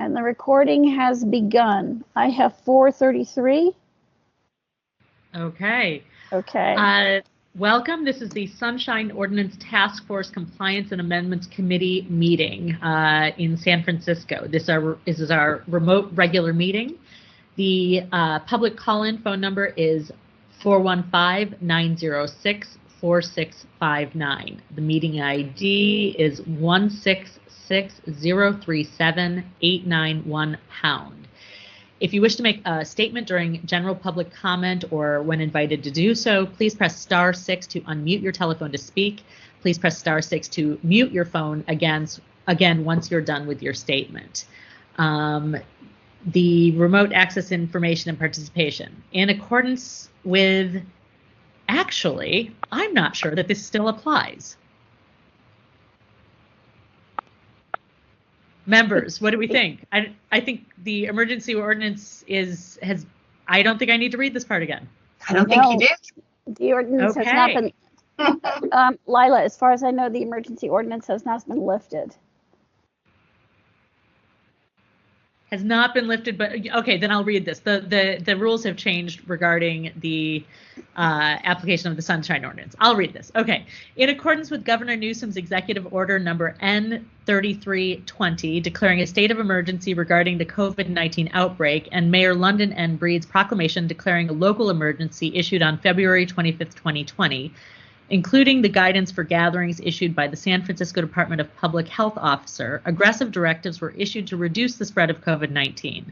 And the recording has begun. I have 4:33. Okay. Okay. Welcome. This is the Sunshine Ordinance Task Force Compliance and Amendments Committee meeting in San Francisco. This is our remote regular meeting. The public call-in phone number is 415-906-4659. The meeting ID is 166037891#. If you wish to make a statement during general public comment or when invited to do so, please press *6 to unmute your telephone to speak. Please press *6 to mute your phone again once you're done with your statement. The remote access information and participation. In accordance with, actually, I'm not sure that this still applies. Members, what do we think? I think the emergency ordinance has. I don't think I need to read this part again. I don't think you do. The ordinance has not been. Lila, as far as I know, the emergency ordinance has not been lifted. Has not been lifted, but okay, then I'll read this. The rules have changed regarding the application of the Sunshine Ordinance. I'll read this. Okay. In accordance with Governor Newsom's Executive Order number N3320, declaring a state of emergency regarding the COVID-19 outbreak, and Mayor London N. Breed's proclamation declaring a local emergency issued on February 25th, 2020, including the guidance for gatherings issued by the San Francisco Department of Public Health Officer, aggressive directives were issued to reduce the spread of COVID-19.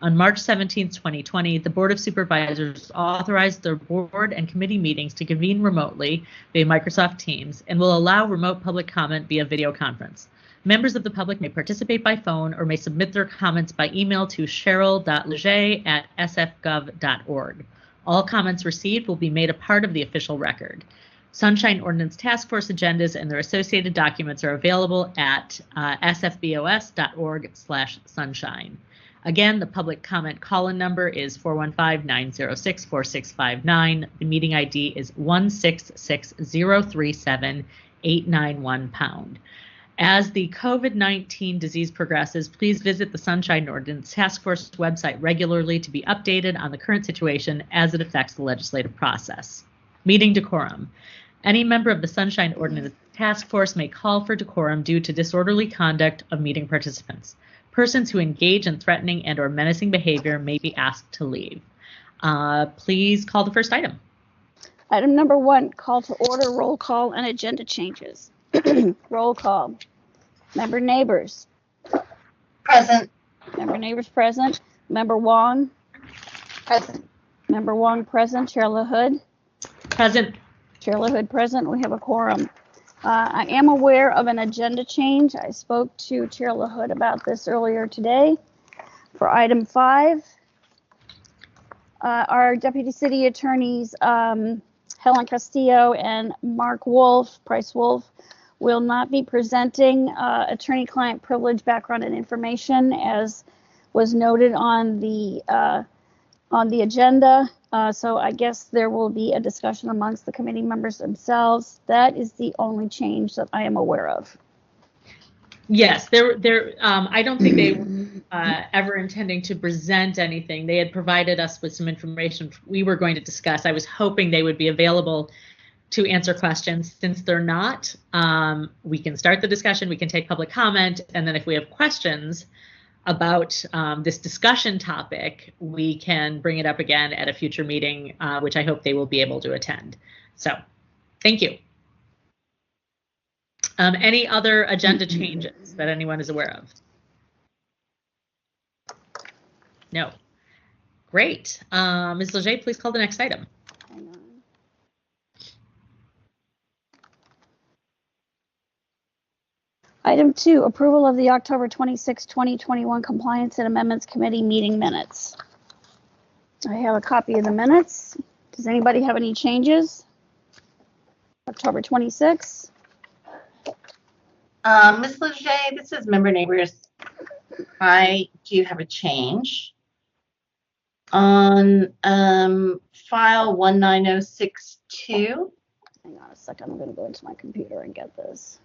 On March 17, 2020, the Board of Supervisors authorized their board and committee meetings to convene remotely via Microsoft Teams and will allow remote public comment via video conference. Members of the public may participate by phone or may submit their comments by email to cheryl.leger@sfgov.org. All comments received will be made a part of the official record. Sunshine Ordinance Task Force agendas and their associated documents are available at sfbos.org/sunshine. Again, the public comment call-in number is 415-906-4659. The meeting ID is 166037891#. As the COVID-19 disease progresses, please visit the Sunshine Ordinance Task Force website regularly to be updated on the current situation as it affects the legislative process. Meeting decorum. Any member of the Sunshine Ordinance Task Force may call for decorum due to disorderly conduct of meeting participants. Persons who engage in threatening and/or menacing behavior may be asked to leave. Please call the first item. Item number 1, call to order, roll call, and agenda changes. Roll call. Member Neighbors. Present. Member Neighbors present. Member Wong. Present. Member Wong present. Chair LaHood. Present. Chair LaHood present. We have a quorum. I am aware of an agenda change. I spoke to Chair LaHood about this earlier today. For item 5, our Deputy City Attorneys Helen Castillo and Mark Wolf, Price Wolf, will not be presenting attorney-client privilege background and information as was noted on the agenda. So I guess there will be a discussion amongst the committee members themselves. That is the only change that I am aware of. Yes, I don't think they were ever intending to present anything. They had provided us with some information we were going to discuss. I was hoping they would be available to answer questions. Since they're not, we can start the discussion, we can take public comment, and then if we have questions about this discussion topic, we can bring it up again at a future meeting, which I hope they will be able to attend. So, thank you. Any other agenda changes that anyone is aware of? No. Great. Ms. Leger, please call the next item. Hang on. Item 2, approval of the October 26, 2021 Compliance and Amendments Committee meeting minutes. I have a copy of the minutes. Does anybody have any changes? October 26. Ms. Leger, this is Member Neighbors. I do have a change. On file 19062. Hang on a second, I'm going to go into my computer and get this.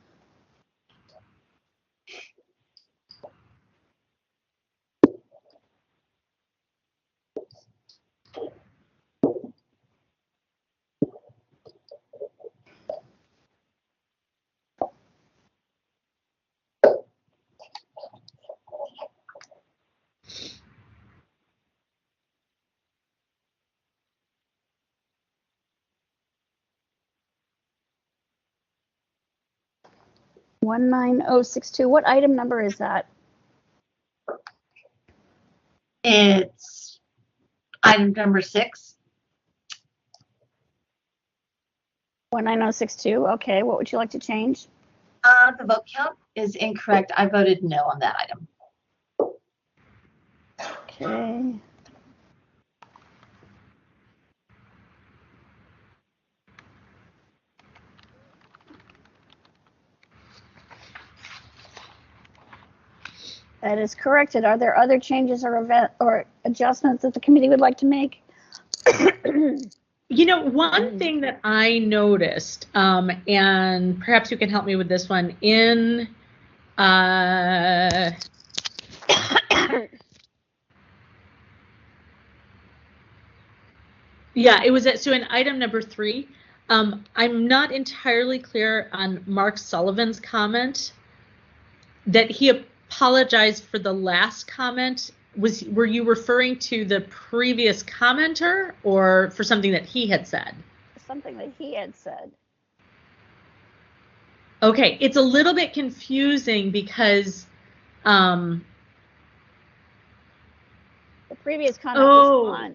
19062. What item number is that? It's item number 6. 19062. Okay, what would you like to change? The vote count is incorrect. I voted no on that item. Okay. That is corrected. Are there other changes or adjustments that the committee would like to make? You know, one thing that I noticed, and perhaps you can help me with this one, in yeah, it was so in item number 3, I'm not entirely clear on Mark Sullivan's comment that he apologized for the last comment. Were you referring to the previous commenter or for something that he had said? Something that he had said. Okay, it's a little bit confusing because the previous comment was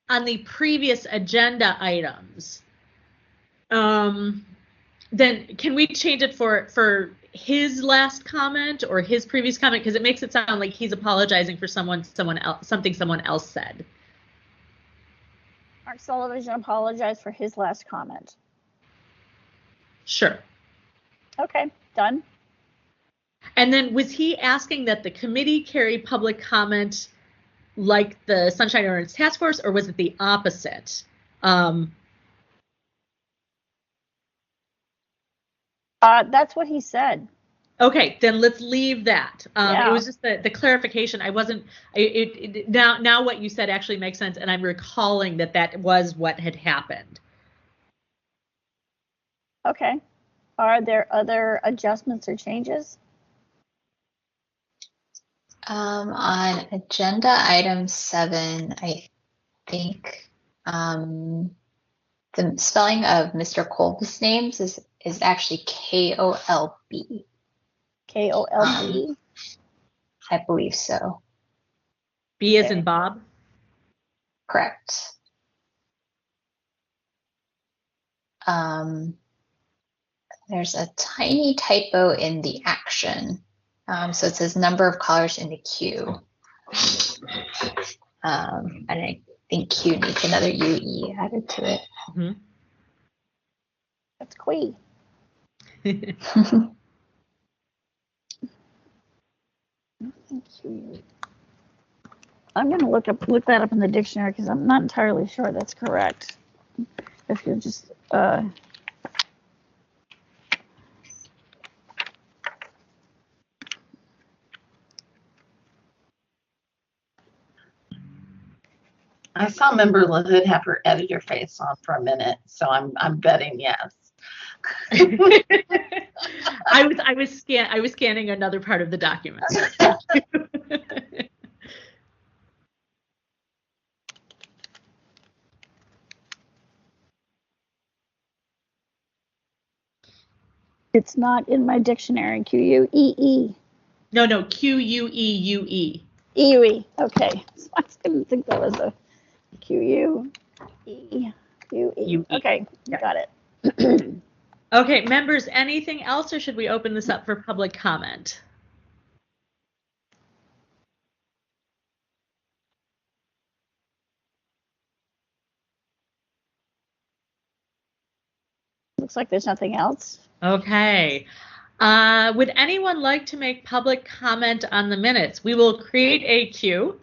on the previous agenda items. Then can we change it for his last comment or his previous comment, because it makes it sound like he's apologizing for something someone else said. Mark Sullivan should apologize for his last comment. Sure. Okay, done. And then was he asking that the committee carry public comment like the Sunshine Ordinance Task Force, or was it the opposite? That's what he said. Okay, then let's leave that. Yeah. It was just the clarification. I wasn't. Now what you said actually makes sense, and I'm recalling that was what had happened. Okay. Are there other adjustments or changes? On agenda item 7, I think the spelling of Mr. Kolb's names is actually Kolb. Kolb? I believe so. B as in Bob? Correct. There's a tiny typo in the action. So it says number of callers in the queue. And I think Q needs another UE added to it. Mm-hmm. That's Quee. I'm going to look that up in the dictionary because I'm not entirely sure that's correct. If you just I saw Member LaHood have her editor face on for a minute, so I'm betting yes. I was scanning another part of the document. It's not in my dictionary. Q-U-E-E. No, Q-U-E-U-E. E-U-E. Okay. So I didn't think that was a Q-U-E-U-E. Okay, Yeah. got it. Okay, members, anything else, or should we open this up for public comment? Looks like there's nothing else. Okay. Would anyone like to make public comment on the minutes? We will create a queue.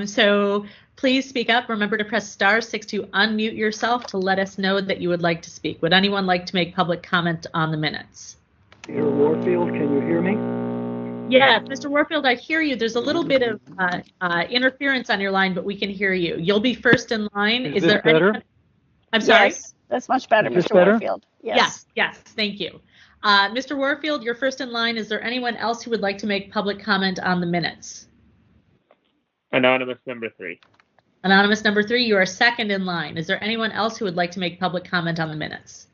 So please speak up. Remember to press *6 to unmute yourself to let us know that you would like to speak. Would anyone like to make public comment on the minutes? Mr. Warfield, can you hear me? Yes, Mr. Warfield, I hear you. There's a little bit of interference on your line, but we can hear you. You'll be first in line. Is this better? Anyone? I'm sorry? Yes, that's much better, Is this Mr. better? Warfield. Yes, thank you. Mr. Warfield, you're first in line. Is there anyone else who would like to make public comment on the minutes? Anonymous number 3. Anonymous number 3, you are second in line. Is there anyone else who would like to make public comment on the minutes?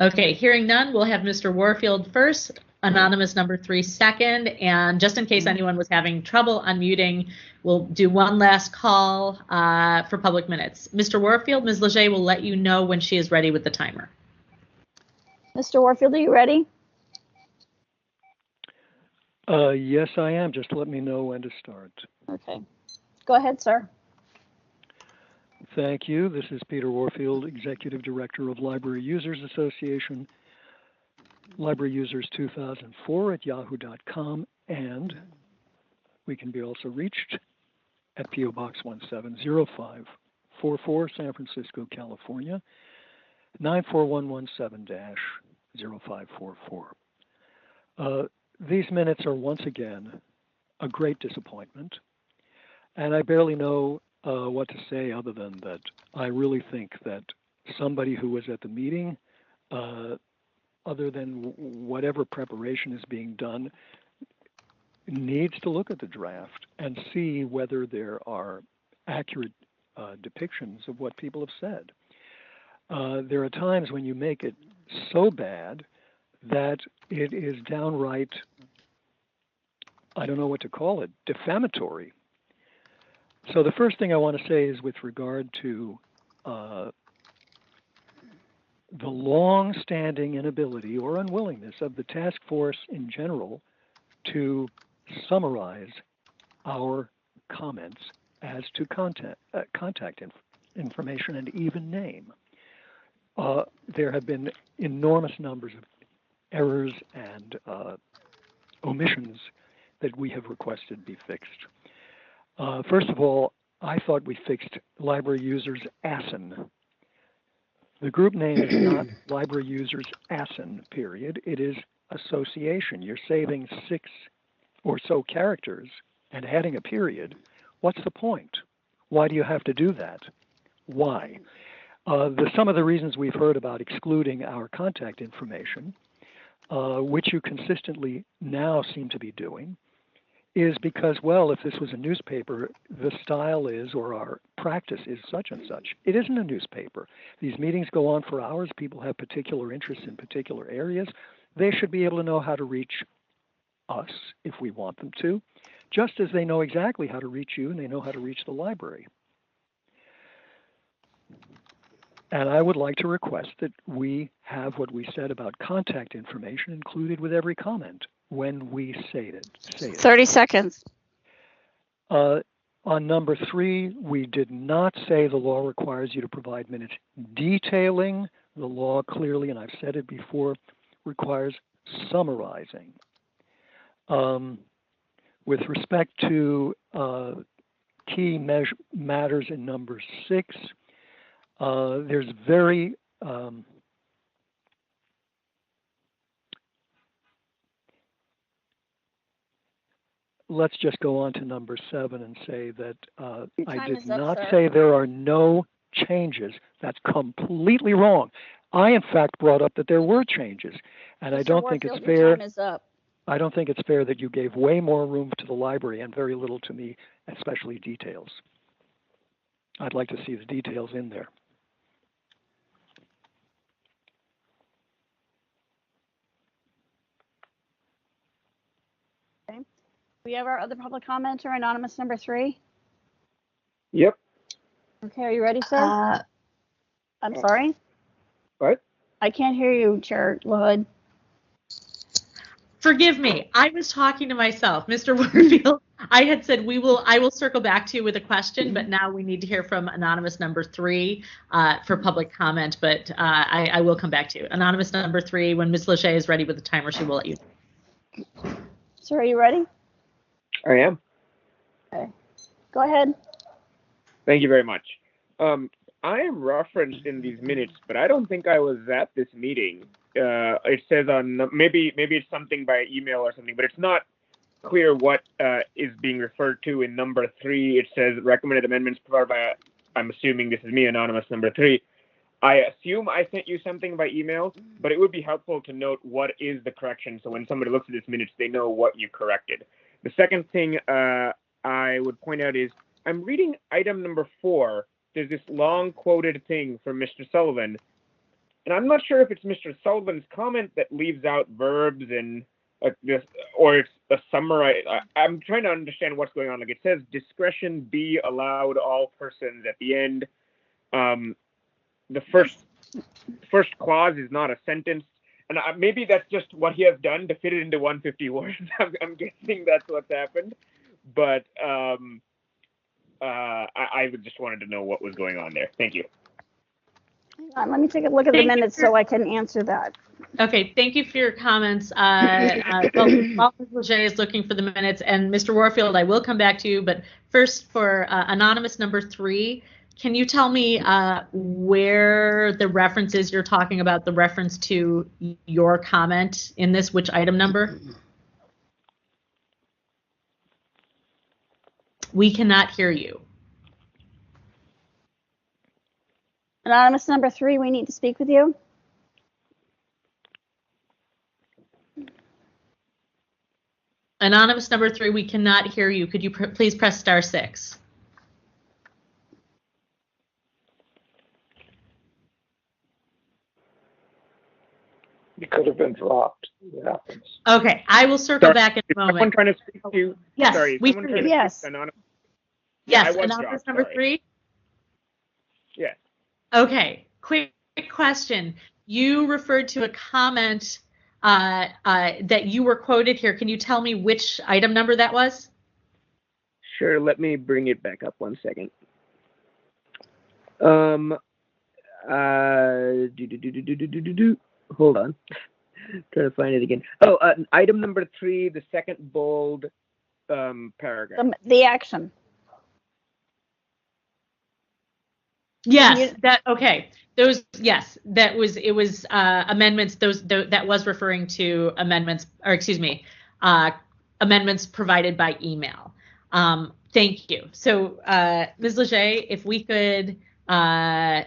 Okay, hearing none, we'll have Mr. Warfield first, anonymous number 3 second, and just in case anyone was having trouble unmuting, we'll do one last call for public minutes. Mr. Warfield, Ms. Leger will let you know when she is ready with the timer. Mr. Warfield, are you ready? Yes, I am. Just let me know when to start. Okay. Go ahead, sir. Thank you. This is Peter Warfield, Executive Director of Library Users Association, Library Users 2004 at yahoo.com, and we can be also reached at P.O. Box 170544, San Francisco, California, 94117-0544. These minutes are once again a great disappointment, and I barely know what to say other than that I really think that somebody who was at the meeting, other than whatever preparation is being done, needs to look at the draft and see whether there are accurate depictions of what people have said. There are times when you make it so bad that it is downright, I don't know what to call it, defamatory. So the first thing I want to say is with regard to the long-standing inability or unwillingness of the task force in general to summarize our comments as to contact information and even name. There have been enormous numbers of errors and omissions that we have requested be fixed. First of all, I thought we fixed library users ASIN. The group name is not library users ASIN, period. It is association. You're saving 6 or so characters and adding a period. What's the point? Why do you have to do that? Why? Some of the reasons we've heard about excluding our contact information, which you consistently now seem to be doing, is because, well, if this was a newspaper, the style is, or our practice is such and such. It isn't a newspaper. These meetings go on for hours. People have particular interests in particular areas. They should be able to know how to reach us if we want them to, just as they know exactly how to reach you and they know how to reach the library. And I would like to request that we have what we said about contact information included with every comment when we say it. 30 seconds. On number 3, we did not say the law requires you to provide minutes detailing. The law clearly, and I've said it before, requires summarizing. With respect to key matters in number 6, there's very let's just go on to number 7 and say that I did not say there are no changes. That's completely wrong. I, in fact, brought up that there were changes, and I don't think it's fair. Time is up. I don't think it's fair that you gave way more room to the library and very little to me, especially details. I'd like to see the details in there. Okay. We have our other public commenter, anonymous number 3. Yep. Okay, are you ready, sir? I'm sorry. What? I can't hear you, Chair LaHood. Forgive me. I was talking to myself. Mr. Warfield, I had said I will circle back to you with a question, but now we need to hear from anonymous number 3 for public comment, but I will come back to you. Anonymous number 3, when Ms. Leger is ready with the timer, she will let you know. Sir, are you ready? I am. Okay. Go ahead. Thank you very much. I am referenced in these minutes, but I don't think I was at this meeting. It says on maybe it's something by email or something, but it's not clear what is being referred to in number 3. It says recommended amendments provided by, I'm assuming this is me, anonymous number 3. I assume I sent you something by email, but it would be helpful to note what is the correction, so when somebody looks at this minutes, they know what you corrected. The second thing I would point out is I'm reading item number 4. There's this long quoted thing from Mr. Sullivan And I'm not sure if it's Mr. Sullivan's comment that leaves out verbs and this, or it's a summary. I'm trying to understand what's going on. Like it says discretion be allowed all persons at the end. The first clause is not a sentence. And maybe that's just what he has done to fit it into 150 words. I'm guessing that's what's happened. But I just wanted to know what was going on there. Thank you. Hang on, let me take a look at the minutes so I can answer that. Okay, thank you for your comments. While Ms. Leger is looking for the minutes, and Mr. Warfield, I will come back to you, but first for anonymous number 3, can you tell me where the reference is you're talking about, the reference to your comment in this, which item number? We cannot hear you. Anonymous number 3, we need to speak with you. Anonymous number 3, we cannot hear you. Could you please press *6? It could have been dropped. It happens. Okay, I will circle back in a moment. Someone trying to speak to you? Yes, Sorry, we someone hear trying you. to Yes. speak to anonymous. Yes, I was anonymous dropped, number sorry. 3. Yes. Okay, quick question. You referred to a comment that you were quoted here. Can you tell me which item number that was? Sure, let me bring it back up 1 second. Hold on. Trying to find it again. Oh, item number 3, the second bold paragraph. The action. Yes, okay. Those, yes, it was amendments, that was referring to amendments, or excuse me, amendments provided by email. Thank you. So, Ms. Leger, if we could update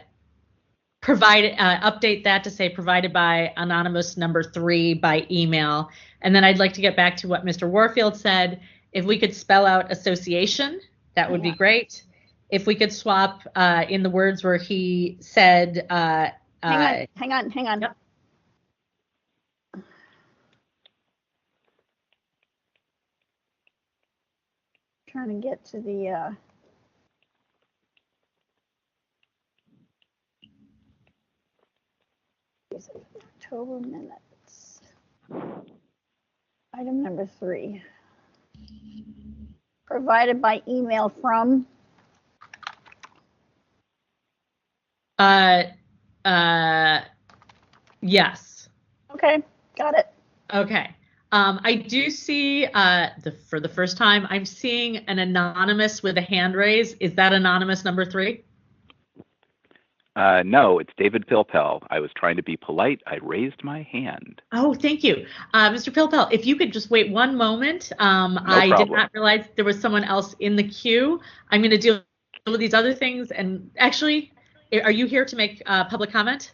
that to say provided by anonymous number 3 by email. And then I'd like to get back to what Mr. Warfield said. If we could spell out association, that would be great. If we could swap in the words where he said, hang on. Yep. Trying to get to the October minutes. Item number 3. Provided by email from. Yes. Okay, got it. Okay. I do see, for the first time, I'm seeing an anonymous with a hand raise. Is that anonymous number 3? No, it's David Pilpel. I was trying to be polite. I raised my hand. Oh, thank you. Mr. Pilpel, if you could just wait one moment. I problem. did not realize there was someone else in the queue. I'm going to deal with these other things. And actually, are you here to make public comment?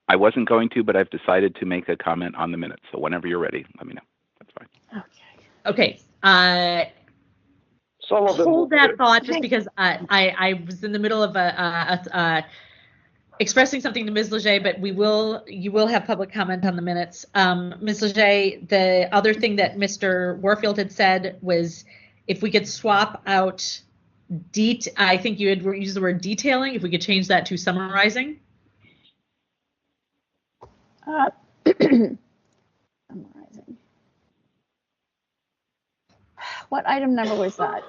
I wasn't going to, but I've decided to make a comment on the minutes. So whenever you're ready, let me know. That's fine. Okay. Sullivan, Hold that thought, just because I was in the middle of expressing something to Ms. Leger, but you will have public comment on the minutes. Ms. Leger, the other thing that Mr. Warfield had said was if we could swap out I think you had used the word detailing, if we could change that to summarizing. Summarizing. What item number was that?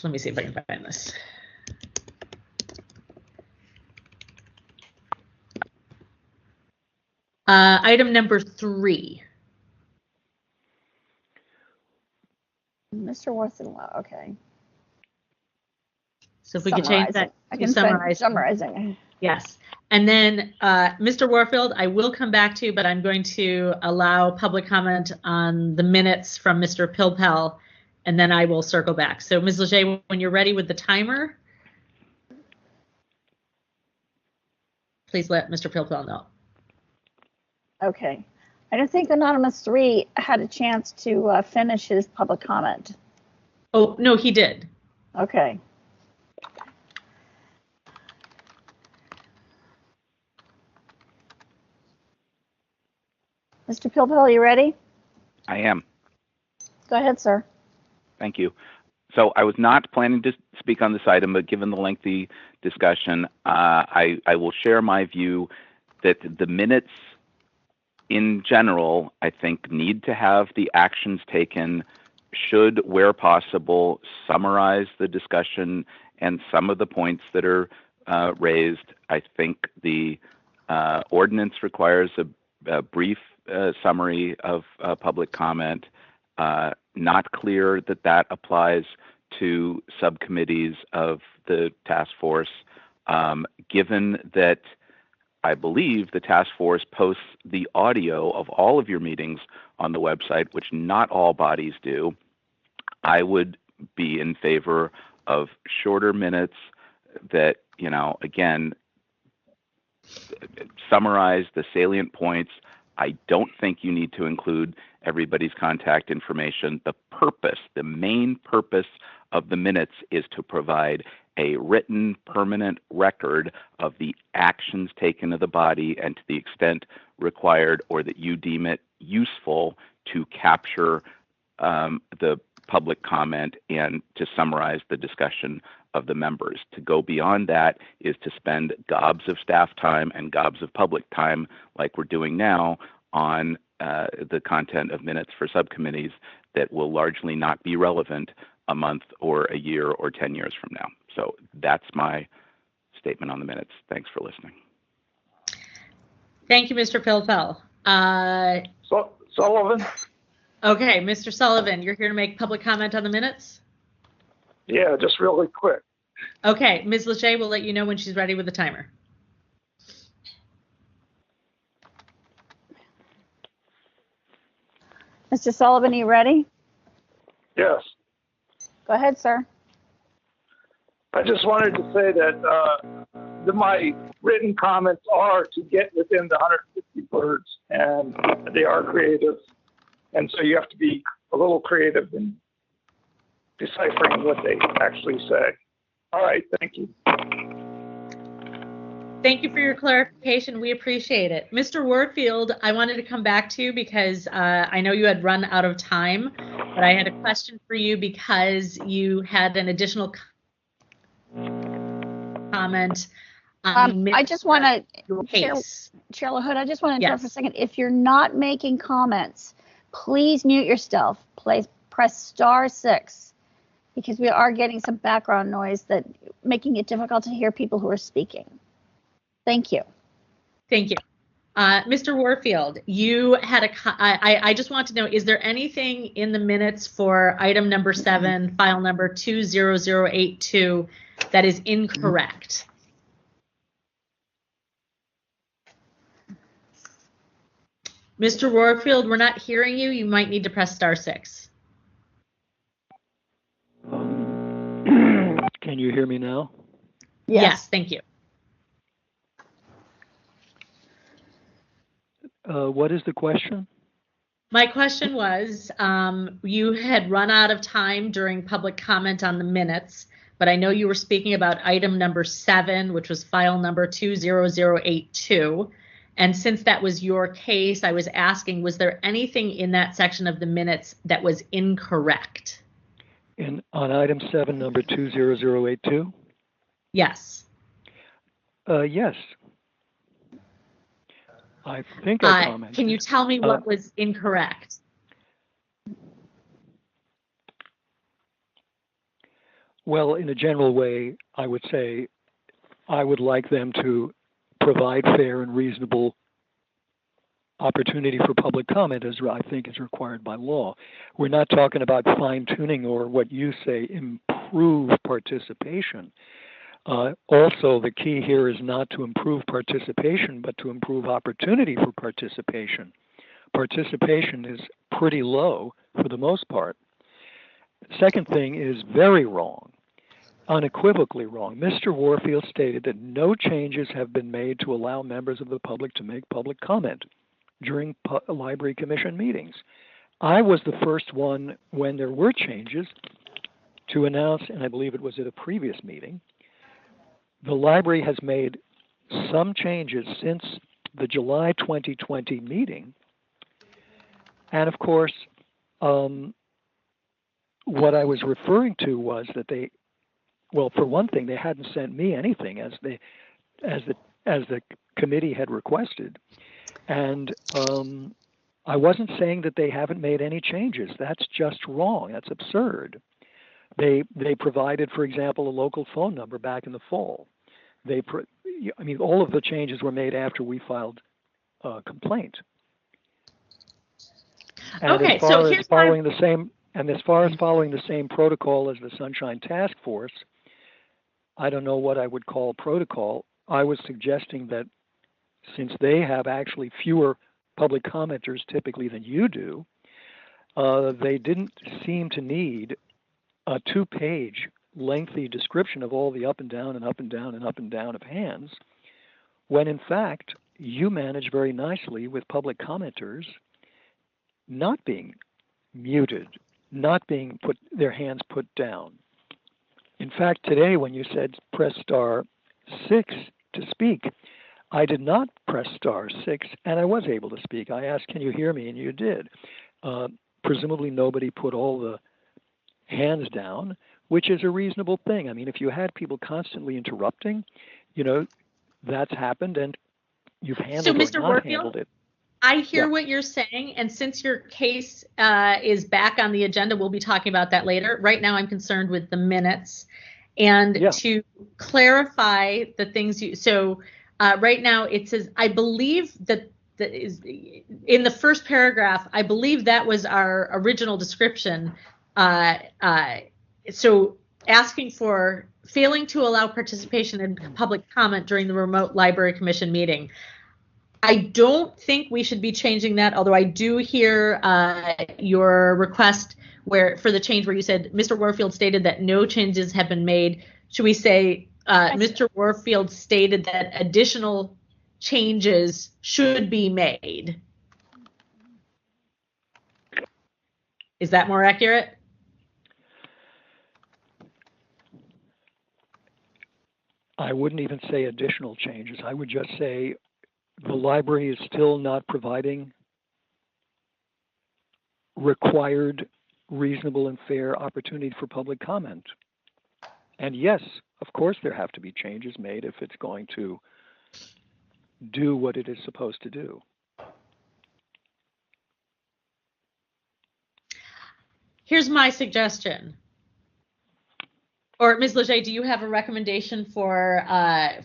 Let me see if I can find this. Item number 3. Mr. Warfield, okay. So if we could change that to summarize. Summarizing. Yes. And then, Mr. Warfield, I will come back to you, but I'm going to allow public comment on the minutes from Mr. Pilpel, and then I will circle back. So, Ms. Leger, when you're ready with the timer, please let Mr. Pilpel know. Okay. I don't think Anonymous 3 had a chance to finish his public comment. Oh, no, he did. Okay. Mr. Pilpil, are you ready? I am. Go ahead, sir. Thank you. So I was not planning to speak on this item, but given the lengthy discussion, I will share my view that the minutes in general, I think, need to have the actions taken, should, where possible, summarize the discussion and some of the points that are raised. I think the ordinance requires a brief summary of public comment. Not clear that that applies to subcommittees of the task force, given that I believe the task force posts the audio of all of your meetings on the website, which not all bodies do. I would be in favor of shorter minutes that, again, summarize the salient points. I don't think you need to include everybody's contact information. The main purpose of the minutes is to provide a written permanent record of the actions taken of the body, and to the extent required or that you deem it useful, to capture the public comment and to summarize the discussion of the members. To go beyond that is to spend gobs of staff time and gobs of public time, like we're doing now, on the content of minutes for subcommittees that will largely not be relevant a month or a year or 10 years from now. So that's my statement on the minutes. Thanks for listening. Thank you, Mr. Pilpel. Sullivan? Okay, Mr. Sullivan, you're here to make public comment on the minutes? Yeah, just really quick. Okay, Ms. Lachey will let you know when she's ready with the timer. Mr. Sullivan, are you ready? Yes. Go ahead, sir. I just wanted to say that my written comments are to get within the 150 words, and they are creative. And so you have to be a little creative in deciphering what they actually say. All right, thank you. Thank you for your clarification. We appreciate it. Mr. Warfield, I wanted to come back to you because I know you had run out of time, but I had a question for you because you had an additional comment. I just want to, case. Chair LaHood, I just want to interrupt for a Yes. second. If you're not making comments, please mute yourself. Please press *6 because we are getting some background noise that making it difficult to hear people who are speaking. Thank you. Thank you. Mr. Warfield, you had I just want to know, is there anything in the minutes for item number 7, file number 20082, that is incorrect? Mr. Warfield, we're not hearing you. You might need to press *6. Can you hear me now? Yes, thank you. What is the question? My question was, you had run out of time during public comment on the minutes, but I know you were speaking about item number 7, which was file number 20082. And since that was your case, I was asking, was there anything in that section of the minutes that was incorrect? On item 7, number 20082? Yes. Yes. I think I commented. Can you tell me what was incorrect? Well, in a general way, I would say I would like them to provide fair and reasonable opportunity for public comment, as I think is required by law. We're not talking about fine-tuning or what you say, improve participation. Also, the key here is not to improve participation, but to improve opportunity for participation. Participation is pretty low for the most part. Second thing is very wrong, unequivocally wrong. Mr. Warfield stated that no changes have been made to allow members of the public to make public comment during Library Commission meetings. I was the first one when there were changes to announce, and I believe it was at a previous meeting. The library has made some changes since the July 2020 meeting And of course, what I was referring to was that they, well, for one thing, they hadn't sent me anything as the committee had requested, and I wasn't saying that they haven't made any changes. That's just wrong. That's absurd. They provided, for example, a local phone number back in the fall. I mean, all of the changes were made after we filed a complaint. And Okay, as far so as here's following the same, and as far as following the same protocol as the Sunshine Task Force, I don't know what I would call protocol. I was suggesting that since they have actually fewer public commenters typically than you do, they didn't seem to need a 2-page lengthy description of all the up and down and up and down and up and down of hands, when in fact you manage very nicely with public commenters not being muted, not being put their hands put down. In fact, today when you said press *6 to speak, I did not press *6 and I was able to speak. I asked, can you hear me? And you did. Presumably nobody put all the hands down, which is a reasonable thing. I mean, if you had people constantly interrupting, that's happened and you've handled Mr. or not Warfield, handled it. I hear what you're saying, and since your case is back on the agenda, we'll be talking about that later. Right now, I'm concerned with the minutes, and to clarify the things right now it says, I believe that is in the first paragraph. I believe that was our original description. So asking for failing to allow participation in public comment during the remote library commission meeting. I don't think we should be changing that, although I do hear your request for the change where you said Mr. Warfield stated that no changes have been made. Should we say Mr. Warfield stated that additional changes should be made? Is that more accurate? I wouldn't even say additional changes. I would just say the library is still not providing required, reasonable, and fair opportunity for public comment. And yes, of course, there have to be changes made if it's going to do what it is supposed to do. Here's my suggestion. Or Ms. Leger, do you have a recommendation for a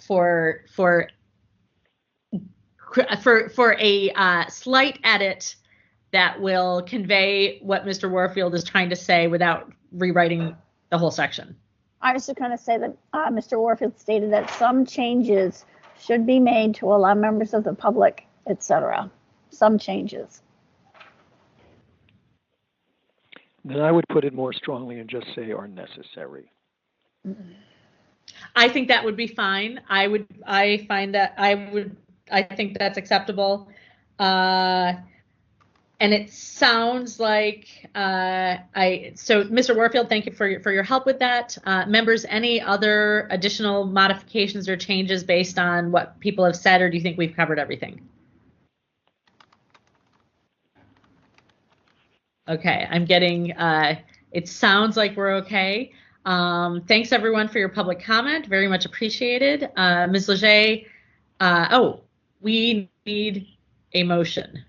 slight edit that will convey what Mr. Warfield is trying to say without rewriting the whole section? I was just going to say that Mr. Warfield stated that some changes should be made to allow members of the public, etc. Some changes. Then I would put it more strongly and just say are necessary. I think that would be fine. I think that's acceptable. And it sounds like so Mr. Warfield, thank you for your help with that. Members, any other additional modifications or changes based on what people have said, or do you think we've covered everything? Okay, I'm getting, it sounds like we're okay. Thanks everyone for your public comment, very much appreciated. Ms. Leger, we need a motion.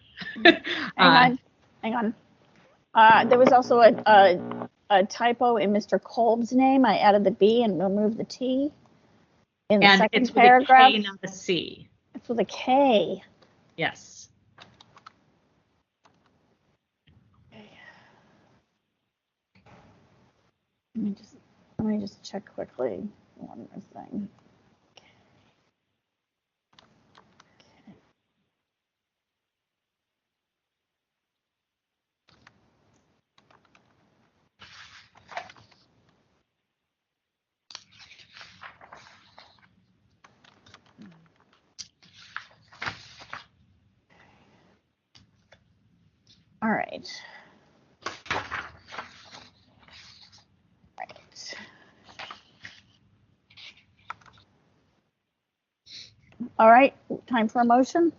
Hang on. There was also a typo in Mr. Kolb's name. I added the B and removed the T in the second paragraph. It's with a K, not a C. It's with a K. Yes. Let me just check quickly one more thing. All right. All right, time for a motion.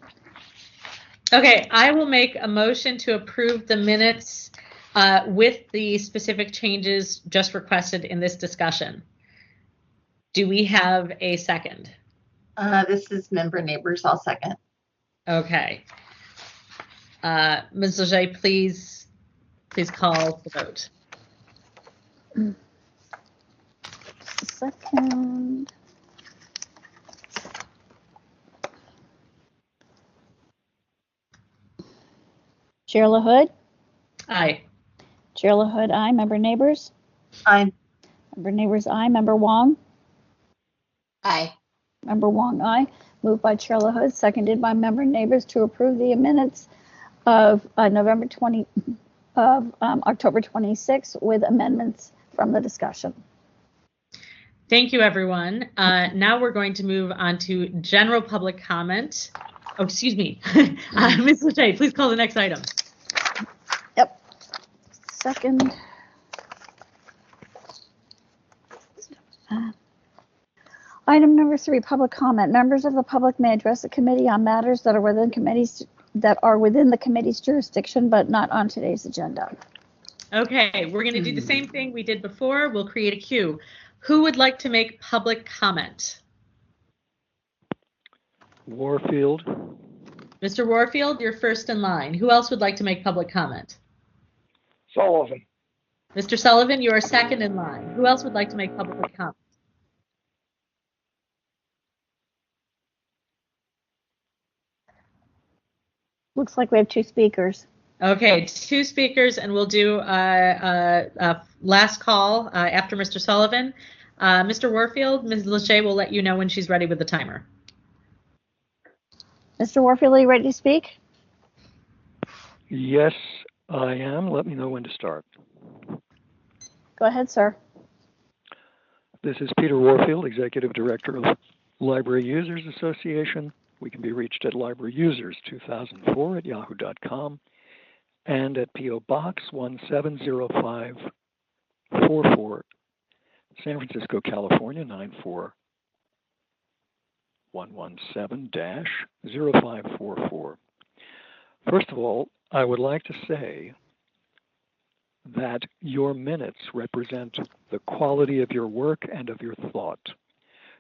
Okay, I will make a motion to approve the minutes with the specific changes just requested in this discussion. Do we have a second? This is member Neighbors. I'll second. Okay. Ms. Leger, please call the vote. Just a second. Chair LaHood? Aye. Chair LaHood, aye. Member Neighbors? Aye. Member Neighbors, aye. Member Wong? Aye. Member Wong, aye. Moved by Chair LaHood, seconded by Member Neighbors to approve the minutes of October 26 with amendments from the discussion. Thank you, everyone. Now we're going to move on to general public comment. Oh, excuse me. Ms. Leger, please call the next item. Yep. Second. Item number 3, public comment. Members of the public may address the committee on matters that are within the committee's jurisdiction, but not on today's agenda. Okay, we're going to do the same thing we did before. We'll create a queue. Who would like to make public comment? Warfield. Mr. Warfield, you're first in line. Who else would like to make public comment? Sullivan. Mr. Sullivan, you are second in line. Who else would like to make public comment? Looks like we have 2 speakers. Okay, 2 speakers, and we'll do a last call after Mr. Sullivan. Mr. Warfield, Ms. Leger will let you know when she's ready with the timer. Mr. Warfield, are you ready to speak? Yes, I am. Let me know when to start. Go ahead, sir. This is Peter Warfield, Executive Director of Library Users Association. We can be reached at libraryusers2004@yahoo.com and at P.O. Box 170544, San Francisco, California, 94117-0544. First of all, I would like to say that your minutes represent the quality of your work and of your thought.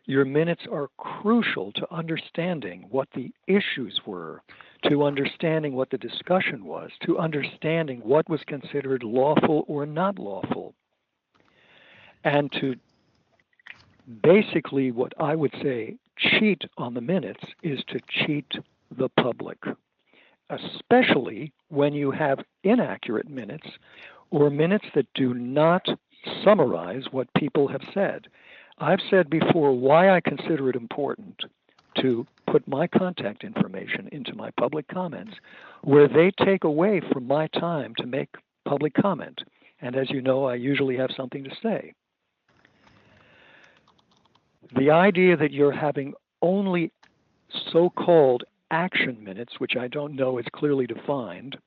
Your minutes are crucial to understanding what the issues were, to understanding what the discussion was, to understanding what was considered lawful or not lawful, and to basically what I would say cheat on the minutes is to cheat the public, especially when you have inaccurate minutes or minutes that do not summarize what people have said. I've said before why I consider it important to put my contact information into my public comments where they take away from my time to make public comment. And as you know, I usually have something to say. The idea that you're having only so-called action minutes, which I don't know is clearly defined,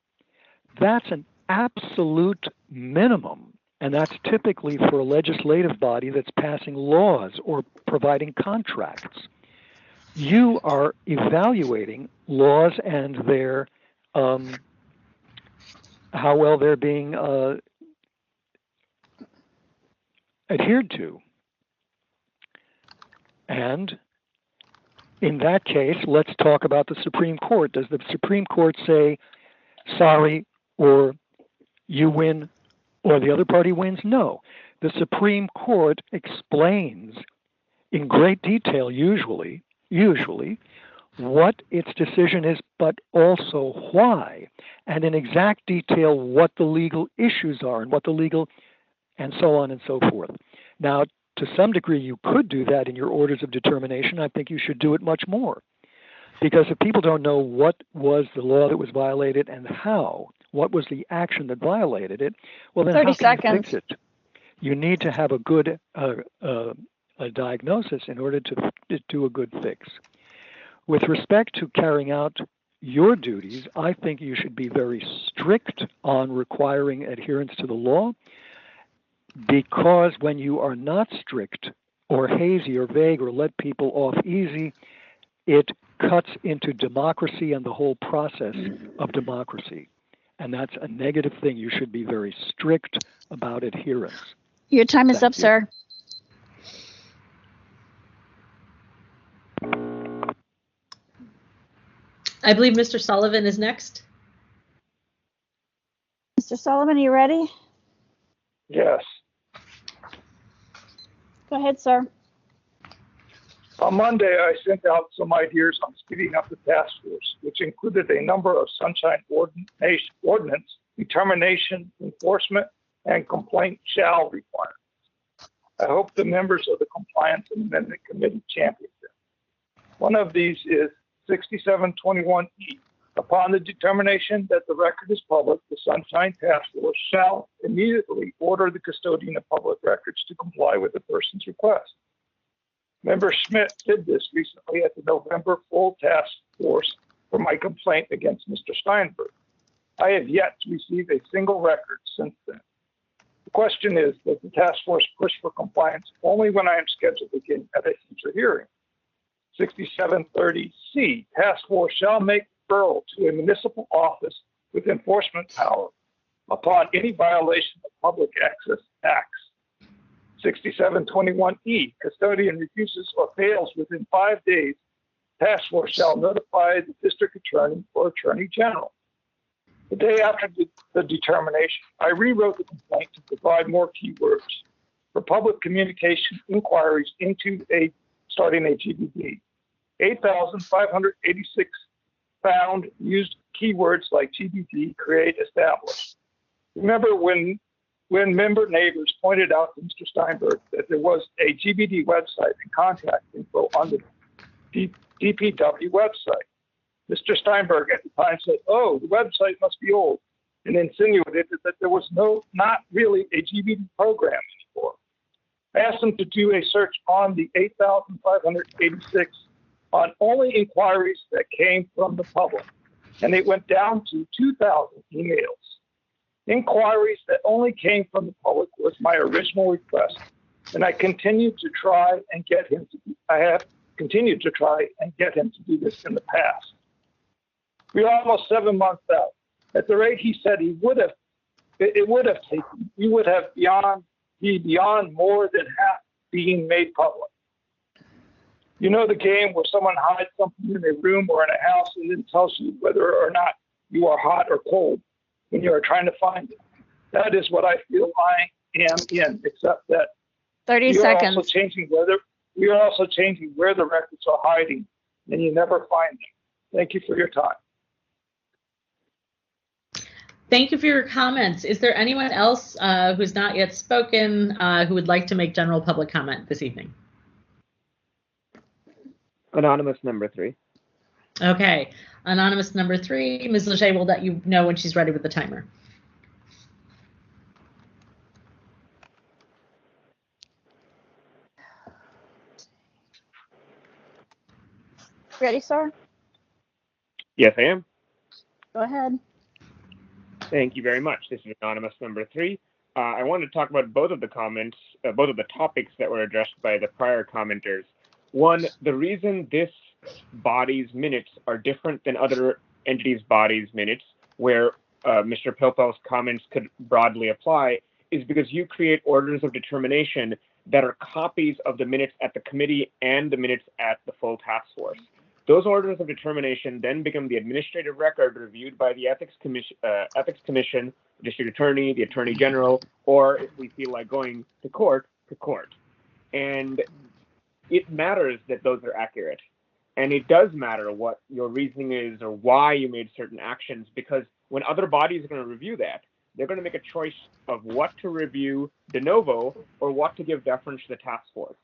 that's an absolute minimum. And that's typically for a legislative body that's passing laws or providing contracts. You are evaluating laws and their how well they're being adhered to. And in that case, let's talk about the Supreme Court. Does the Supreme Court say, sorry, or you win, or the other party wins? No. The Supreme Court explains in great detail, usually, what its decision is, but also why, and in exact detail what the legal issues are and what the legal, and so on and so forth. Now, to some degree, you could do that in your orders of determination. I think you should do it much more. Because if people don't know what was the law that was violated and how, what was the action that violated it, well, then 30 how can seconds. you fix it? You need to have a good a diagnosis in order to do a good fix. With respect to carrying out your duties, I think you should be very strict on requiring adherence to the law, because when you are not strict or hazy or vague or let people off easy, it cuts into democracy and the whole process of democracy. And that's a negative thing. You should be very strict about adherence. Your time is Thank up, you. sir. I believe Mr. Sullivan is next. Mr. Sullivan, are you ready? Yes. Go ahead, sir. On Monday, I sent out some ideas on speeding up the task force, which included a number of sunshine ordinance, determination, enforcement, and complaint shall requirements. I hope the members of the Compliance and Amendment Committee champion them. One of these is 6721E. Upon the determination that the record is public, the Sunshine Task Force shall immediately order the custodian of public records to comply with the person's request. Member Schmidt did this recently at the November full task force for my complaint against Mr. Steinberg. I have yet to receive a single record since then. The question is, does the task force push for compliance only when I am scheduled again at a future hearing? 6730C, task force shall make referral to a municipal office with enforcement power upon any violation of public access acts. 6721E, custodian refuses or fails within 5 days, task force shall notify the district attorney or attorney general. The day after the determination, I rewrote the complaint to provide more keywords for public communication inquiries into starting a GBD. 8,586 found used keywords like GBD, create, establish. Remember when member neighbors pointed out to Mr. Steinberg that there was a GBD website and contact info on the DPW website. Mr. Steinberg at the time said, "Oh, the website must be old," and insinuated that there was not really a GBD program anymore. I asked him to do a search on the 8,586 on only inquiries that came from the public, and it went down to 2,000 emails. Inquiries that only came from the public was my original request, and I have continued to try and get him to do this in the past. We are almost 7 months out. At the rate he said he would have, it would have taken, we would have be beyond more than half being made public. You know the game where someone hides something in a room or in a house and then tells you whether or not you are hot or cold when you are trying to find it. That is what I feel I am in, except that 30 we seconds. Are also changing where the records are hiding, and you never find them. Thank you for your time. Thank you for your comments. Is there anyone else who's not yet spoken who would like to make general public comment this evening? Anonymous number 3. Okay, anonymous number 3. Ms. Leger will let you know when she's ready with the timer. Ready, sir? Yes, I am. Go ahead. Thank you very much. This is anonymous number 3. I wanted to talk about both of the comments, both of the topics that were addressed by the prior commenters. One, the reason this body's minutes are different than other entities' bodies' minutes, where Mr. Pilpel's comments could broadly apply, is because you create orders of determination that are copies of the minutes at the committee and the minutes at the full task force. Those orders of determination then become the administrative record reviewed by the Ethics Commission, District Attorney, the Attorney General, or if we feel like going to court, to court. And it matters that those are accurate. And it does matter what your reasoning is or why you made certain actions, because when other bodies are going to review that, they're going to make a choice of what to review de novo or what to give deference to the task force.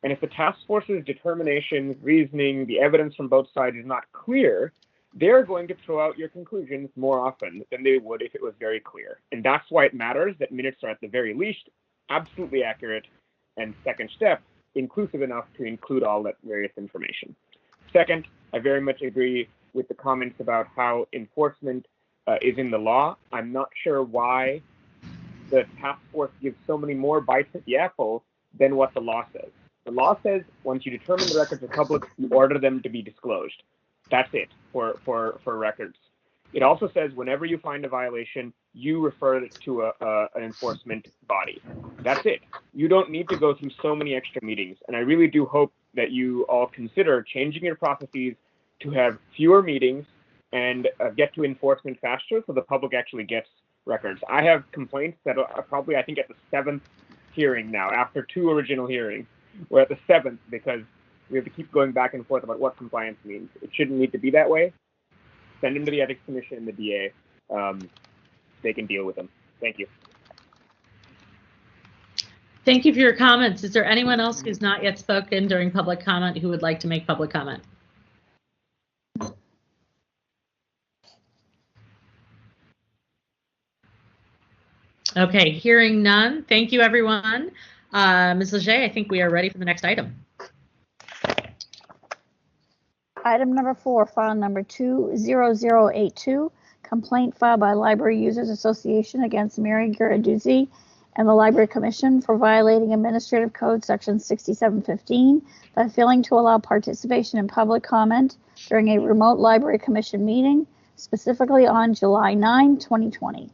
And if the task force's determination, reasoning, the evidence from both sides is not clear, they're going to throw out your conclusions more often than they would if it was very clear. And that's why it matters that minutes are at the very least absolutely accurate, and second step, inclusive enough to include all that various information. Second, I very much agree with the comments about how enforcement is in the law. I'm not sure why the task force gives so many more bites at the apple than what the law says. The law says once you determine the records are public, you order them to be disclosed. That's it for records. It also says whenever you find a violation, you refer it to an enforcement body. That's it. You don't need to go through so many extra meetings. And I really do hope that you all consider changing your processes to have fewer meetings and get to enforcement faster so the public actually gets records. I have complaints that are probably, I think, at the 7th hearing now, after 2 original hearings. We're at the 7th because we have to keep going back and forth about what compliance means. It shouldn't need to be that way. Send them to the Ethics Commission and the DA. They can deal with them. Thank you. Thank you for your comments. Is there anyone else who's not yet spoken during public comment who would like to make public comment? Okay, hearing none. Thank you, everyone. Ms. Leger, I think we are ready for the next item. Item number 4, file number 20082, complaint filed by Library Users Association against Mary Giraduzzi and the Library Commission for violating Administrative Code Section 6715 by failing to allow participation in public comment during a remote Library Commission meeting, specifically on July 9, 2020.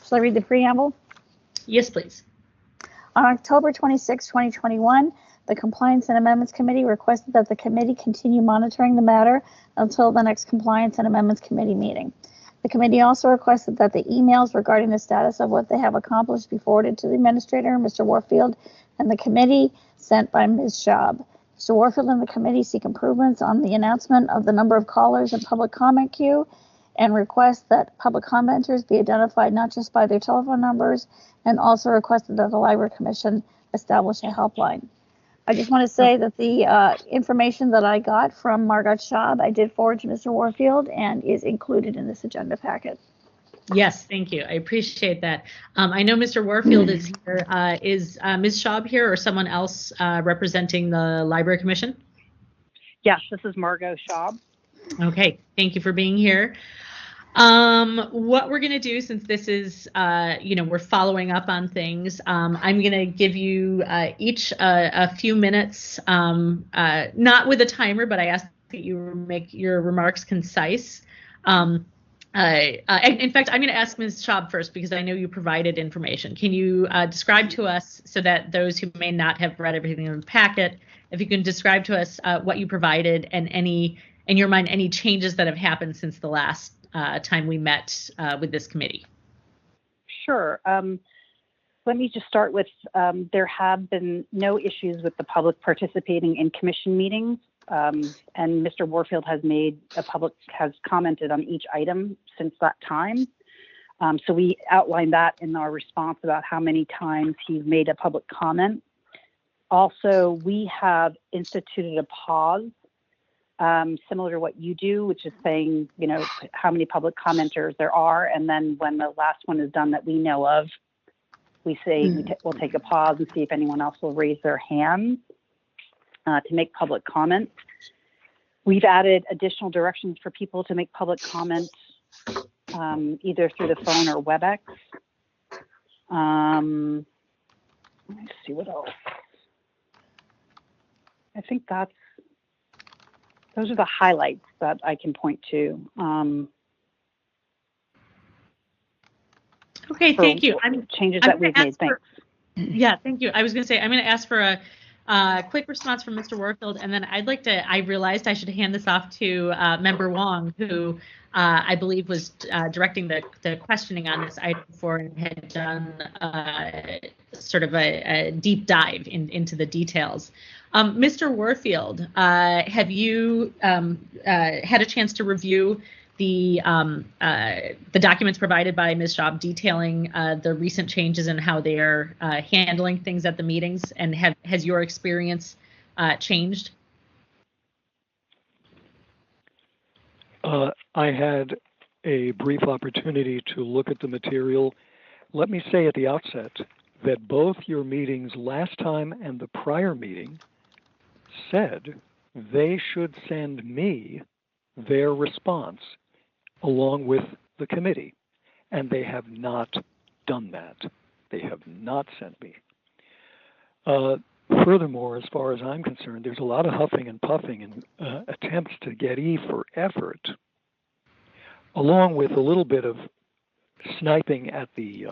Shall I read the preamble? Yes, please. On October 26, 2021, the Compliance and Amendments Committee requested that the committee continue monitoring the matter until the next Compliance and Amendments Committee meeting. The committee also requested that the emails regarding the status of what they have accomplished be forwarded to the administrator, Mr. Warfield, and the committee sent by Ms. Schaub. Mr. Warfield and the committee seek improvements on the announcement of the number of callers in public comment queue and request that public commenters be identified not just by their telephone numbers, and also requested that the Library Commission establish a helpline. I just want to say that the information that I got from Margot Schaub, I did forward to Mr. Warfield and is included in this agenda packet. Yes, thank you. I appreciate that. I know Mr. Warfield is here. Is Ms. Schaub here or someone else representing the Library Commission? Yes, this is Margot Schaub. Okay, thank you for being here. What we're going to do, since this is, we're following up on things, I'm going to give you each a few minutes, not with a timer, but I ask that you make your remarks concise. In fact, I'm going to ask Ms. Schaub first because I know you provided information. Can you describe to us, so that those who may not have read everything in the packet, if you can describe to us what you provided and any, in your mind, any changes that have happened since the last time we met with this committee? Sure. Let me just start with there have been no issues with the public participating in commission meetings, and Mr. Warfield has commented on each item since that time. So we outlined that in our response about how many times he's made a public comment. Also, we have instituted a pause similar to what you do, which is saying, how many public commenters there are. And then when the last one is done that we know of, we say we'll take a pause and see if anyone else will raise their hands to make public comments. We've added additional directions for people to make public comments either through the phone or WebEx. Let me see what else. I think those are the highlights that I can point to. Okay, thank you. Changes that we've made. Thanks. Yeah, thank you. I was going to say, I'm going to ask for a quick response from Mr. Warfield, and then I realized I should hand this off to Member Wong, who I believe was directing the questioning on this item before and had done sort of a deep dive into the details. Mr. Warfield, have you had a chance to review the documents provided by Ms. Schaub detailing the recent changes in how they are handling things at the meetings, and has your experience changed? I had a brief opportunity to look at the material. Let me say at the outset that both your meetings last time and the prior meeting said they should send me their response along with the committee, and they have not done that. They have not sent me. Furthermore, as far as I'm concerned, there's a lot of huffing and puffing and attempts to get E for effort, along with a little bit of sniping at the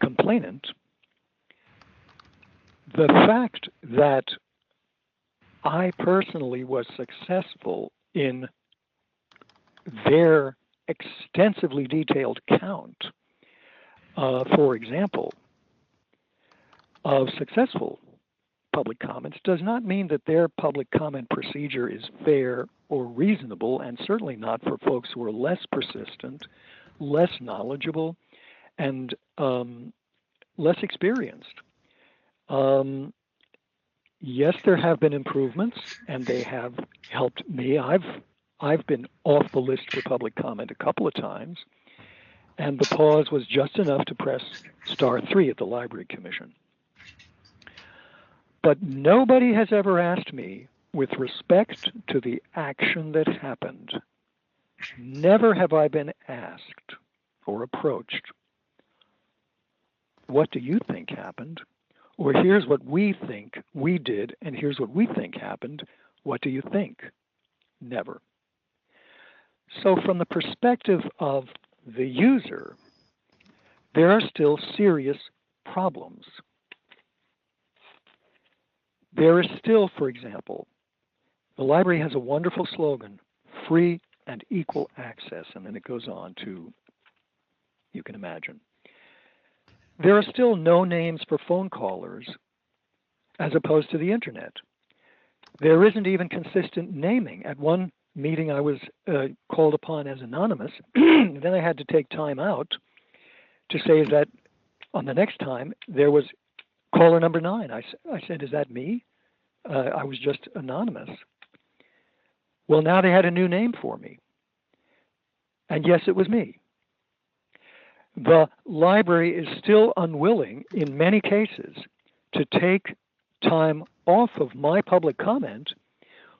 complainant. The fact that I personally was successful in their extensively detailed count, for example, of successful public comments does not mean that their public comment procedure is fair or reasonable, and certainly not for folks who are less persistent, less knowledgeable, and less experienced. Yes, there have been improvements, and they have helped me. I've been off the list for public comment a couple of times, and the pause was just enough to press *3 at the Library Commission. But nobody has ever asked me, with respect to the action that happened, never have I been asked or approached, what do you think happened? Or here's what we think we did, and here's what we think happened. What do you think? Never. So from the perspective of the user, there are still serious problems. There is still, for example, the library has a wonderful slogan, free and equal access, and then it goes on to, you can imagine. There are still no names for phone callers as opposed to the internet. There isn't even consistent naming. At one meeting I was called upon as anonymous, then I had to take time out to say that on the next time there was caller number 9. I said, is that me? I was just anonymous. Well, now they had a new name for me. And yes, it was me. The library is still unwilling, in many cases, to take time off of my public comment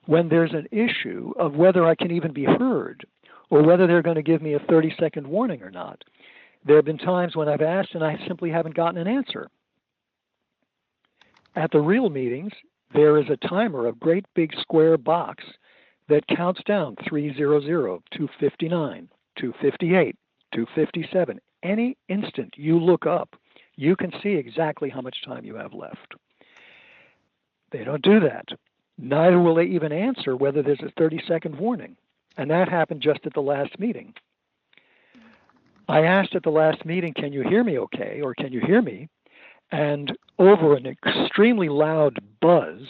when there's an issue of whether I can even be heard or whether they're going to give me a 30-second warning or not. There have been times when I've asked and I simply haven't gotten an answer. At the real meetings, there is a timer, a great big square box that counts down 300, 259, 258, 257. Any instant you look up, you can see exactly how much time you have left. They don't do that. Neither will they even answer whether there's a 30-second warning. And that happened just at the last meeting. I asked at the last meeting, can you hear me okay, or can you hear me? And over an extremely loud buzz,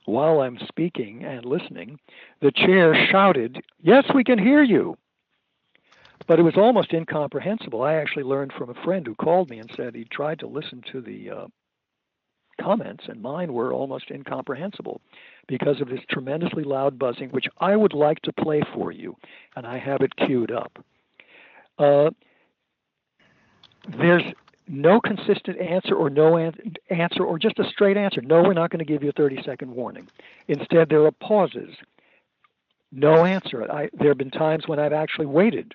while I'm speaking and listening, the chair shouted, yes, we can hear you. But it was almost incomprehensible. I actually learned from a friend who called me and said he tried to listen to the comments, and mine were almost incomprehensible because of this tremendously loud buzzing, which I would like to play for you, and I have it queued up. There's no consistent answer or no answer or just a straight answer. No, we're not going to give you a 30-second warning. Instead, there are pauses. No answer. There have been times when I've actually waited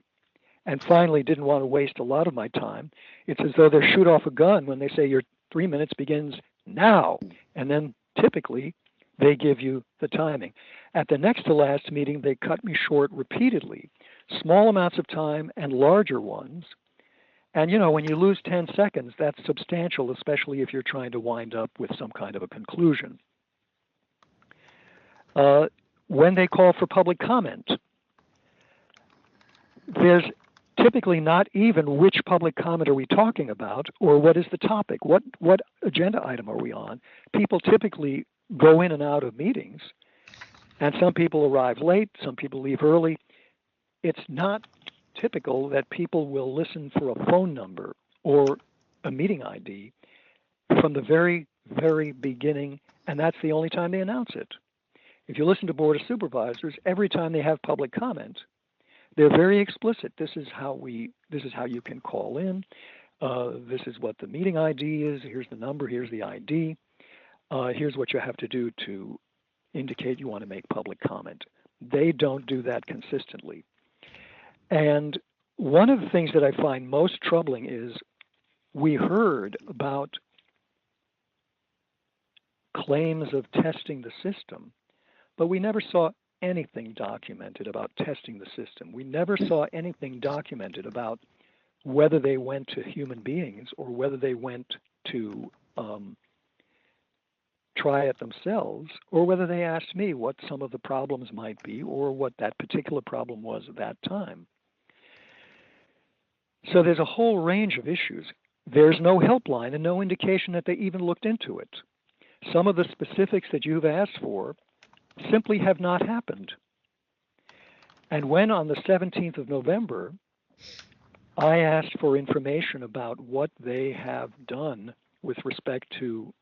and finally didn't want to waste a lot of my time. It's as though they shoot off a gun when they say your 3 minutes begins now. And then typically they give you the timing. At the next to last meeting, they cut me short repeatedly. Small amounts of time and larger ones. And you know, when you lose 10 seconds, that's substantial, especially if you're trying to wind up with some kind of a conclusion. When they call for public comment, there's typically not even which public comment are we talking about or what is the topic, what agenda item are we on. People typically go in and out of meetings, and some people arrive late, some people leave early. It's not typical that people will listen for a phone number or a meeting ID from the very, very beginning, and that's the only time they announce it. If you listen to Board of Supervisors, every time they have public comment, they're very explicit. This is how you can call in. This is what the meeting ID is. Here's the number. Here's the ID. Here's what you have to do to indicate you want to make public comment. They don't do that consistently. And one of the things that I find most troubling is we heard about claims of testing the system, but we never saw anything documented about testing the system. We never saw anything documented about whether they went to human beings or whether they went to try it themselves, or whether they asked me what some of the problems might be or what that particular problem was at that time. So there's a whole range of issues. There's no helpline and no indication that they even looked into it. Some of the specifics that you've asked for simply have not happened. And when on the 17th of November, I asked for information about what they have done with respect to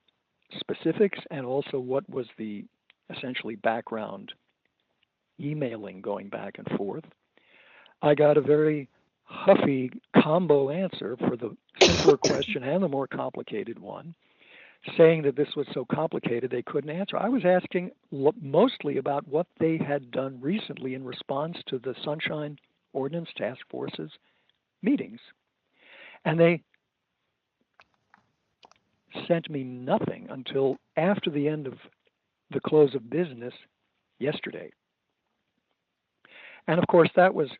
specifics and also what was the essentially background emailing going back and forth, I got a very huffy combo answer for the simpler question and the more complicated one, saying that this was so complicated they couldn't answer. I was asking mostly about what they had done recently in response to the Sunshine Ordinance Task Force's meetings. And they sent me nothing until after the end of the close of business yesterday. And of course, that was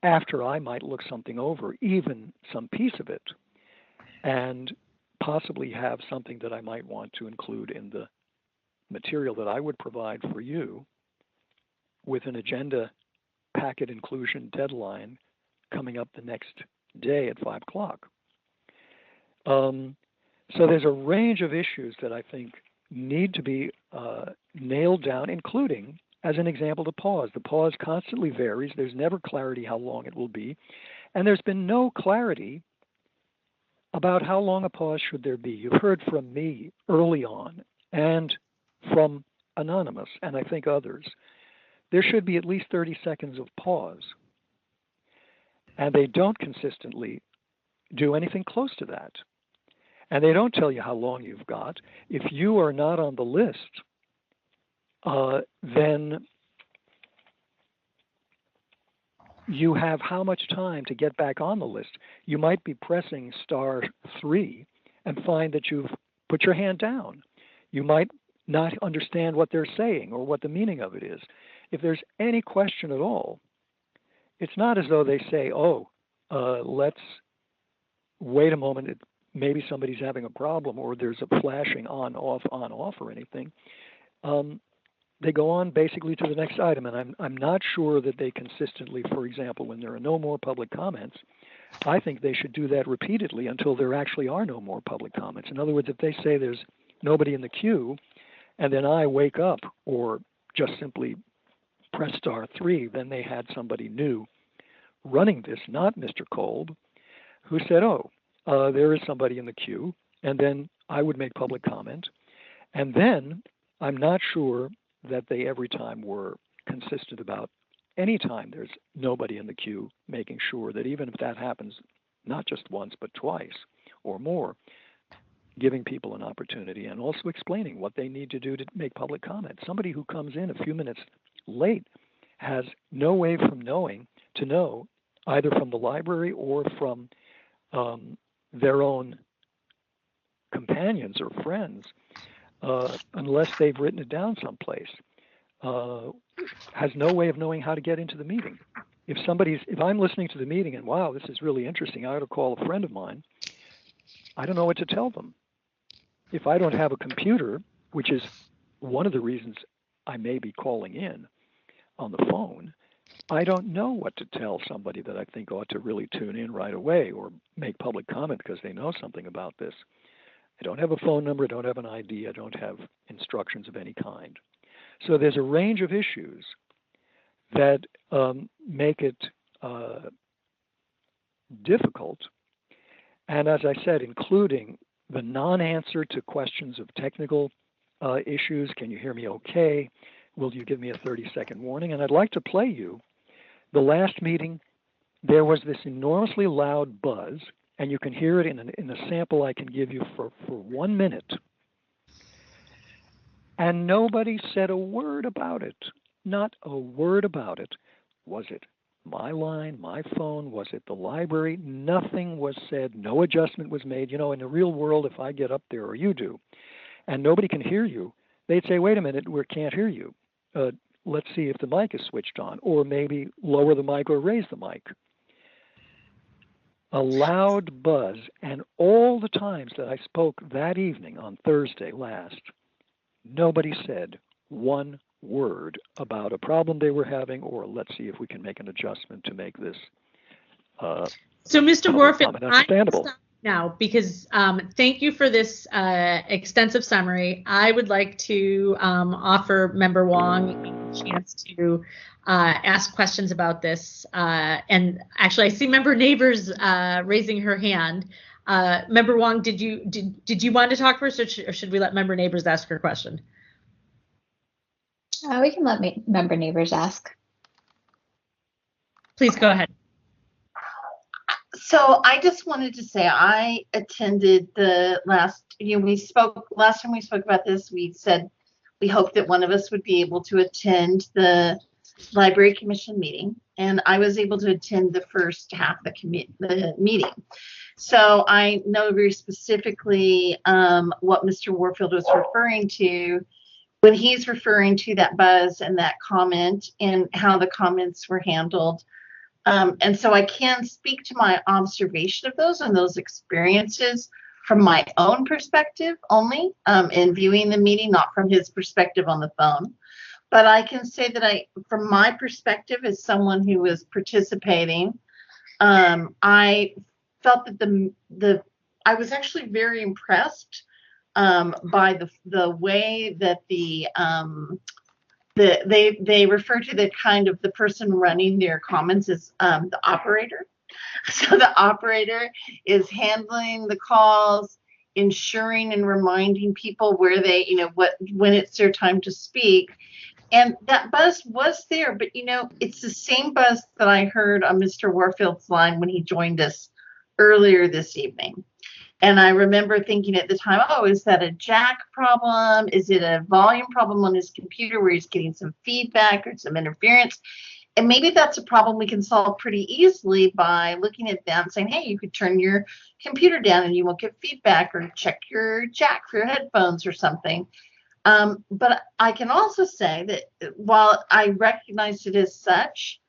after I might look something over, even some piece of it, and possibly have something that I might want to include in the material that I would provide for you with an agenda packet inclusion deadline coming up the next day at 5 o'clock. So there's a range of issues that I think need to be nailed down, including, as an example, the pause. The pause constantly varies. There's never clarity how long it will be. And there's been no clarity about how long a pause should there be. You've heard from me early on and from Anonymous, and I think others. There should be at least 30 seconds of pause. And they don't consistently do anything close to that. And they don't tell you how long you've got. If you are not on the list, then you have how much time to get back on the list. You might be pressing *3 and find that you've put your hand down. You might not understand what they're saying or what the meaning of it is. If there's any question at all, it's not as though they say, let's wait a moment, maybe somebody's having a problem, or there's a flashing on, off, or anything. They go on basically to the next item, and I'm not sure that they consistently, for example, when there are no more public comments, I think they should do that repeatedly until there actually are no more public comments. In other words, if they say there's nobody in the queue, and then I wake up or just simply press *3, then they had somebody new running this, not Mr. Kolb, who said, there is somebody in the queue, and then I would make public comment. And then I'm not sure that they every time were consistent about any time there's nobody in the queue, making sure that even if that happens not just once but twice or more, giving people an opportunity and also explaining what they need to do to make public comment. Somebody who comes in a few minutes late has no way from to know, either from the library or from their own companions or friends, unless they've written it down someplace, has no way of knowing how to get into the meeting. If I'm listening to the meeting and, wow, this is really interesting, I ought to call a friend of mine, I don't know what to tell them. If I don't have a computer, which is one of the reasons I may be calling in on the phone, I don't know what to tell somebody that I think ought to really tune in right away or make public comment because they know something about this. I don't have a phone number, I don't have an ID, I don't have instructions of any kind. So there's a range of issues that make it difficult. And as I said, including the non-answer to questions of technical issues. Can you hear me okay? Will you give me a 30-second warning? And I'd like to play you the last meeting. There was this enormously loud buzz, and you can hear it in a sample I can give you for 1 minute. And nobody said a word about it, not a word about it. Was it my line, my phone? Was it the library? Nothing was said. No adjustment was made. You know, in the real world, if I get up there or you do, and nobody can hear you, they'd say, wait a minute, we can't hear you. Let's see if the mic is switched on, or maybe lower the mic or raise the mic. A loud buzz, and all the times that I spoke that evening on Thursday last, nobody said one word about a problem they were having, or let's see if we can make an adjustment to make this so Mr. Warfield, understandable. Now, because thank you for this extensive summary. I would like to offer Member Wong a chance to ask questions about this. And actually, I see Member Neighbors raising her hand. Member Wong, did you want to talk first, or should we let Member Neighbors ask her question? We can let Member Neighbors ask. Please go ahead. So I just wanted to say I attended the last time we spoke about this, we said we hoped that one of us would be able to attend the Library Commission meeting, and I was able to attend the first half of the meeting. So I know very specifically what Mr. Warfield was referring to when he's referring to that buzz and that comment and how the comments were handled. And so I can speak to my observation of those and those experiences from my own perspective only, in viewing the meeting, not from his perspective on the phone. But I can say that from my perspective as someone who was participating, I felt that I was actually very impressed by the way that they refer to the person running their comments as the operator. So the operator is handling the calls, ensuring and reminding people where they, when it's their time to speak. And that buzz was there, but it's the same buzz that I heard on Mr. Warfield's line when he joined us earlier this evening. And I remember thinking at the time, oh, is that a jack problem? Is it a volume problem on his computer where he's getting some feedback or some interference? And maybe that's a problem we can solve pretty easily by looking at that and saying, hey, you could turn your computer down and you won't get feedback, or check your jack for your headphones or something. But I can also say that while I recognized it as such,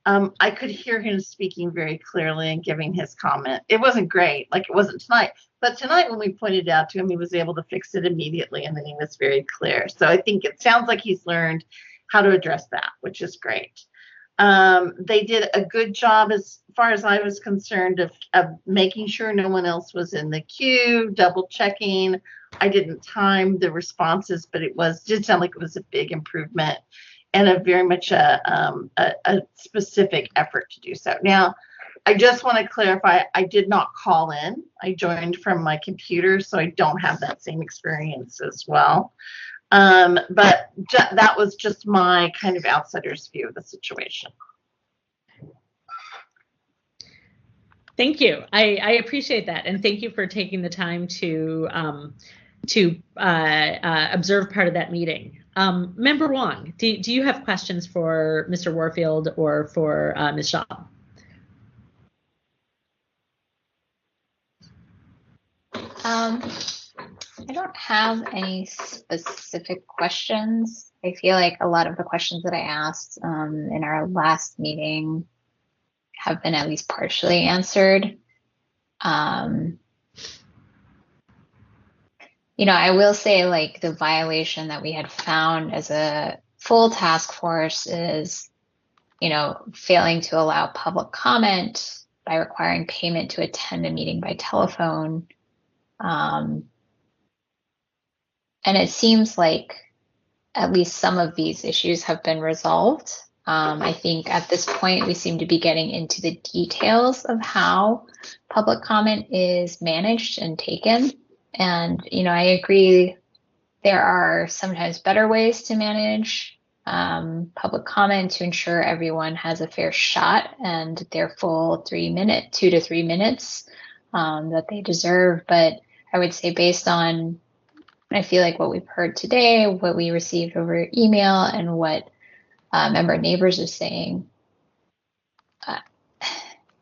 I could hear him speaking very clearly and giving his comment. It wasn't great, like it wasn't tonight. But tonight when we pointed out to him, he was able to fix it immediately, and then he was very clear. So I think it sounds like he's learned how to address that, which is great. They did a good job as far as I was concerned of making sure no one else was in the queue, double checking. I didn't time the responses, but it did sound like it was a big improvement and a very much a specific effort to do so. Now, I just want to clarify, I did not call in. I joined from my computer, so I don't have that same experience as well. But that was just my kind of outsider's view of the situation. Thank you. I appreciate that, and thank you for taking the time to observe part of that meeting. Member Wong, do you have questions for Mr. Warfield or for Ms. Shaw? I don't have any specific questions. I feel like a lot of the questions that I asked in our last meeting have been at least partially answered. I will say, like, the violation that we had found as a full task force is, failing to allow public comment by requiring payment to attend a meeting by telephone. And it seems like at least some of these issues have been resolved. I think at this point, we seem to be getting into the details of how public comment is managed and taken. And, I agree there are sometimes better ways to manage public comment to ensure everyone has a fair shot and their full 2 to 3 minutes that they deserve. But I would say, based on, I feel like what we've heard today, what we received over email, and what Member Neighbors is saying,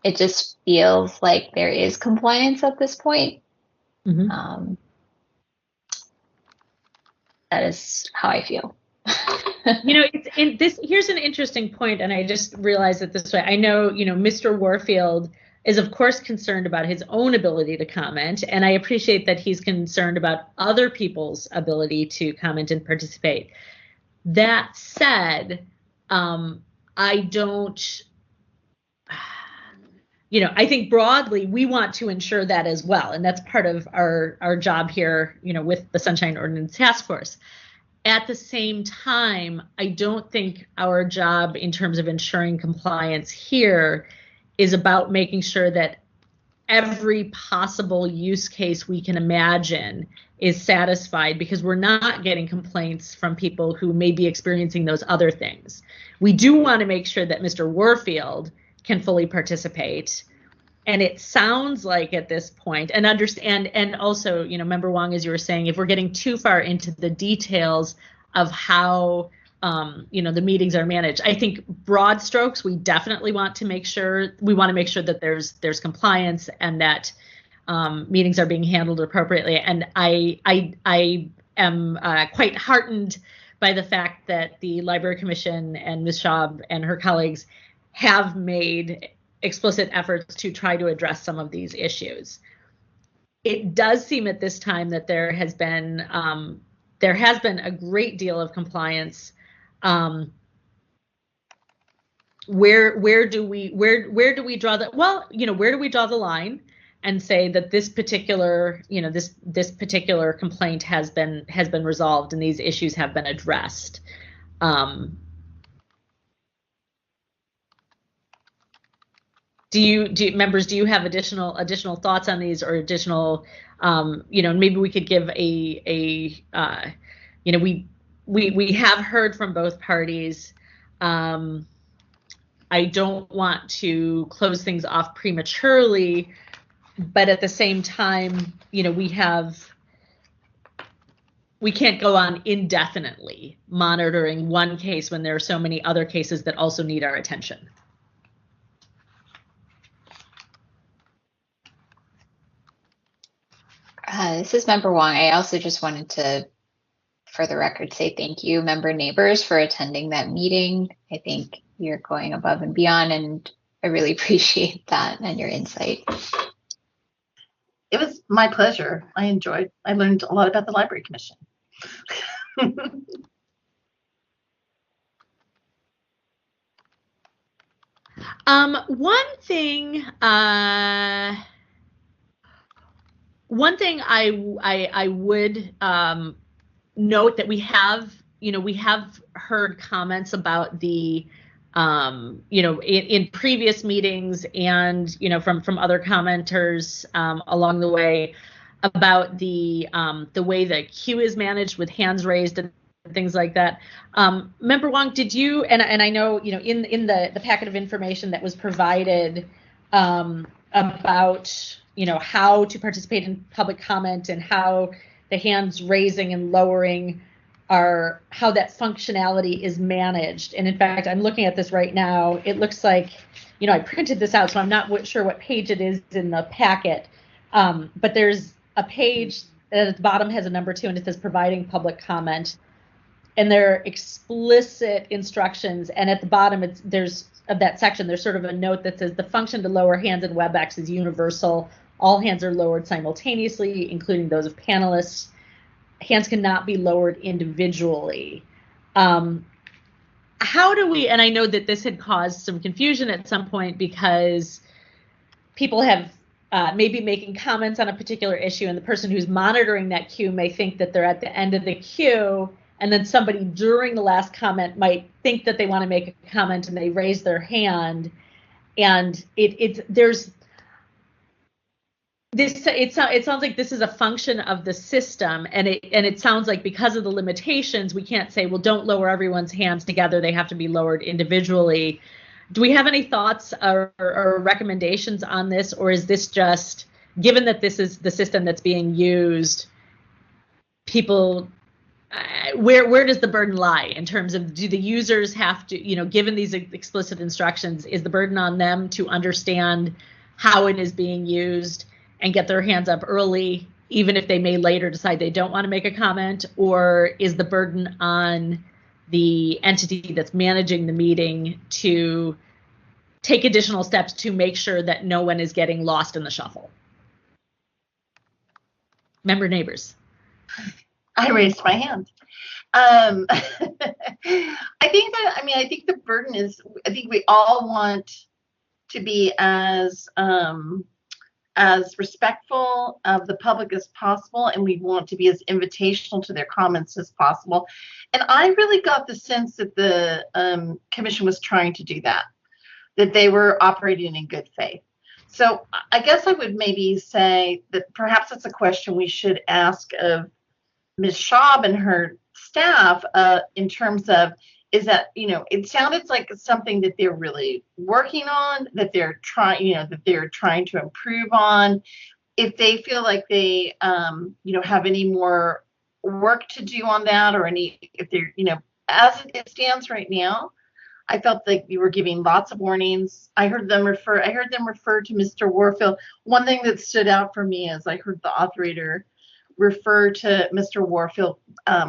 it just feels like there is compliance at this point. Mm-hmm. that is how I feel. Here's an interesting point, and I just realized it this way. I know, Mr. Warfield is of course concerned about his own ability to comment, and I appreciate that he's concerned about other people's ability to comment and participate. That said, I don't, I think broadly we want to ensure that as well, and that's part of our job here, with the Sunshine Ordinance Task Force. At the same time, I don't think our job in terms of ensuring compliance here is about making sure that every possible use case we can imagine is satisfied, because we're not getting complaints from people who may be experiencing those other things. We do want to make sure that Mr. Warfield can fully participate. And it sounds like at this point, and understand, and also, Member Wong, as you were saying, if we're getting too far into the details of how, the meetings are managed, I think broad strokes, we definitely want to make sure that there's compliance and that meetings are being handled appropriately. And I am quite heartened by the fact that the Library Commission and Ms. Schaub and her colleagues have made explicit efforts to try to address some of these issues. It does seem at this time that there has been a great deal of compliance. Where do we draw the, well, where do we draw the line and say that this particular, this particular complaint has been resolved and these issues have been addressed? Do you members, do you have additional thoughts on these, or additional, maybe we could give we have heard from both parties. I don't want to close things off prematurely, but at the same time, we can't go on indefinitely monitoring one case when there are so many other cases that also need our attention. This is Member Wong. I also just wanted to, for the record, say thank you, Member Neighbors, for attending that meeting. I think you're going above and beyond, and I really appreciate that and your insight. It was my pleasure. I learned a lot about the Library Commission. One thing I would note that we have heard comments about the in previous meetings and from other commenters along the way about the way the queue is managed with hands raised and things like that. Member Wong, did you, and I know in the packet of information that was provided about how to participate in public comment and how the hands raising and lowering how that functionality is managed. And in fact, I'm looking at this right now. It looks like, I printed this out, so I'm not sure what page it is in the packet. But there's a page that at the bottom has a number 2 and it says providing public comment. And there are explicit instructions. And at the bottom, of that section, there's sort of a note that says the function to lower hands in WebEx is universal. All hands are lowered simultaneously, including those of panelists. Hands cannot be lowered individually. How do we, and I know that this had caused some confusion at some point because people have maybe making comments on a particular issue, and the person who's monitoring that queue may think that they're at the end of the queue, and then somebody during the last comment might think that they want to make a comment and they raise their hand, and it sounds like this is a function of the system, and it sounds like because of the limitations, we can't say, well, don't lower everyone's hands together. They have to be lowered individually. Do we have any thoughts or recommendations on this, or is this just, given that this is the system that's being used, people, where does the burden lie in terms of, do the users have to, given these explicit instructions, is the burden on them to understand how it is being used and get their hands up early, even if they may later decide they don't want to make a comment, or is the burden on the entity that's managing the meeting to take additional steps to make sure that no one is getting lost in the shuffle? Member neighbors. I raised my hand. I think the burden is, I think we all want to be as respectful of the public as possible, and we want to be as invitational to their comments as possible. And I really got the sense that the commission was trying to do that they were operating in good faith. So I guess I would maybe say that perhaps that's a question we should ask of Ms. Schaub and her staff in terms of, is that, it sounded like something that they're really working on, that they're trying to improve on. If they feel like they, have any more work to do on that, or if they're, as it stands right now, I felt like you were giving lots of warnings. I heard them refer to Mr. Warfield. One thing that stood out for me is I heard the operator refer to Mr. Warfield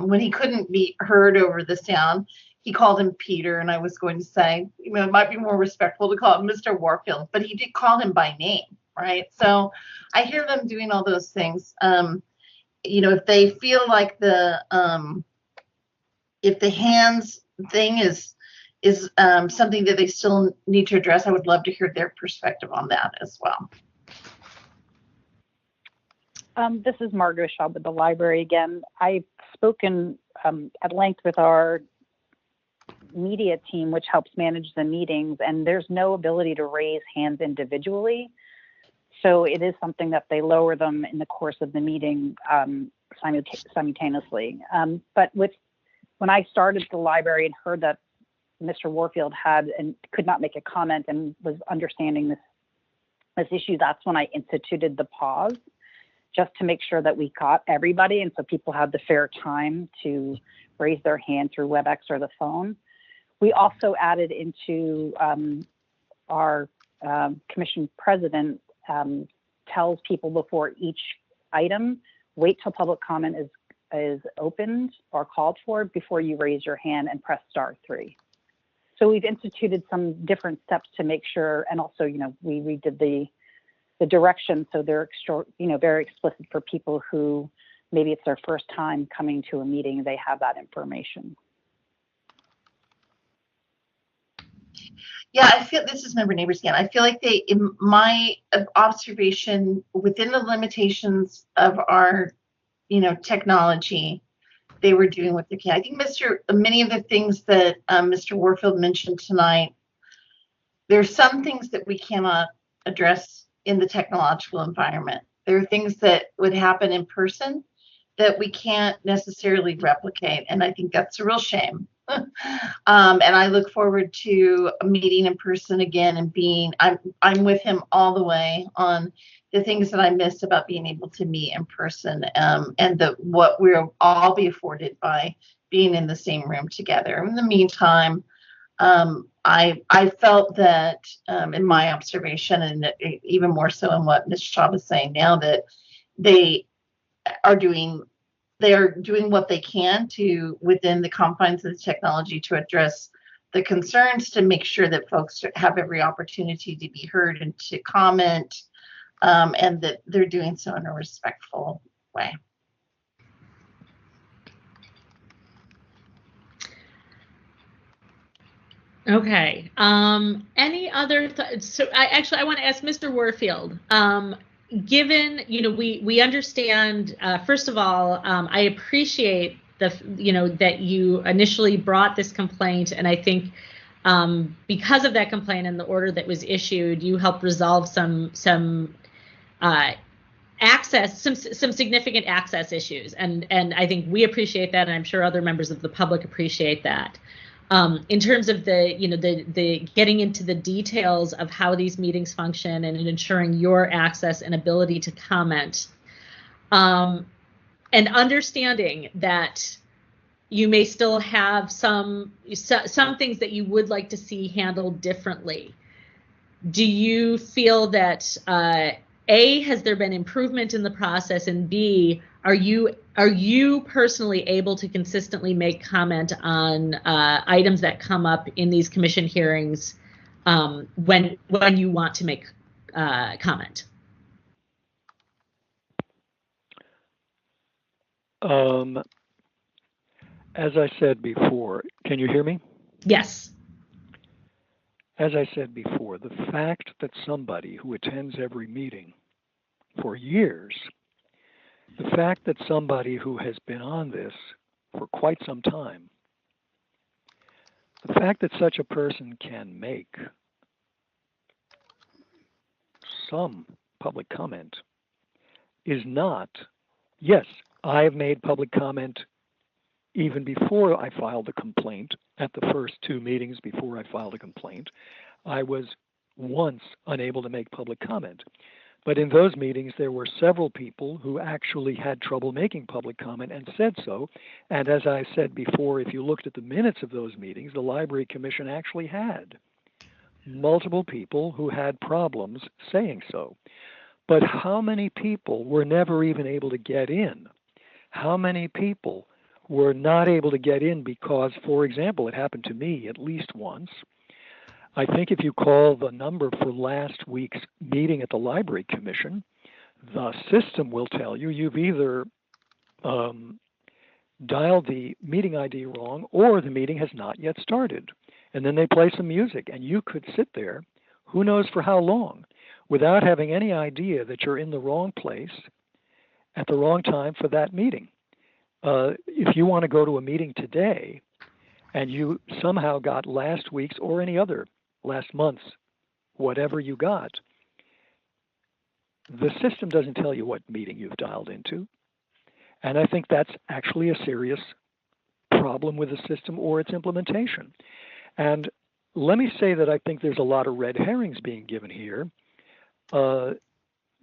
when he couldn't be heard over the sound. He called him Peter, and I was going to say, it might be more respectful to call him Mr. Warfield, but he did call him by name, right? So I hear them doing all those things. If they feel like if the hands thing is something that they still need to address, I would love to hear their perspective on that as well. This is Margaret Schaub with the library again. I've spoken at length with our media team, which helps manage the meetings, and there's no ability to raise hands individually. So it is something that they lower them in the course of the meeting simultaneously. But when I started the library and heard that Mr. Warfield had and could not make a comment and was understanding this issue, that's when I instituted the pause, just to make sure that we got everybody, and so people had the fair time to raise their hand through WebEx or the phone. We also added into our commission president tells people before each item, wait till public comment is opened or called for before you raise your hand and press *3. So we've instituted some different steps to make sure, and also, we redid the directions so they're very explicit for people who maybe it's their first time coming to a meeting, they have that information. Yeah, I feel, this is Member Neighbors again. I feel like in my observation, within the limitations of our, technology, they were doing what they can. I think many of the things that Mr. Warfield mentioned tonight, there's some things that we cannot address in the technological environment. There are things that would happen in person that we can't necessarily replicate, and I think that's a real shame. And I look forward to a meeting in person again and I'm with him all the way on the things that I miss about being able to meet in person, and what we'll all be afforded by being in the same room together. In the meantime, I felt that in my observation, and even more so in what Ms. Schaub is saying now, that they are doing what they can to, within the confines of the technology, to address the concerns, to make sure that folks have every opportunity to be heard and to comment, and that they're doing so in a respectful way. Okay. Any other so I want to ask Mr. Warfield, given, we understand, first of all, I appreciate that you initially brought this complaint, and I think because of that complaint and the order that was issued, you helped resolve some significant access issues, and I think we appreciate that, and I'm sure other members of the public appreciate that. In terms of the getting into the details of how these meetings function and ensuring your access and ability to comment, and understanding that you may still have some things that you would like to see handled differently. Do you feel that A, has there been improvement in the process? And B, are you personally able to consistently make comment on items that come up in these commission hearings when you want to make comment? As I said before, can you hear me? Yes. As I said before, the fact that somebody who attends every meeting for years, the fact that somebody who has been on this for quite some time, the fact that such a person can make some public comment is not, yes, I have made public comment even before I filed a complaint. At the first 2 meetings before I filed a complaint, I was once unable to make public comment. But in those meetings, there were several people who actually had trouble making public comment and said so. And as I said before, if you looked at the minutes of those meetings, the Library Commission actually had multiple people who had problems saying so. But how many people were never even able to get in? How many people were not able to get in because, for example, it happened to me at least once. I think if you call the number for last week's meeting at the Library Commission, the system will tell you you've either dialed the meeting ID wrong or the meeting has not yet started. And then they play some music, and you could sit there, who knows for how long, without having any idea that you're in the wrong place at the wrong time for that meeting. If you want to go to a meeting today and you somehow got last week's or any other last month's, whatever you got, the system doesn't tell you what meeting you've dialed into. And I think that's actually a serious problem with the system or its implementation. And let me say that I think there's a lot of red herrings being given here. The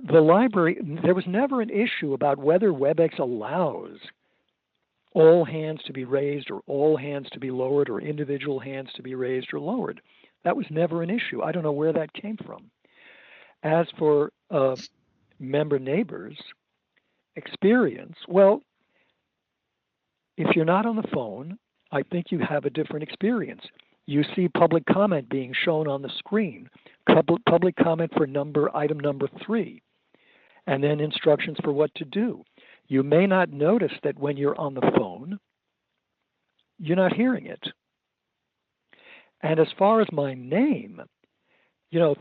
library, there was never an issue about whether WebEx allows all hands to be raised or all hands to be lowered or individual hands to be raised or lowered. That was never an issue. I don't know where that came from. As for member neighbors' experience, well, if you're not on the phone, I think you have a different experience. You see public comment being shown on the screen, public comment for item number 3, and then instructions for what to do. You may not notice that when you're on the phone, you're not hearing it. And as far as my name,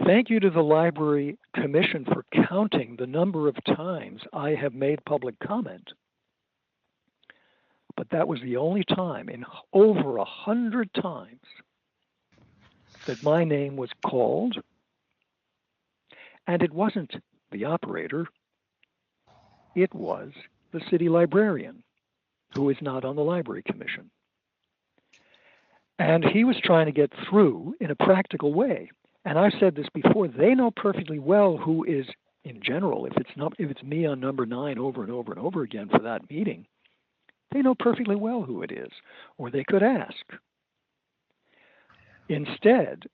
thank you to the Library Commission for counting the number of times I have made public comment. But that was the only time in over 100 times that my name was called, and it wasn't the operator, it was the city librarian, who is not on the Library Commission. And he was trying to get through in a practical way. And I've said this before, they know perfectly well who is, in general, if it's me on number 9 over and over and over again for that meeting, they know perfectly well who it is, or they could ask. Instead,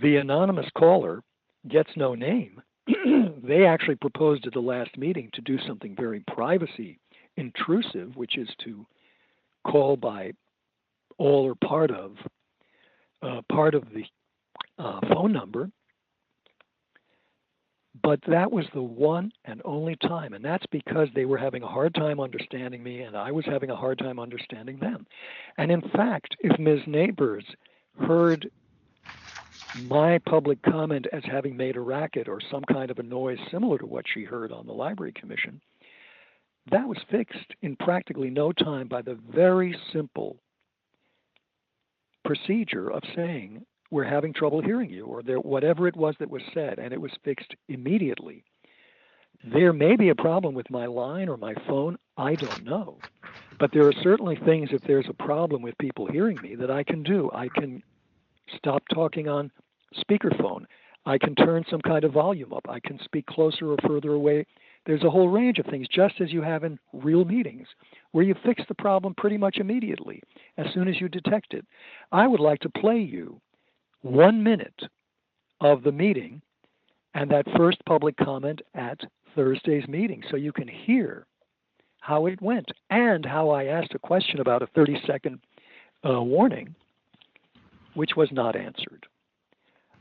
the anonymous caller gets no name. They actually proposed at the last meeting to do something very privacy intrusive, which is to call by all or part of the phone number. But that was the one and only time, and that's because they were having a hard time understanding me, and I was having a hard time understanding them. And in fact, if Ms. Neighbors heard my public comment as having made a racket or some kind of a noise similar to what she heard on the Library Commission, that was fixed in practically no time by the very simple procedure of saying, we're having trouble hearing you, or whatever it was that was said, and it was fixed immediately. There may be a problem with my line or my phone, I don't know. But there are certainly things, if there's a problem with people hearing me, that I can do. I can stop talking on speakerphone. I can turn some kind of volume up. I can speak closer or further away. There's a whole range of things, just as you have in real meetings, where you fix the problem pretty much immediately, as soon as you detect it. I would like to play you 1 minute of the meeting and that first public comment at Thursday's meeting, so you can hear how it went and how I asked a question about a 30-second warning, which was not answered.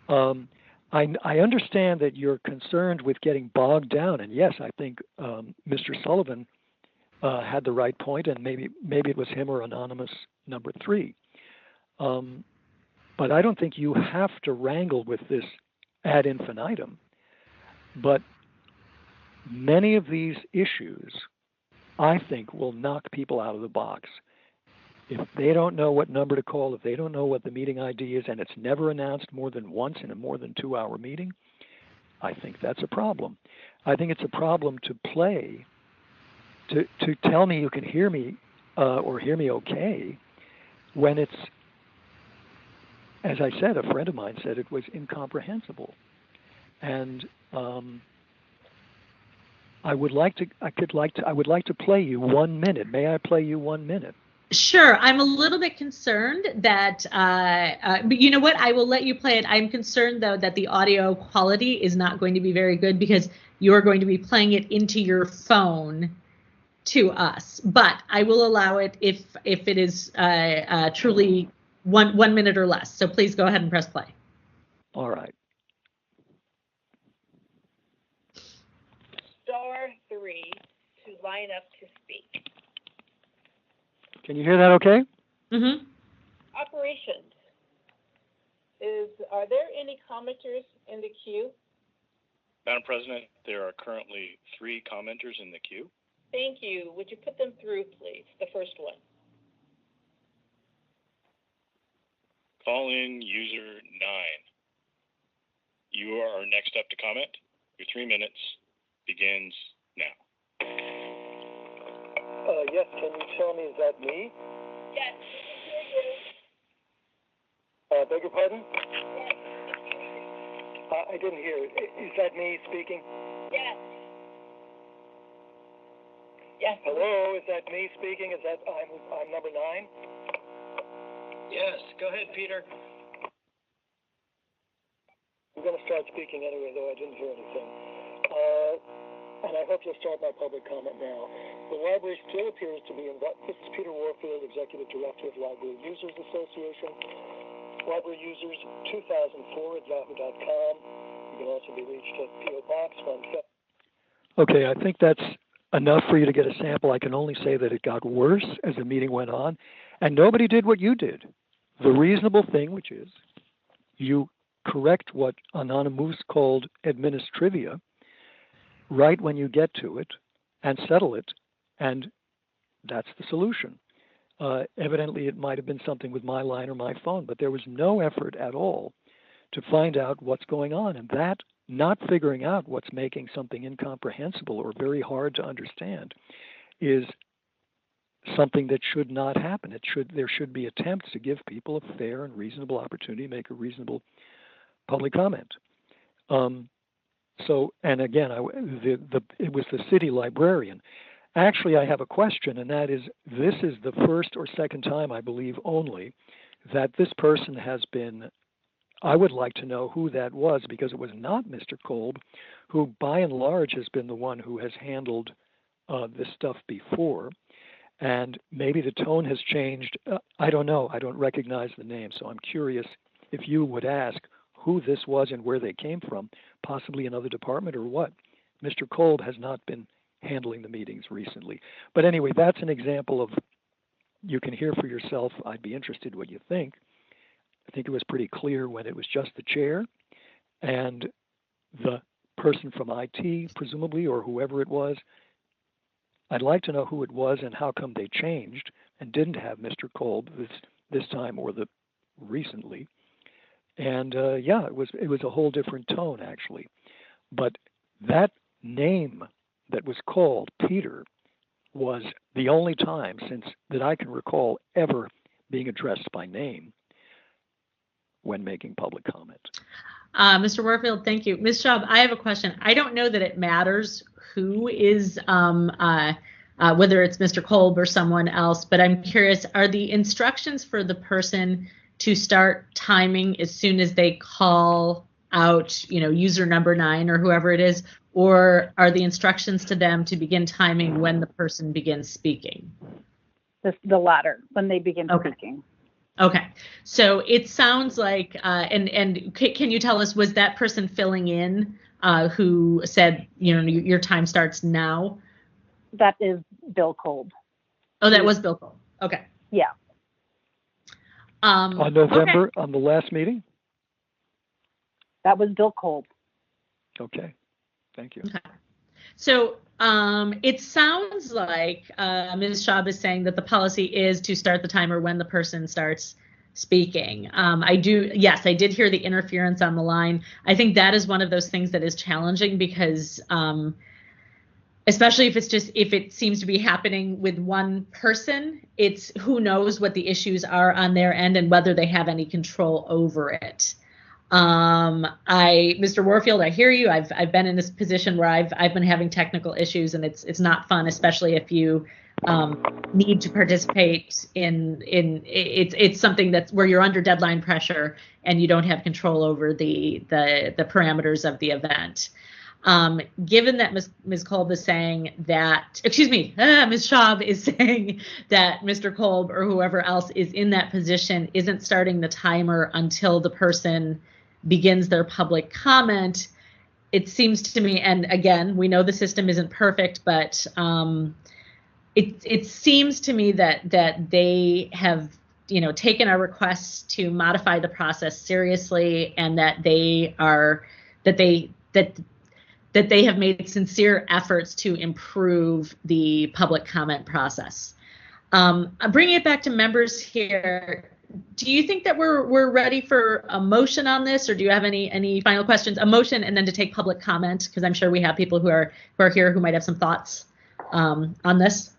I understand that you're concerned with getting bogged down, and yes, I think Mr. Sullivan had the right point, and maybe it was him or anonymous number 3. But I don't think you have to wrangle with this ad infinitum. But many of these issues, I think, will knock people out of the box. If they don't know what number to call, if they don't know what the meeting ID is, and it's never announced more than once in a more than 2-hour meeting, I think that's a problem. I think it's a problem to play, to tell me you can hear me or hear me okay, when it's, as I said, a friend of mine said it was incomprehensible. And I would like to play you 1 minute. May I play you 1 minute? Sure. I'm a little bit concerned that, but you know what? I will let you play it. I'm concerned, though, that the audio quality is not going to be very good because you're going to be playing it into your phone to us. But I will allow it if it is truly one minute or less. So please go ahead and press play. All right. *3 to line up to speak. Can you hear that okay? Mm-hmm. Operations. Are there any commenters in the queue? Madam President, there are currently 3 commenters in the queue. Thank you. Would you put them through, please? The first one. Call-in user 9. You are next up to comment. Your 3 minutes begins now. Yes, can you tell me, is that me? Yes. Beg your pardon? Yes. I didn't hear. Is that me speaking? Yes. Yes. Hello, is that me speaking? Is that I'm number 9? Yes, go ahead, Peter. I'm going to start speaking anyway, though I didn't hear anything. And I hope you'll start my public comment now. The library still appears to be involved. This is Peter Warfield, Executive Director of Library Users Association. Library Users 2004 at yahoo.com. You can also be reached at P.O. Box 17. Okay, I think that's enough for you to get a sample. I can only say that it got worse as the meeting went on, and nobody did what you did. The reasonable thing, which is you correct what Anonymous called administrivia right when you get to it and settle it, and that's the solution. Evidently, it might have been something with my line or my phone, but there was no effort at all to find out what's going on, and that not figuring out what's making something incomprehensible or very hard to understand is something that should not happen. There should be attempts to give people a fair and reasonable opportunity to make a reasonable public comment. And again, it was the city librarian. Actually, I have a question, and that is, this is the first or second time, I believe only, that this person has been, I would like to know who that was, because it was not Mr. Kolb, who by and large has been the one who has handled this stuff before. And maybe the tone has changed. I don't know. I don't recognize the name, so I'm curious if you would ask who this was and where they came from, possibly another department or what. Mr. Kolb has not been handling the meetings recently. But anyway, that's an example of, you can hear for yourself. I'd be interested what you think. I think it was pretty clear when it was just the chair and the person from IT, presumably, or whoever it was. I'd like to know who it was and how come they changed and didn't have Mr. Kolb this time or recently. And yeah, it was a whole different tone, actually. But that name that was called, Peter, was the only time that I can recall ever being addressed by name when making public comment. Mr. Warfield, thank you. Ms. Schaub, I have a question. I don't know that it matters who is, whether it's Mr. Kolb or someone else, but I'm curious, are the instructions for the person to start timing as soon as they call out, user number 9 or whoever it is, or are the instructions to them to begin timing when the person begins speaking? The latter, when they begin Okay. speaking. Okay, so it sounds like, and can you tell us, was that person filling in who said, your time starts now? That is Bill Kolb. Oh, that was Bill Cole. Okay. Yeah. On November, okay. on the last meeting? That was Bill Kolb. Okay, thank you. Okay. So it sounds like Ms. Schaub is saying that the policy is to start the timer when the person starts speaking. I did hear the interference on the line. I think that is one of those things that is challenging because especially if it seems to be happening with one person, it's who knows what the issues are on their end and whether they have any control over it. Mr. Warfield, I hear you. I've been in this position where I've been having technical issues, and it's not fun, especially if you need to participate in it's something that's where you're under deadline pressure and you don't have control over the parameters of the event. Given that Ms. Kolb is saying that, Ms. Schaub is saying that Mr. Kolb or whoever else is in that position isn't starting the timer until the person begins their public comment, it seems to me, and again, we know the system isn't perfect, but it seems to me that they have taken our requests to modify the process seriously, and that they have made sincere efforts to improve the public comment process. I'm bringing it back to members here. Do you think that we're ready for a motion on this, or do you have any final questions? A motion, and then to take public comment, because I'm sure we have people who are here who might have some thoughts on this.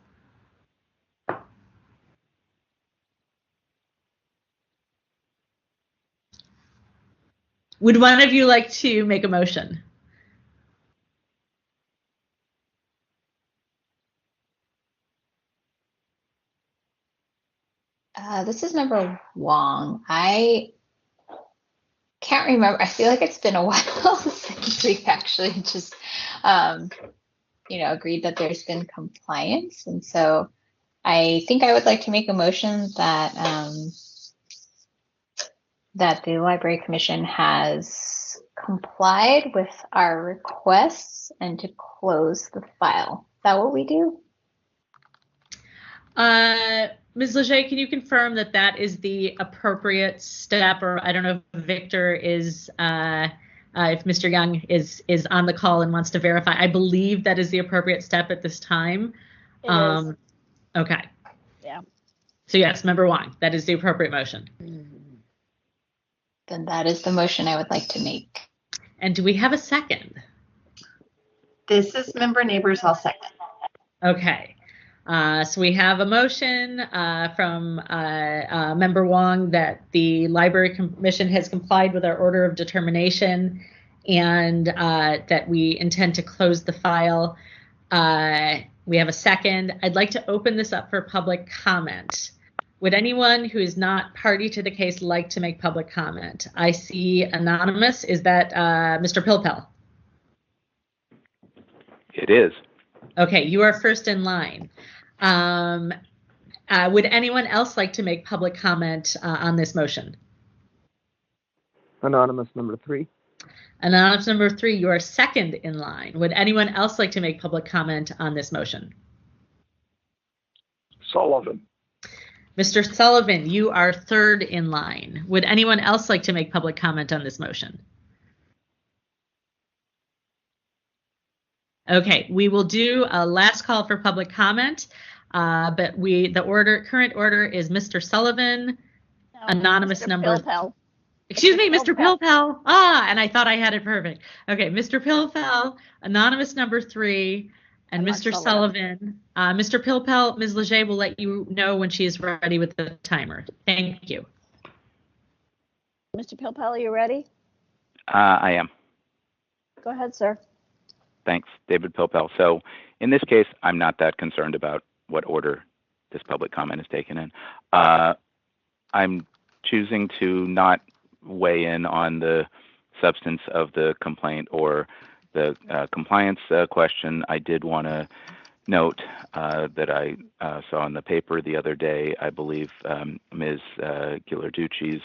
Would one of you like to make a motion? This is Member Wong. I can't remember. I feel like it's been a while since we've actually just, agreed that there's been compliance. And so I think I would like to make a motion that that the Library Commission has complied with our requests and to close the file. Is that what we do? Ms. Leger, can you confirm that that is the appropriate step, or I don't know if Victor is, if Mr. Young is on the call and wants to verify. I believe that is the appropriate step at this time. It is. Okay. Yeah. So yes, Member Wong, that is the appropriate motion. Then that is the motion I would like to make. And do we have a second? This is Member Neighbors. I'll second. Okay. So we have a motion from Member Wong that the Library Commission has complied with our order of determination and that we intend to close the file. We have a second. I'd like to open this up for public comment. Would anyone who is not party to the case like to make public comment? I see anonymous. Is that Mr. Pilpel? It is. Okay, you are first in line. Would anyone else like to make public comment on this motion? Anonymous number 3. Anonymous number 3, you are second in line. Would anyone else like to make public comment on this motion? Sullivan. Mr. Sullivan, you are third in line. Would anyone else like to make public comment on this motion? Okay, we will do a last call for public comment, but the current order is Mr. Sullivan, anonymous Mr. number. Pilpel. Excuse me, Mr. Pilpel. And I thought I had it perfect. Okay, Mr. Pilpel, anonymous number 3, and Mr. Sullivan. Mr. Pilpel, Ms. Leger will let you know when she is ready with the timer. Thank you. Mr. Pilpel, are you ready? I am. Go ahead, sir. Thanks, David Pilpel. So in this case, I'm not that concerned about what order this public comment is taken in. I'm choosing to not weigh in on the substance of the complaint or the compliance question, I did want to note that I saw in the paper the other day, I believe Ms. Ghilarducci's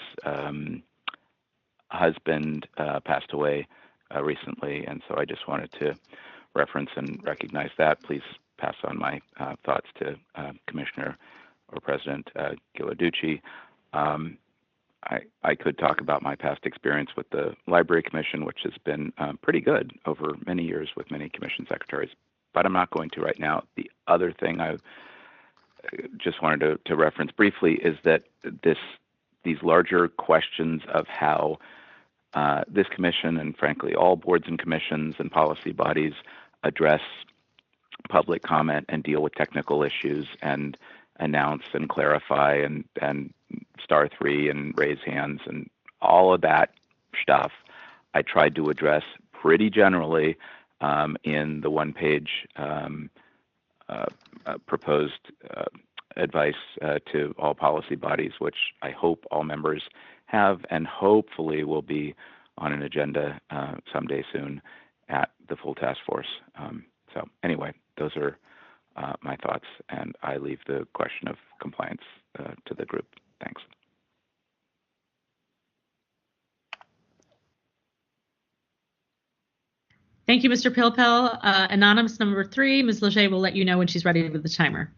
husband passed away recently, and so I just wanted to reference and recognize that. Please pass on my thoughts to Commissioner or President Ghilarducci. I could talk about my past experience with the Library Commission, which has been pretty good over many years with many commission secretaries, but I'm not going to right now. The other thing I just wanted to reference briefly is that these larger questions of how this commission and frankly all boards and commissions and policy bodies address public comment and deal with technical issues and announce and clarify and star 3 and raise hands and all of that stuff, I tried to address pretty generally in the one-page proposed advice to all policy bodies, which I hope all members have and hopefully will be on an agenda someday soon at the full task force. So anyway, those are my thoughts, and I leave the question of compliance to the group. Thanks. Thank you, Mr. Pilpel. Anonymous number 3, Ms. Leger will let you know when she's ready with the timer.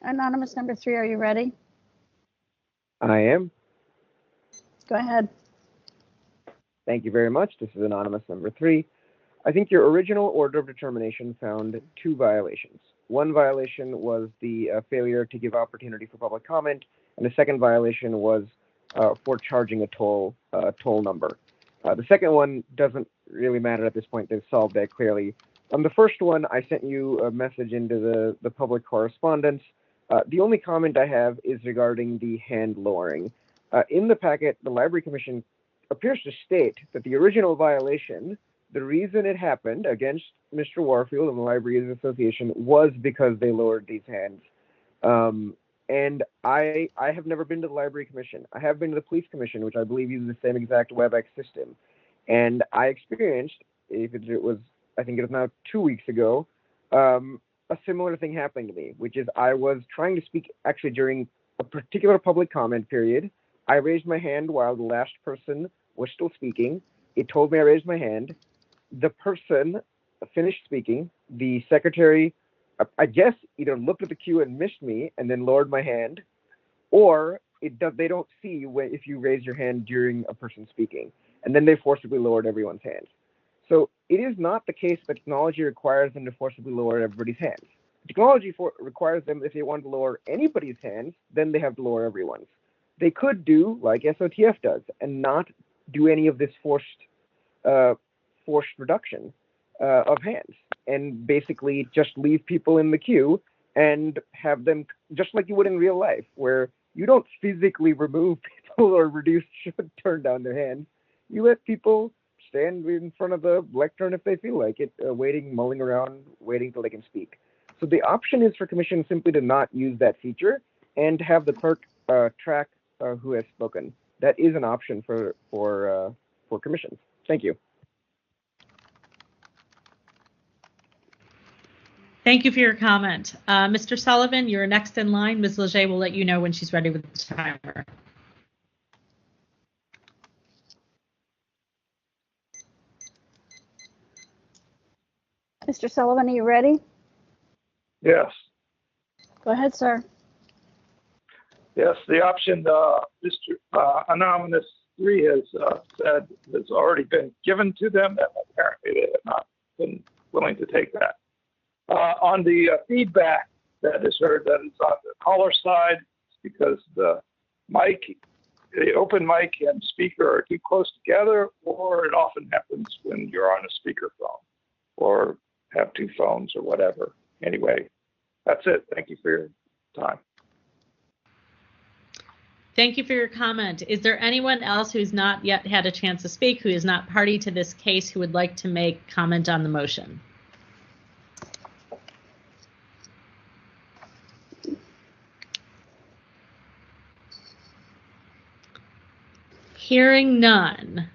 Anonymous number 3, are you ready? I am. Go ahead. Thank you very much. This is Anonymous number 3. I think your original order of determination found 2 violations. One violation was the failure to give opportunity for public comment, and the second violation was for charging a toll number. The second one doesn't really matter at this point. They've solved that clearly. On the first one, I sent you a message into the public correspondence. The only comment I have is regarding the hand lowering. In the packet, the Library Commission appears to state that the original violation, the reason it happened against Mr. Warfield and the Libraries Association was because they lowered these hands. And I have never been to the Library Commission. I have been to the Police Commission, which I believe uses the same exact WebEx system. And I experienced, I think it was now 2 weeks ago, a similar thing happening to me, which is I was trying to speak actually during a particular public comment period. I raised my hand while the last person was still speaking. It told me I raised my hand. The person finished speaking. The secretary, I guess, either looked at the queue and missed me and then lowered my hand, or they don't see if you raise your hand during a person speaking, and then they forcibly lowered everyone's hands. So it is not the case that technology requires them to forcibly lower everybody's hands. Technology requires them, if they want to lower anybody's hands, then they have to lower everyone's. They could do like SOTF does and not do any of this forced reduction of hands, and basically just leave people in the queue and have them, just like you would in real life, where you don't physically remove people or turn down their hands. You let people stand in front of the lectern if they feel like it, mulling around, waiting till they can speak. So the option is for commission simply to not use that feature and to have the clerk track who has spoken. That is an option for commissions. Thank you. Thank you for your comment. Mr. Sullivan, you're next in line. Ms. Leger will let you know when she's ready with the timer. Mr. Sullivan, are you ready? Yes. Go ahead, sir. Yes, the option Mr. Anonymous 3 has said has already been given to them, and apparently they have not been willing to take that. On the feedback that is heard, that is on the caller side, because the open mic and speaker are too close together, or it often happens when you're on a speakerphone or have 2 phones or whatever. Anyway, that's it. Thank you for your time. Thank you for your comment. Is there anyone else who's not yet had a chance to speak, who is not party to this case, who would like to make comment on the motion? Hearing none.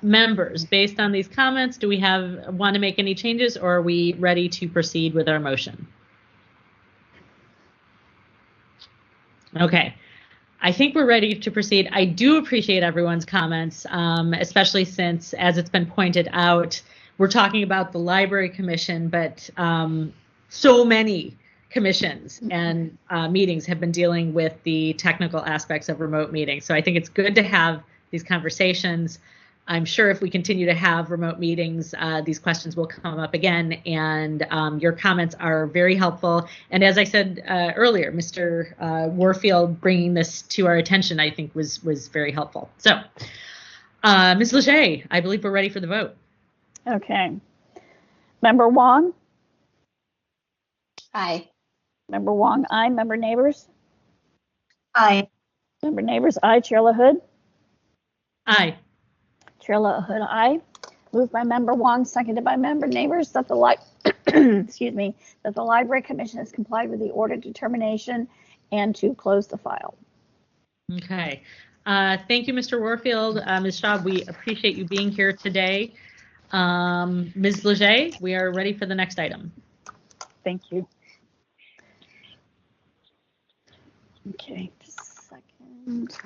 Members, based on these comments, do we want to make any changes, or are we ready to proceed with our motion? Okay. I think we're ready to proceed. I do appreciate everyone's comments, especially since, as it's been pointed out, we're talking about the Library Commission, but so many commissions and meetings have been dealing with the technical aspects of remote meetings. So I think it's good to have these conversations. I'm sure if we continue to have remote meetings, these questions will come up again, and your comments are very helpful. And as I said earlier, Mr. Warfield bringing this to our attention, I think was very helpful. So, Ms. Leger, I believe we're ready for the vote. Okay. Member Wong? Aye. Member Wong, aye. Member Neighbors? Aye. Member Neighbors, aye. Chair LaHood? Aye. Chair LaHood, aye. Moved by Member Wong, seconded by Member Neighbors, that the excuse me, that the Library Commission has complied with the order determination and to close the file. Okay. Thank you, Mr. Warfield. Ms. Shaw, we appreciate you being here today. Ms. Leger, we are ready for the next item. Thank you. Okay, just a second.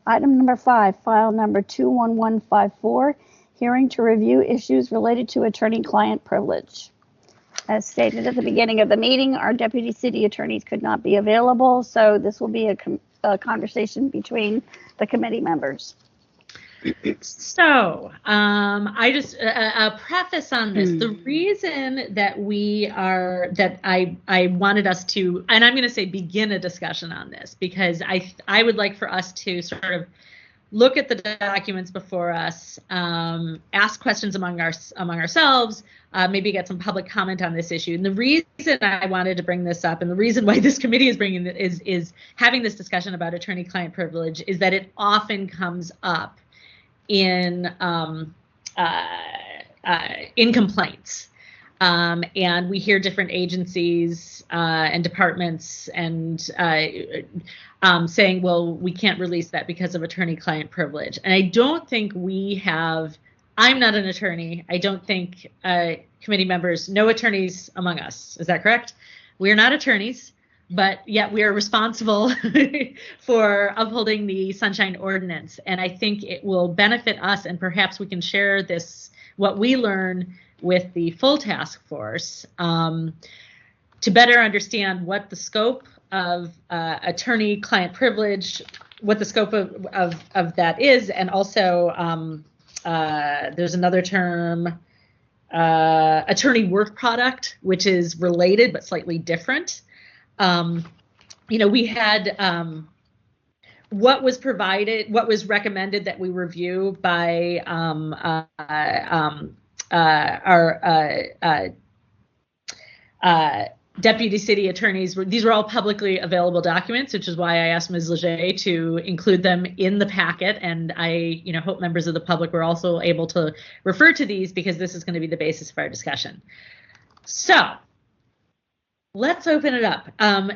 Item number 5, file number 21154, hearing to review issues related to attorney-client privilege. As stated at the beginning of the meeting, our deputy city attorneys could not be available, so this will be a conversation between the committee members. So, I just a preface on this. The reason that I wanted us to, and I'm going to say begin a discussion on this, because I would like for us to sort of look at the documents before us, ask questions among ourselves, maybe get some public comment on this issue. And the reason I wanted to bring this up, and the reason why this committee is bringing it, is having this discussion about attorney-client privilege, is that it often comes up in complaints, and we hear different agencies and departments and saying, well, we can't release that because of attorney-client privilege. And I don't think we have. I'm not an attorney. I don't think committee members, no attorneys among us. Is that correct? We are not attorneys, but yet we are responsible for upholding the Sunshine Ordinance. And I think it will benefit us, and perhaps we can share this, what we learn with the full task force, to better understand what the scope of attorney-client privilege, what the scope of that is, and also there's another term, attorney work product, which is related but slightly different. We had what was provided, what was recommended that we review by our deputy city attorneys. These were all publicly available documents, which is why I asked Ms. Leger to include them in the packet. And I, hope members of the public were also able to refer to these, because this is going to be the basis of our discussion. So let's open it up.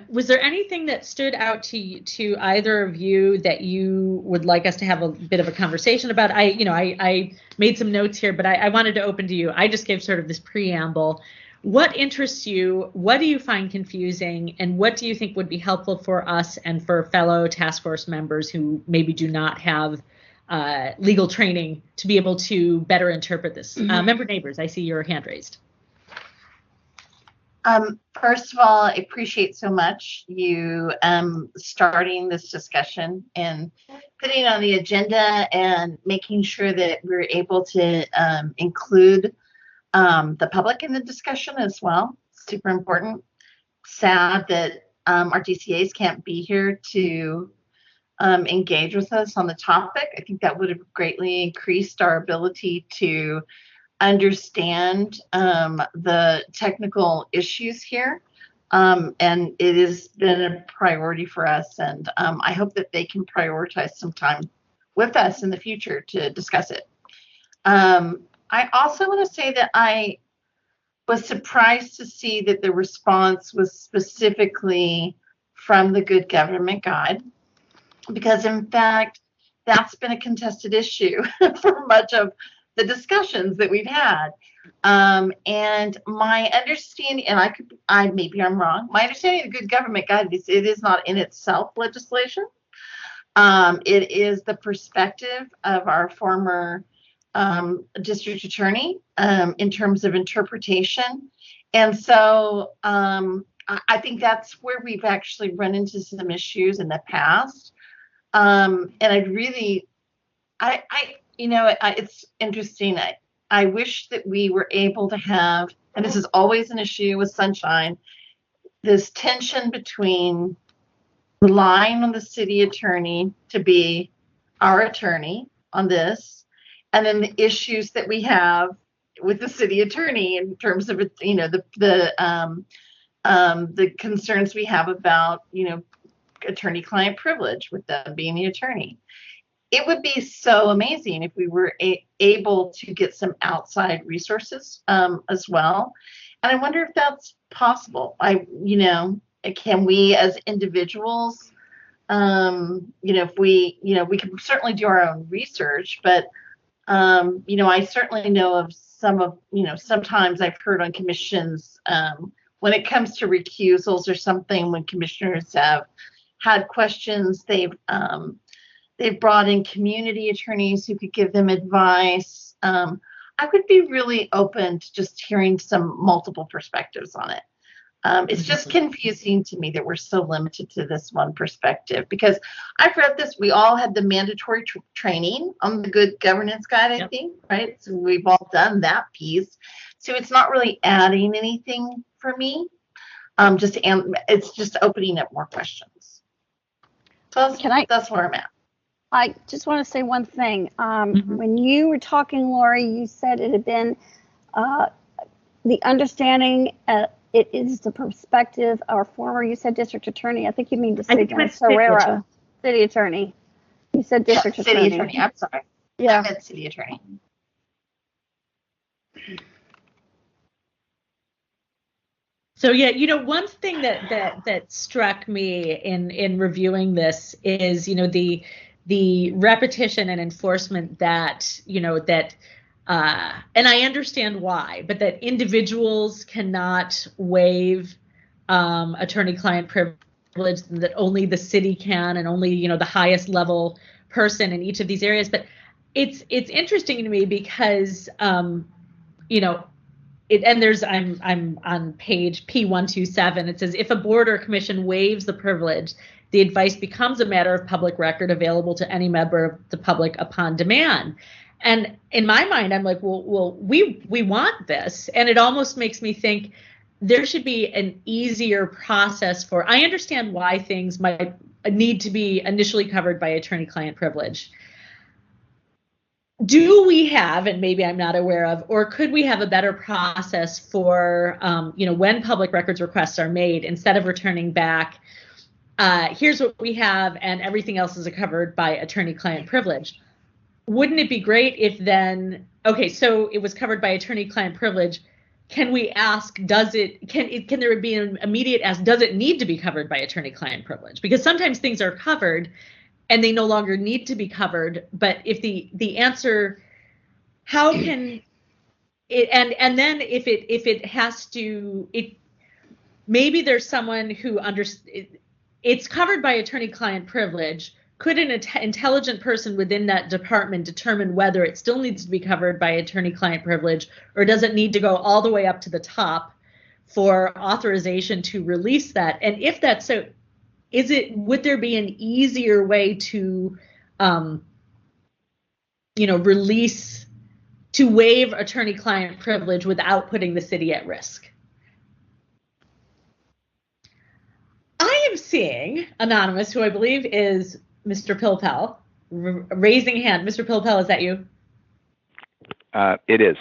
Was there anything that stood out to either of you that you would like us to have a bit of a conversation about? I made some notes here, but I wanted to open to you. I just gave sort of this preamble. What interests you? What do you find confusing? And what do you think would be helpful for us and for fellow task force members who maybe do not have legal training to be able to better interpret this? Member Neighbors, I see your hand raised. First of all, I appreciate so much you starting this discussion and putting it on the agenda and making sure that we're able to include the public in the discussion as well. Super important. Sad that our DCAs can't be here to engage with us on the topic. I think that would have greatly increased our ability to understand the technical issues here, and it has been a priority for us, and I hope that they can prioritize some time with us in the future to discuss it. I also want to say that I was surprised to see that the response was specifically from the Good Government Guide, because in fact, that's been a contested issue for much of the discussions that we've had. And my understanding, and maybe I'm wrong, my understanding of the Good Government Guide is it is not in itself legislation. It is the perspective of our former district attorney in terms of interpretation. And so I think that's where we've actually run into some issues in the past. And it's interesting. I wish that we were able to have, and this is always an issue with Sunshine, this tension between relying on the city attorney to be our attorney on this, and then the issues that we have with the city attorney in terms of, the concerns we have about, attorney-client privilege with them being the attorney. It would be so amazing if we were able to get some outside resources as well. And I wonder if that's possible. Can we as individuals, if we can certainly do our own research, but, I certainly know of sometimes I've heard on commissions, when it comes to recusals or something, when commissioners have had questions, they've brought in community attorneys who could give them advice. I would be really open to just hearing some multiple perspectives on it. It's just confusing to me that we're so limited to this one perspective, because I've read this. We all had the mandatory training on the Good Governance Guide, I think, right? So we've all done that piece. So it's not really adding anything for me. It's just opening up more questions. So that's where I'm at. I just want to say one thing. When you were talking, Lori, you said it had been the understanding. It is the perspective of our former, you said district attorney. I think you mean to say Herrera, city attorney. You said district attorney. City attorney, I'm sorry. Yeah. I meant city attorney. So yeah, one thing that struck me in reviewing this is, the repetition and enforcement that, and I understand why, but that individuals cannot waive attorney-client privilege, that only the city can, and only, the highest level person in each of these areas. But it's interesting to me because, I'm on page P127. It says, if a board or commission waives the privilege, the advice becomes a matter of public record available to any member of the public upon demand. And in my mind, I'm like, well, we want this. And it almost makes me think there should be an easier process for, I understand why things might need to be initially covered by attorney-client privilege. Do we have, and maybe I'm not aware of, or could we have a better process for, when public records requests are made, instead of returning back, here's what we have and everything else is covered by attorney-client privilege? Wouldn't it be great if then, okay, so it was covered by attorney-client privilege. Can we ask, can there be an immediate ask, does it need to be covered by attorney-client privilege? Because sometimes things are covered and they no longer need to be covered. But if the answer, how can it, and then if it has to, maybe there's someone who it's covered by attorney-client privilege. Could an intelligent person within that department determine whether it still needs to be covered by attorney-client privilege, or does it need to go all the way up to the top for authorization to release that? And if that's so, would there be an easier way to, release, to waive attorney-client privilege without putting the city at risk? I am seeing Anonymous, who I believe is Mr. Pilpel, raising hand. Mr. Pilpel, is that you? It is.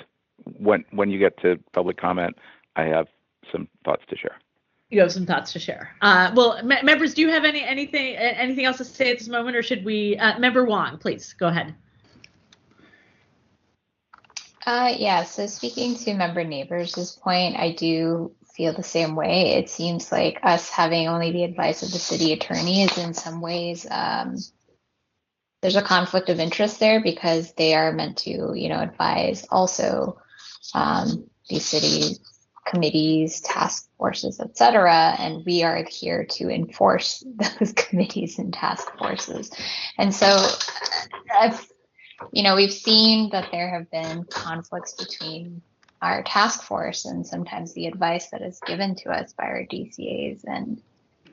When you get to public comment, I have some thoughts to share. You have some thoughts to share. Well, members, do you have anything else to say at this moment, or should we? Member Wong, please go ahead. Yeah, so speaking to member Neighbors' point, I do feel the same way. It seems like us having only the advice of the city attorney is in some ways, there's a conflict of interest there because they are meant to, advise also these city committees, task forces, et cetera, and we are here to enforce those committees and task forces. And so we've seen that there have been conflicts between our task force and sometimes the advice that is given to us by our DCAs. And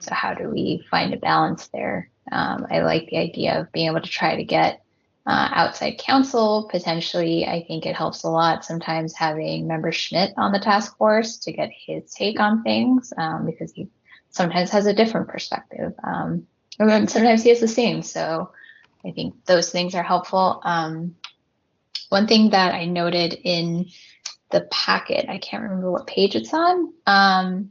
so how do we find a balance there? I like the idea of being able to try to get outside counsel. Potentially, I think it helps a lot sometimes having Member Schmidt on the task force to get his take on things because he sometimes has a different perspective. And then sometimes he has the same. So I think those things are helpful. One thing that I noted in the packet, I can't remember what page it's on.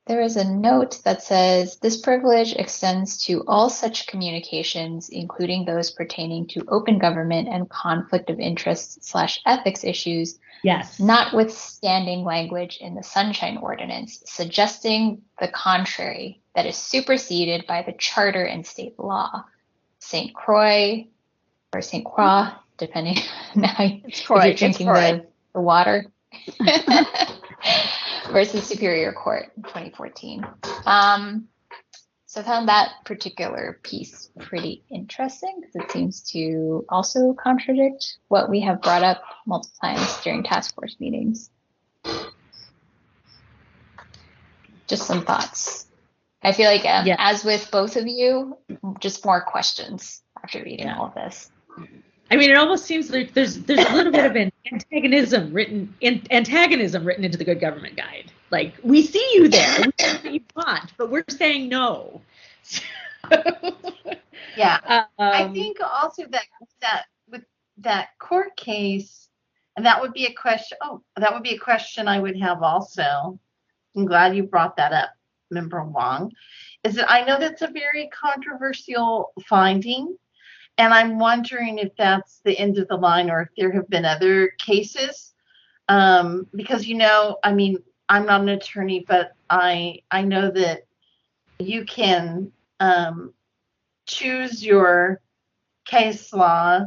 There is a note that says this privilege extends to all such communications, including those pertaining to open government and conflict of interest / ethics issues. Yes. Notwithstanding language in the Sunshine Ordinance suggesting the contrary, that is superseded by the charter and state law. St. Croix or St. Croix, depending now if you're drinking the water. Versus Superior Court in 2014. So I found that particular piece pretty interesting because it seems to also contradict what we have brought up multiple times during task force meetings. Just some thoughts. I feel like as with both of you, just more questions after reading all of this. I mean, it almost seems like there's a little bit of an antagonism written into the Good Government Guide. Like, we see you there, we see what you want, but we're saying no. Yeah, I think also that with that court case, and that would be a question. Oh, that would be a question I would have also. I'm glad you brought that up, Member Wong. Is that I know that's a very controversial finding. And I'm wondering if that's the end of the line or if there have been other cases. Because, I mean, I'm not an attorney, but I know that you can choose your case law.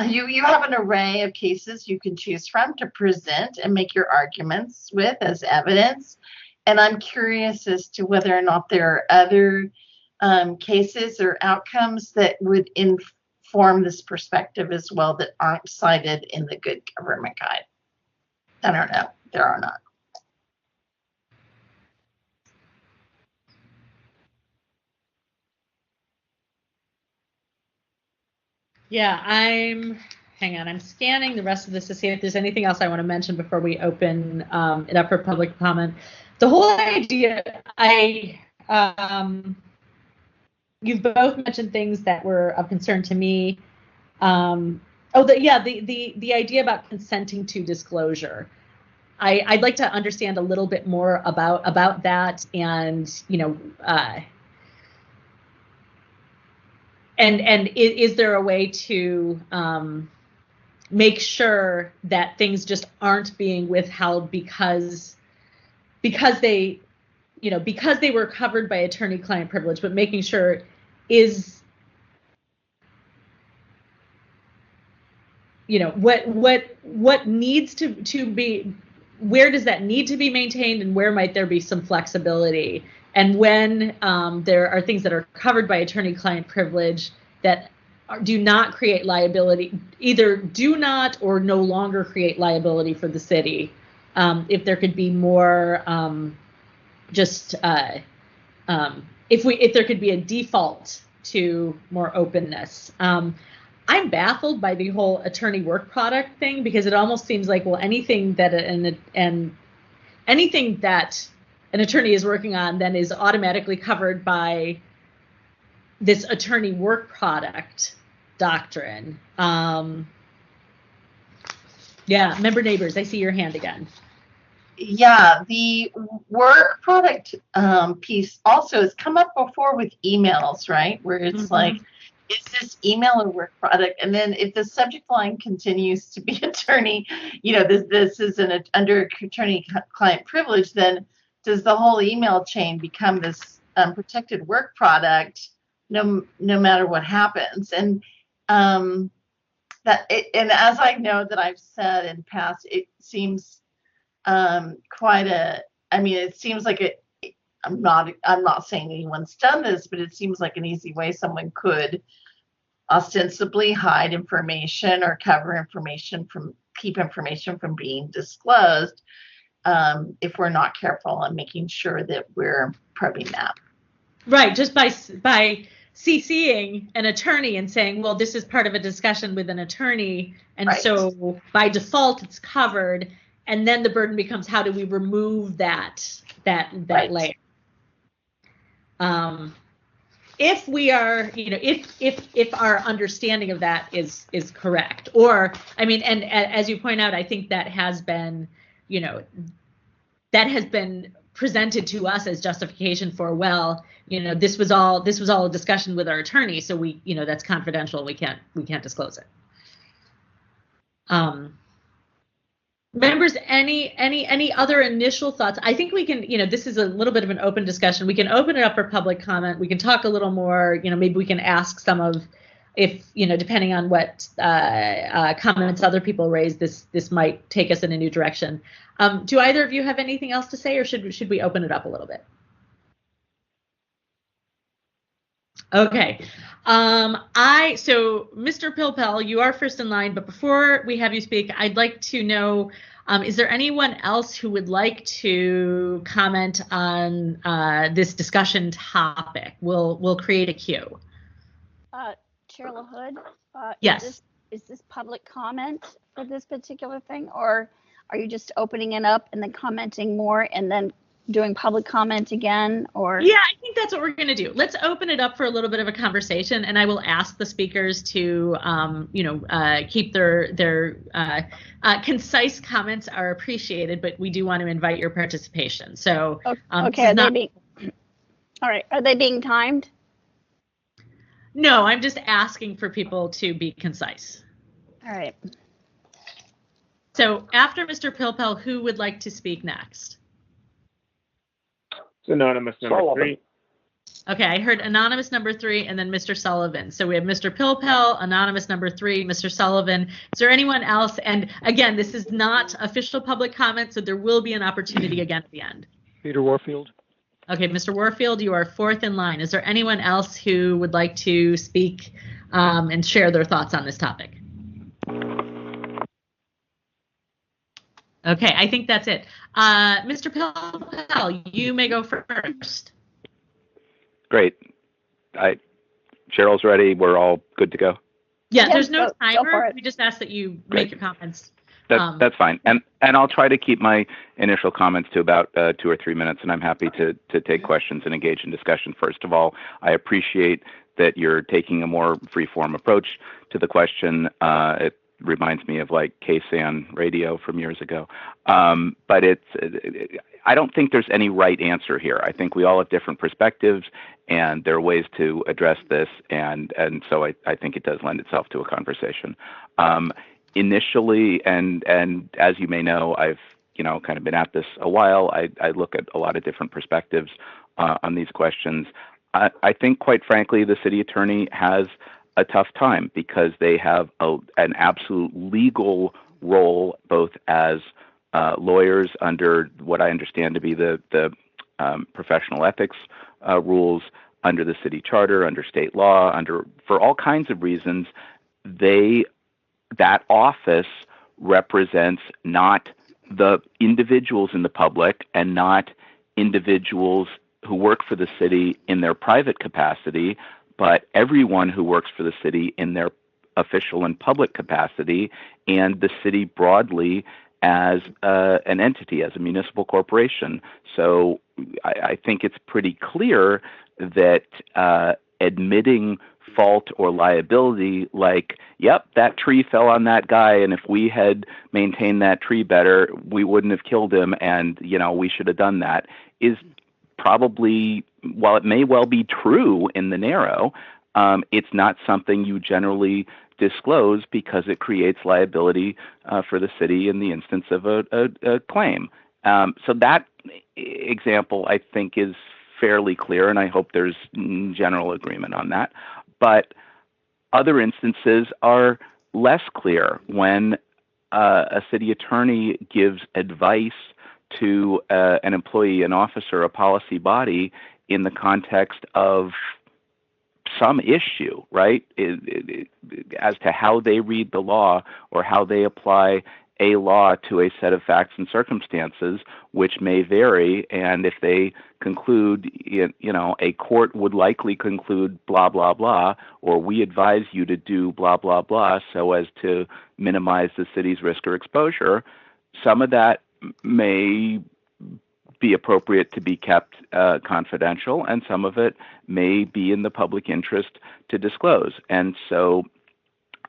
You have an array of cases you can choose from to present and make your arguments with as evidence. And I'm curious as to whether or not there are other cases or outcomes that would inform this perspective as well that aren't cited in the Good Government Guide. I don't know. There are not. Yeah, I'm scanning the rest of this to see if there's anything else I want to mention before we open it up for public comment. The whole idea, you've both mentioned things that were of concern to me. The idea about consenting to disclosure. I'd like to understand a little bit more about that, and and is there a way to make sure that things just aren't being withheld because they were covered by attorney-client privilege, but making sure is what needs to be, where does that need to be maintained, and where might there be some flexibility, and when there are things that are covered by attorney-client privilege that do not create liability, either do not or no longer create liability for the city. If there could be more if there could be a default to more openness. I'm baffled by the whole attorney work product thing, because it almost seems like, well, anything that an attorney is working on then is automatically covered by this attorney work product doctrine. Member Neighbors, I see your hand again. Yeah, the work product piece also has come up before with emails, right? Where it's like, is this email a work product? And then if the subject line continues to be attorney, this is under attorney-client privilege, then does the whole email chain become this protected work product no matter what happens? And and as I know that I've said in past, it seems it seems like I'm not saying anyone's done this, but it seems like an easy way someone could ostensibly hide information or keep information from being disclosed if we're not careful on making sure that we're probing that. Right, just by CCing an attorney and saying, well, this is part of a discussion with an attorney, and right. So by default it's covered, and then the burden becomes how do we remove that right. layer. If we are, if our understanding of that is correct, or and as you point out, I think that has been, presented to us as justification for, this was all a discussion with our attorney, so we, that's confidential. We can't disclose it. Members, any other initial thoughts? I think we can, this is a little bit of an open discussion. We can open it up for public comment. We can talk a little more, maybe we can ask some of, if, depending on what comments other people raise, this might take us in a new direction. Do either of you have anything else to say, or should we open it up a little bit? Okay. So Mr. Pilpel, you are first in line, but before we have you speak, I'd like to know, is there anyone else who would like to comment on this discussion topic? We'll create a queue. Chair LaHood, yes. Is this public comment for this particular thing, or are you just opening it up and then commenting more and then doing public comment again? Or yeah, I think that's what we're going to do. Let's open it up for a little bit of a conversation, and I will ask the speakers to keep their concise comments are appreciated, but we do want to invite your participation. So okay, all right, are they being timed? No, I'm just asking for people to be concise. All right. So after Mr. Pilpel, who would like to speak next? It's anonymous number 3. Okay, I heard anonymous number 3 and then Mr. Sullivan. So we have Mr. Pilpel, anonymous number 3, Mr. Sullivan. Is there anyone else? And again, this is not official public comment, so there will be an opportunity again at the end. Peter Warfield. Okay, Mr. Warfield, you are fourth in line. Is there anyone else who would like to speak and share their thoughts on this topic? Okay, I think that's it. Mr. Pilpel, you may go first. Great. Cheryl's ready. We're all good to go. Yeah, there's no timer. We just ask that you make your comments. That's fine. And I'll try to keep my initial comments to about 2 or 3 minutes, and I'm happy to take questions and engage in discussion. First of all, I appreciate that you're taking a more free-form approach to the question. It reminds me of like KSAN radio from years ago. But I don't think there's any right answer here. I think we all have different perspectives, and there are ways to address this, and so I think it does lend itself to a conversation. Initially, and as you may know, I've kind of been at this a while. I look at a lot of different perspectives on these questions. I think, quite frankly, the city attorney has a tough time because they have an absolute legal role, both as lawyers under what I understand to be the professional ethics rules, under the city charter, under state law, for all kinds of reasons. That office represents not the individuals in the public and not individuals who work for the city in their private capacity, but everyone who works for the city in their official and public capacity, and the city broadly as an entity, as a municipal corporation. So I think it's pretty clear that admitting fault or liability, like, yep, that tree fell on that guy, and if we had maintained that tree better, we wouldn't have killed him, and we should have done that, is probably, while it may well be true in the narrow, it's not something you generally disclose because it creates liability for the city in the instance of a claim. So that example, I think, is fairly clear, and I hope there's general agreement on that. But other instances are less clear when a city attorney gives advice to an employee, an officer, a policy body in the context of some issue, right, as to how they read the law or how they apply a law to a set of facts and circumstances, which may vary. And if they conclude, a court would likely conclude blah, blah, blah, or we advise you to do blah, blah, blah, so as to minimize the city's risk or exposure, some of that may be appropriate to be kept confidential, and some of it may be in the public interest to disclose. And so,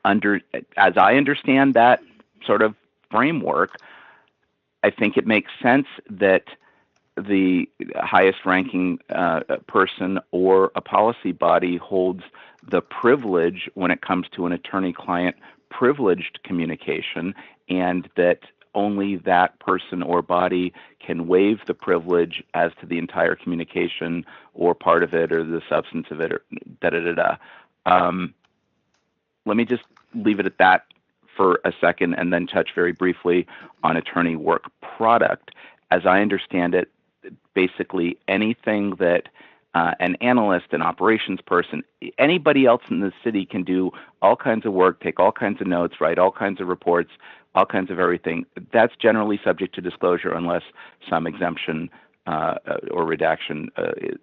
as I understand that sort of framework, I think it makes sense that the highest ranking person or a policy body holds the privilege when it comes to an attorney-client privileged communication, and that only that person or body can waive the privilege as to the entire communication or part of it or the substance of it or let me just leave it at that for a second and then touch very briefly on attorney work product. As I understand it, basically anything that an analyst, an operations person, anybody else in the city can do all kinds of work, take all kinds of notes, write all kinds of reports, all kinds of everything. That's generally subject to disclosure unless some exemption or redaction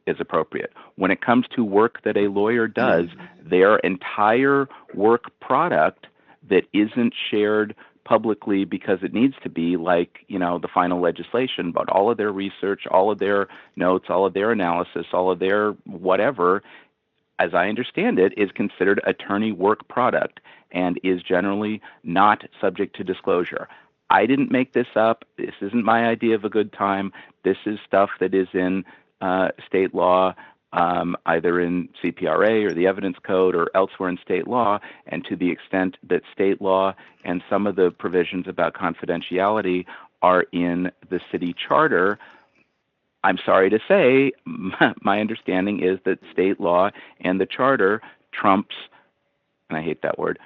is appropriate. When it comes to work that a lawyer does, their entire work product that isn't shared publicly because it needs to be, like, the final legislation, but all of their research, all of their notes, all of their analysis, all of their whatever, as I understand it, is considered attorney work product and is generally not subject to disclosure. I didn't make this up. This isn't my idea of a good time. This is stuff that is in state law, either in CPRA or the Evidence Code or elsewhere in state law. And to the extent that state law and some of the provisions about confidentiality are in the city charter, I'm sorry to say, my understanding is that state law and the charter trumps, and I hate that word,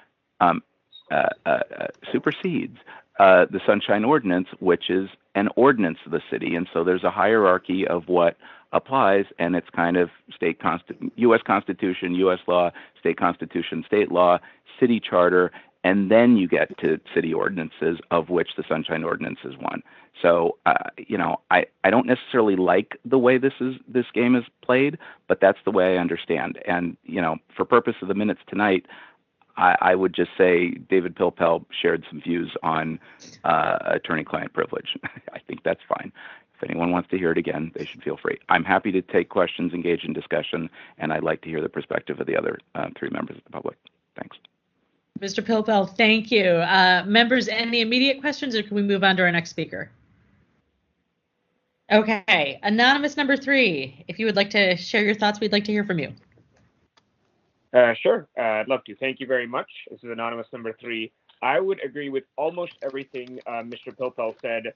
supersedes the Sunshine Ordinance, which is an ordinance of the city. And so there's a hierarchy of what applies, and it's kind of U.S. Constitution, U.S. law, state constitution, state law, city charter, and then you get to city ordinances, of which the Sunshine Ordinance is one. So, I don't necessarily like the way this game is played, but that's the way I understand. And, for purpose of the minutes tonight, I would just say David Pilpel shared some views on attorney-client privilege. I think that's fine. If anyone wants to hear it again, they should feel free. I'm happy to take questions, engage in discussion, and I'd like to hear the perspective of the other three members of the public. Thanks. Mr. Pilpel, thank you. Members, any immediate questions, or can we move on to our next speaker? Okay, anonymous number 3, if you would like to share your thoughts, we'd like to hear from you. Sure, I'd love to. Thank you very much. This is anonymous number 3. I would agree with almost everything Mr. Pilpel said,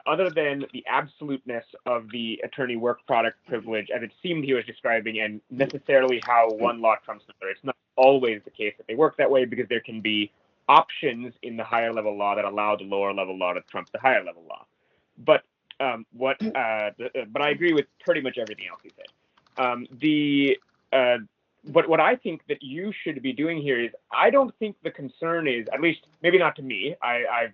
other than the absoluteness of the attorney work product privilege, as it seemed he was describing, and necessarily how one law trumps another. It's not always the case that they work that way, because there can be options in the higher level law that allow the lower level law to trump the higher level law. But but I agree with pretty much everything else he said. But what I think that you should be doing here is, I don't think the concern is, at least maybe not to me, I've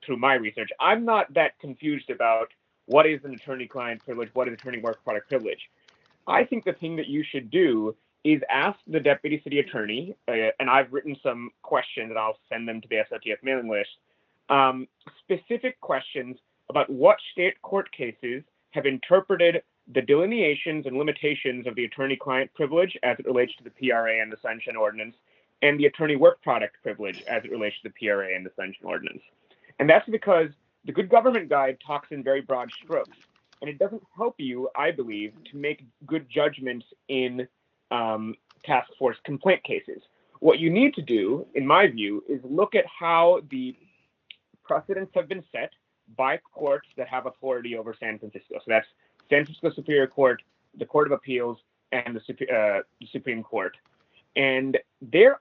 through my research, I'm not that confused about what is an attorney-client privilege, what is attorney work product privilege. I think the thing that you should do is ask the deputy city attorney, and I've written some questions and I'll send them to the SOTF mailing list, specific questions about what state court cases have interpreted the delineations and limitations of the attorney-client privilege as it relates to the PRA and the Sunshine Ordinance, and the attorney work product privilege as it relates to the PRA and the Sunshine Ordinance. And that's because the Good Government Guide talks in very broad strokes, and it doesn't help you, I believe, to make good judgments in task force complaint cases. What you need to do, in my view, is look at how the precedents have been set by courts that have authority over San Francisco. So that's San Francisco Superior Court, the Court of Appeals, and the Supreme Court. And it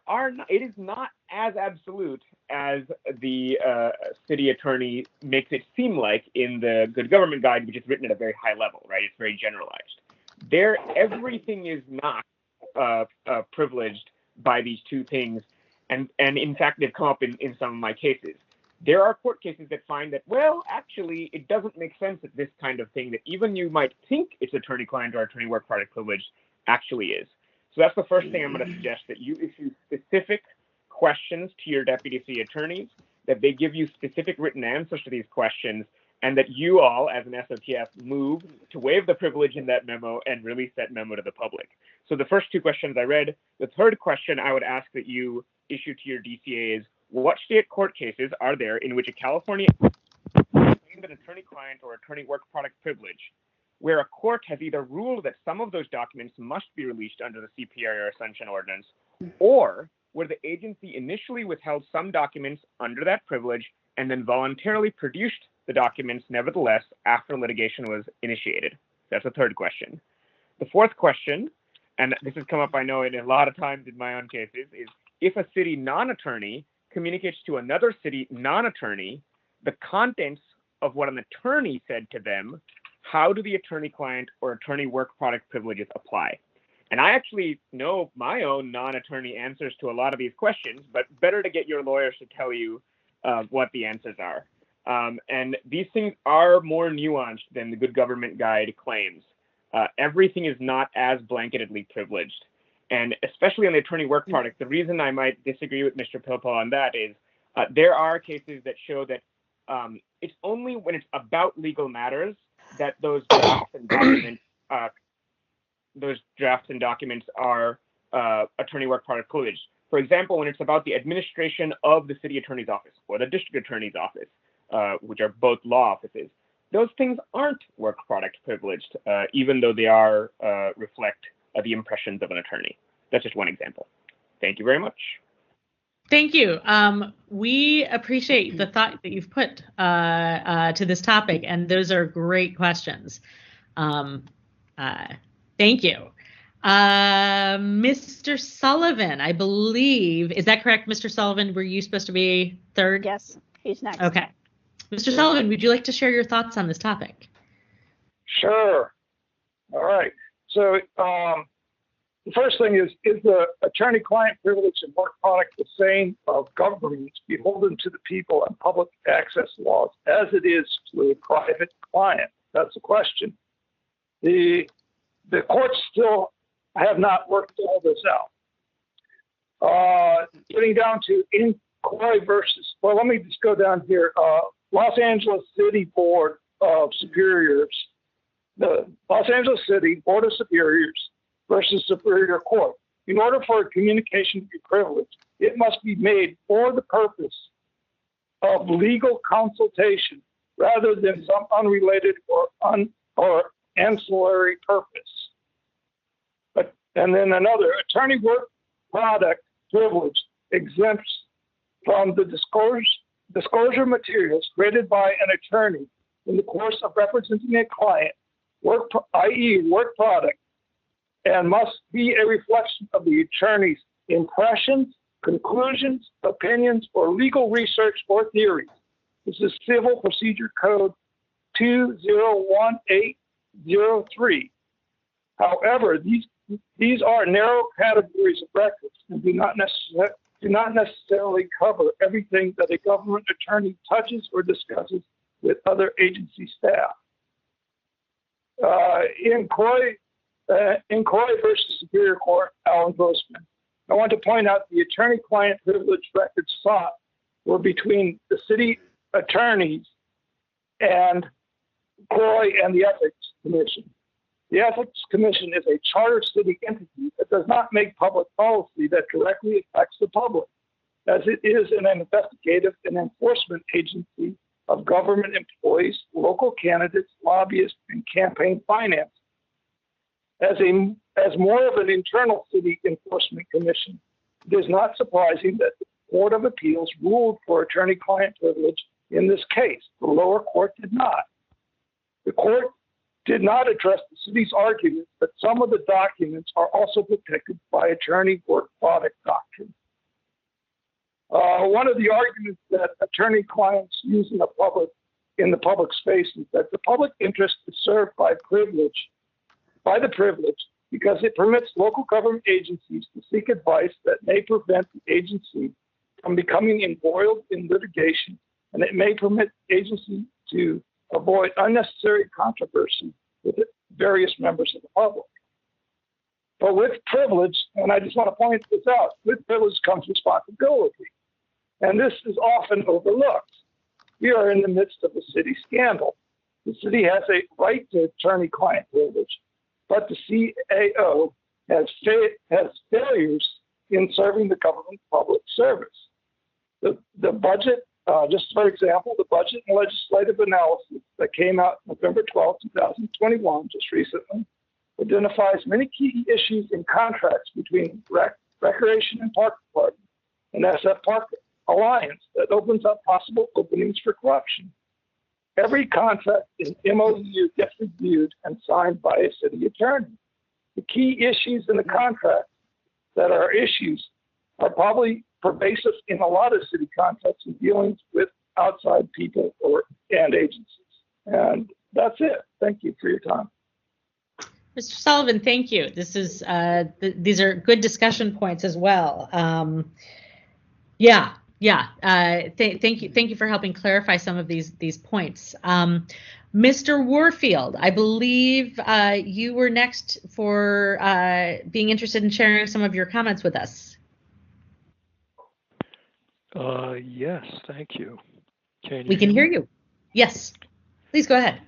is not as absolute as the city attorney makes it seem like in the Good Government Guide, which is written at a very high level, right? It's very generalized. Everything is not privileged by these two things. And in fact, they've come up in some of my cases. There are court cases that find that, well, actually, it doesn't make sense that this kind of thing that even you might think it's attorney-client or attorney-work product privilege actually is. So that's the first thing I'm going to suggest, that you issue specific questions to your deputy city attorneys, that they give you specific written answers to these questions, and that you all, as an SOTF, move to waive the privilege in that memo and release that memo to the public. So the first two questions I read. The third question I would ask that you issue to your DCA is, what state court cases are there in which a California claimed an attorney-client or attorney-work product privilege, where a court has either ruled that some of those documents must be released under the CPR or Ascension Ordinance, or where the agency initially withheld some documents under that privilege and then voluntarily produced the documents nevertheless after litigation was initiated? That's the third question. The fourth question, and this has come up, I know, in a lot of times in my own cases, is if a city non-attorney communicates to another city non-attorney the contents of what an attorney said to them, how do the attorney-client or attorney-work product privileges apply? And I actually know my own non-attorney answers to a lot of these questions, but better to get your lawyers to tell you what the answers are. And these things are more nuanced than the Good Government Guide claims. Everything is not as blanketedly privileged. And especially on the attorney work product, the reason I might disagree with Mr. Pilpul on that is there are cases that show that it's only when it's about legal matters that those drafts and documents are attorney work product privileged. For example, when it's about the administration of the city attorney's office or the district attorney's office, which are both law offices, those things aren't work product privileged, even though they are reflect the impressions of an attorney. That's just one example. Thank you very much. Thank you. We appreciate the thought that you've put to this topic, and those are great questions. Thank you. Mr. Sullivan, I believe, is that correct, Mr. Sullivan? Were you supposed to be third? Yes, he's next. Okay. Mr. Sullivan, would you like to share your thoughts on this topic? Sure. All right. So the first thing is the attorney-client privilege and work product the same of governments beholden to the people and public access laws as it is to a private client? That's the question. The courts still have not worked all this out. Getting down to inquiry versus, well, let me just go down here. Los Angeles City Board of Superiors, the Los Angeles City Board of Superiors versus Superior Court. In order for a communication to be privileged, it must be made for the purpose of legal consultation rather than some unrelated or ancillary purpose. And then another, attorney work product privilege exempts from the disclosure materials created by an attorney in the course of representing a client, i.e. work product, and must be a reflection of the attorney's impressions, conclusions, opinions, or legal research or theories. This is Civil Procedure Code 201803. However, these are narrow categories of records and do not necessarily cover everything that a government attorney touches or discusses with other agency staff. In Croy versus Superior Court, Alan Grossman, I want to point out the attorney-client privilege records sought were between the city attorneys and Croy and the Ethics Commission. The Ethics Commission is a charter city entity that does not make public policy that directly affects the public, as it is an investigative and enforcement agency of government employees, local candidates, lobbyists, and campaign finance. As more of an internal city enforcement commission, it is not surprising that the Court of Appeals ruled for attorney-client privilege in this case. The lower court did not. The court did not address the city's argument that some of the documents are also protected by attorney work product doctrine. One of the arguments that attorney-clients use in the public space is that the public interest is served by the privilege because it permits local government agencies to seek advice that may prevent the agency from becoming embroiled in litigation, and it may permit agencies to avoid unnecessary controversy with various members of the public. But with privilege, and I just want to point this out, with privilege comes responsibility, and this is often overlooked. We are in the midst of a city scandal. The city has a right to attorney-client privilege, but the CAO has failures in serving the government public service. The budget, just for example, the budget and legislative analysis that came out November 12, 2021, just recently, identifies many key issues in contracts between Recreation and Park Department and SF Park Alliance that opens up possible openings for corruption. Every contract in MOU gets reviewed and signed by a city attorney. The key issues in the contract that are issues are probably pervasive in a lot of city contracts and dealings with outside people and agencies. And that's it. Thank you for your time. Mr. Sullivan, thank you. This is these are good discussion points as well. Thank you for helping clarify some of these points. Mr. Warfield, I believe you were next for being interested in sharing some of your comments with us. Yes, thank you. We can hear you. Yes, please go ahead.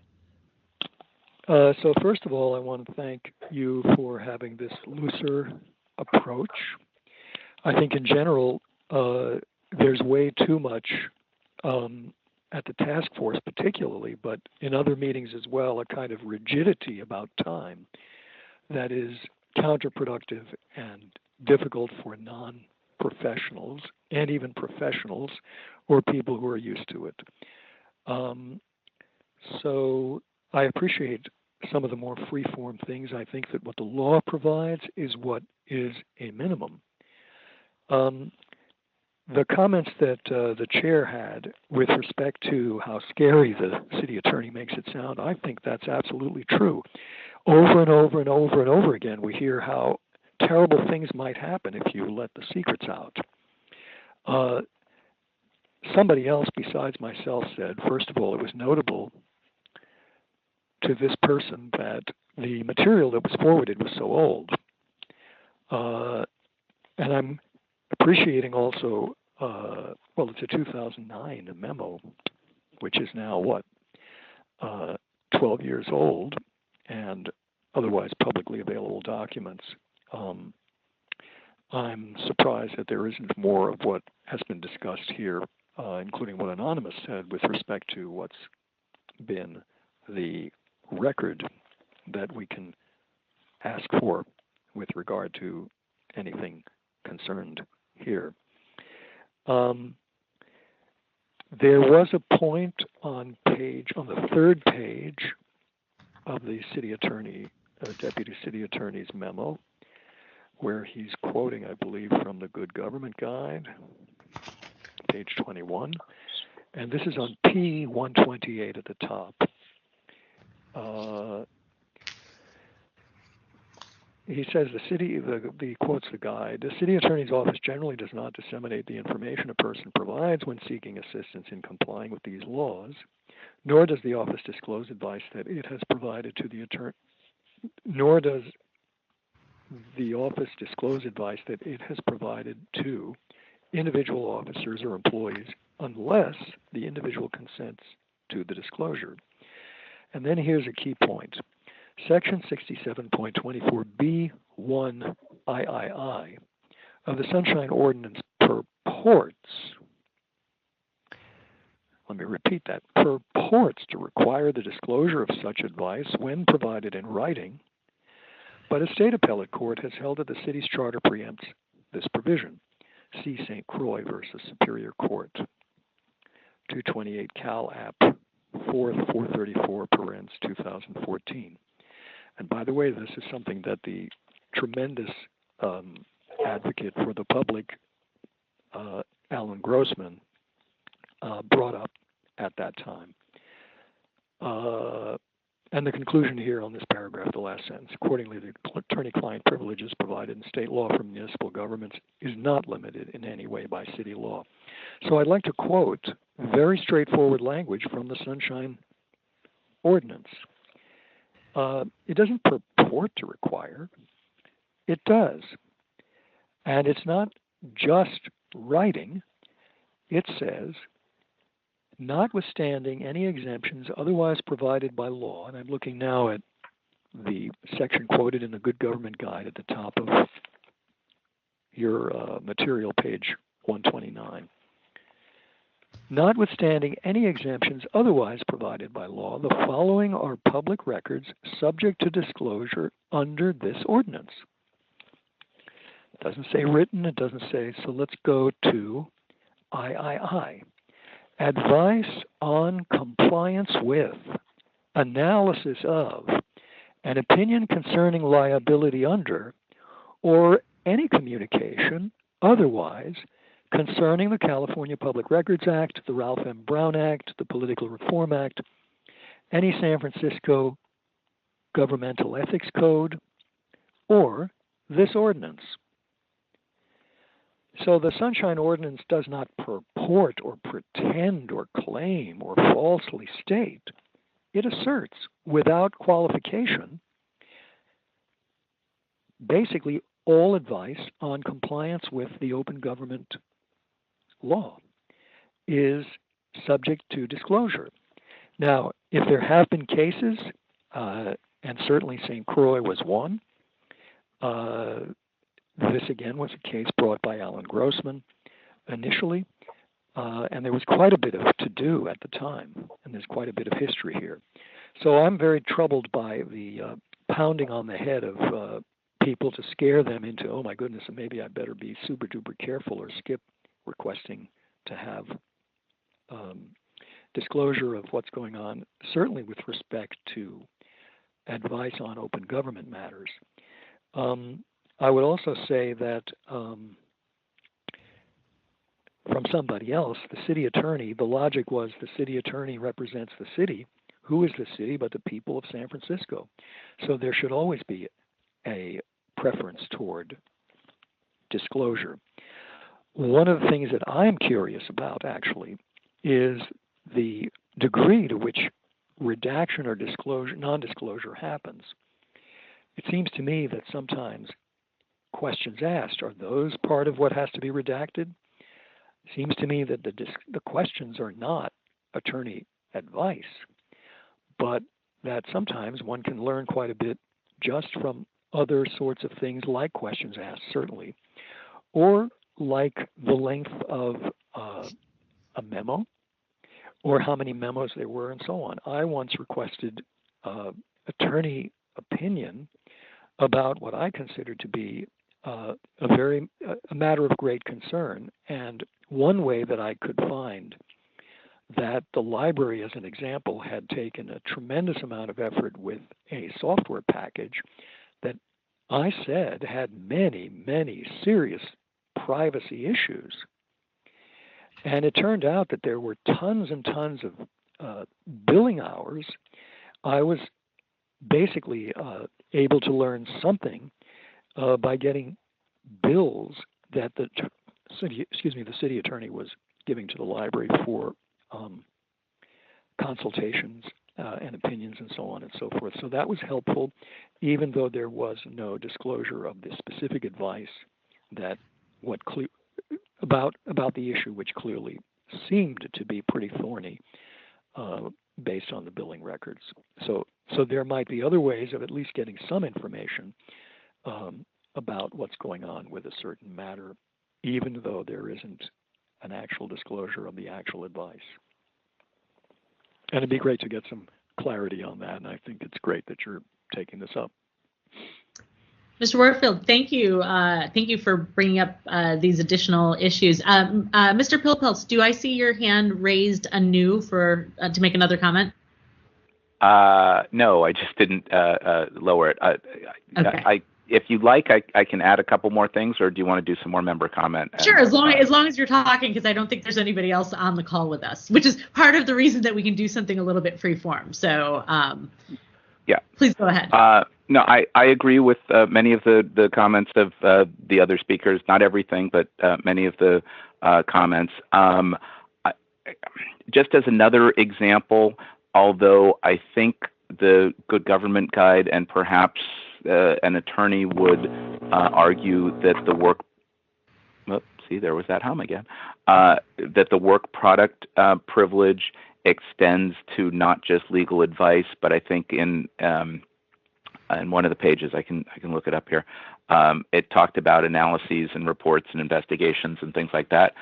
So first of all, I want to thank you for having this looser approach. I think in general, there's way too much at the task force particularly, but in other meetings as well, a kind of rigidity about time that is counterproductive and difficult for non-professionals and even professionals or people who are used to it. So I appreciate some of the more free-form things. I think that what the law provides is what is a minimum. The comments that the chair had with respect to how scary the city attorney makes it sound, I think that's absolutely true. Over and over and over and over again, we hear how terrible things might happen if you let the secrets out. Somebody else besides myself said, first of all, it was notable to this person that the material that was forwarded was so old. And I'm appreciating also, well, it's a 2009 memo, which is now, 12 years old, and otherwise publicly available documents. I'm surprised that there isn't more of what has been discussed here, including what Anonymous said with respect to what's been the record that we can ask for with regard to anything concerned here. There was a point on the third page of the city attorney, deputy city attorney's memo, where he's quoting, I believe, from the Good Government Guide, page 21, and this is on P128 at the top. He says the quotes the guide, the city attorney's office generally does not disseminate the information a person provides when seeking assistance in complying with these laws, nor does the office disclose advice that it has provided to the attorney, nor does the office disclose advice that it has provided to individual officers or employees unless the individual consents to the disclosure. And then here's a key point. Section 67.24B1 III of the Sunshine Ordinance purports, let me repeat that, purports to require the disclosure of such advice when provided in writing But a state appellate court has held that the city's charter preempts this provision. See St. Croix versus Superior Court, 228 Cal App 4th 434 parens 2014. And by the way, this is something that the tremendous advocate for the public, Alan Grossman, brought up at that time. And the conclusion here on this paragraph, the last sentence, accordingly, the attorney-client privileges provided in state law for municipal governments is not limited in any way by city law. So I'd like to quote very straightforward language from the Sunshine Ordinance. It doesn't purport to require, it does. And it's not just writing. It says, notwithstanding any exemptions otherwise provided by law, and I'm looking now at the section quoted in the Good Government Guide at the top of your material, page 129. Notwithstanding any exemptions otherwise provided by law, the following are public records subject to disclosure under this ordinance. It doesn't say written, it doesn't say, so let's go to III. Advice on compliance with, analysis of, an opinion concerning liability under, or any communication otherwise concerning the California Public Records Act, the Ralph M. Brown Act, the Political Reform Act, any San Francisco Governmental Ethics Code, or this ordinance. So the Sunshine Ordinance does not purport or pretend or claim or falsely state. It asserts, without qualification, basically all advice on compliance with the open government law is subject to disclosure. Now, if there have been cases, and certainly St. Croix was one, this again was a case brought by Alan Grossman initially, and there was quite a bit of to-do at the time, and there's quite a bit of history here. So I'm very troubled by the pounding on the head of people to scare them into, oh my goodness, maybe I better be super duper careful or skip requesting to have disclosure of what's going on, certainly with respect to advice on open government matters. I would also say that from somebody else, the city attorney, the logic was the city attorney represents the city. Who is the city but the people of San Francisco? So there should always be a preference toward disclosure. One of the things that I'm curious about, actually, is the degree to which redaction or disclosure, non-disclosure happens. It seems to me that sometimes questions asked, are those part of what has to be redacted? It seems to me that the questions are not attorney advice, but that sometimes one can learn quite a bit just from other sorts of things like questions asked, certainly, or like the length of a memo, or how many memos there were, and so on. I once requested attorney opinion about what I considered to be a matter of great concern. And one way that I could find that the library, as an example, had taken a tremendous amount of effort with a software package that I said had many, many serious privacy issues. And it turned out that there were tons and tons of billing hours. I was basically able to learn something by getting bills that the city attorney was giving to the library for consultations and opinions and so on and so forth. So that was helpful, even though there was no disclosure of the specific advice that about the issue, which clearly seemed to be pretty thorny based on the billing records. So there might be other ways of at least getting some information about what's going on with a certain matter, even though there isn't an actual disclosure of the actual advice. And it'd be great to get some clarity on that, and I think it's great that you're taking this up. Mr. Warfield, thank you. Thank you for bringing up these additional issues. Mr. Pilpels, do I see your hand raised anew for to make another comment? No, I just didn't lower it. Okay. If you'd like, I can add a couple more things, or do you want to do some more member comment? Sure, as long as you're talking, because I don't think there's anybody else on the call with us, which is part of the reason that we can do something a little bit free form. So, yeah, please go ahead. No, I agree with many of the comments of the other speakers. Not everything, but many of the comments. Just as another example, although I think the Good Government Guide and perhaps an attorney would argue that the work, see, there was that hum again, that the work product privilege extends to not just legal advice, but I think in one of the pages, I can look it up here, it talked about analyses and reports and investigations and things like that.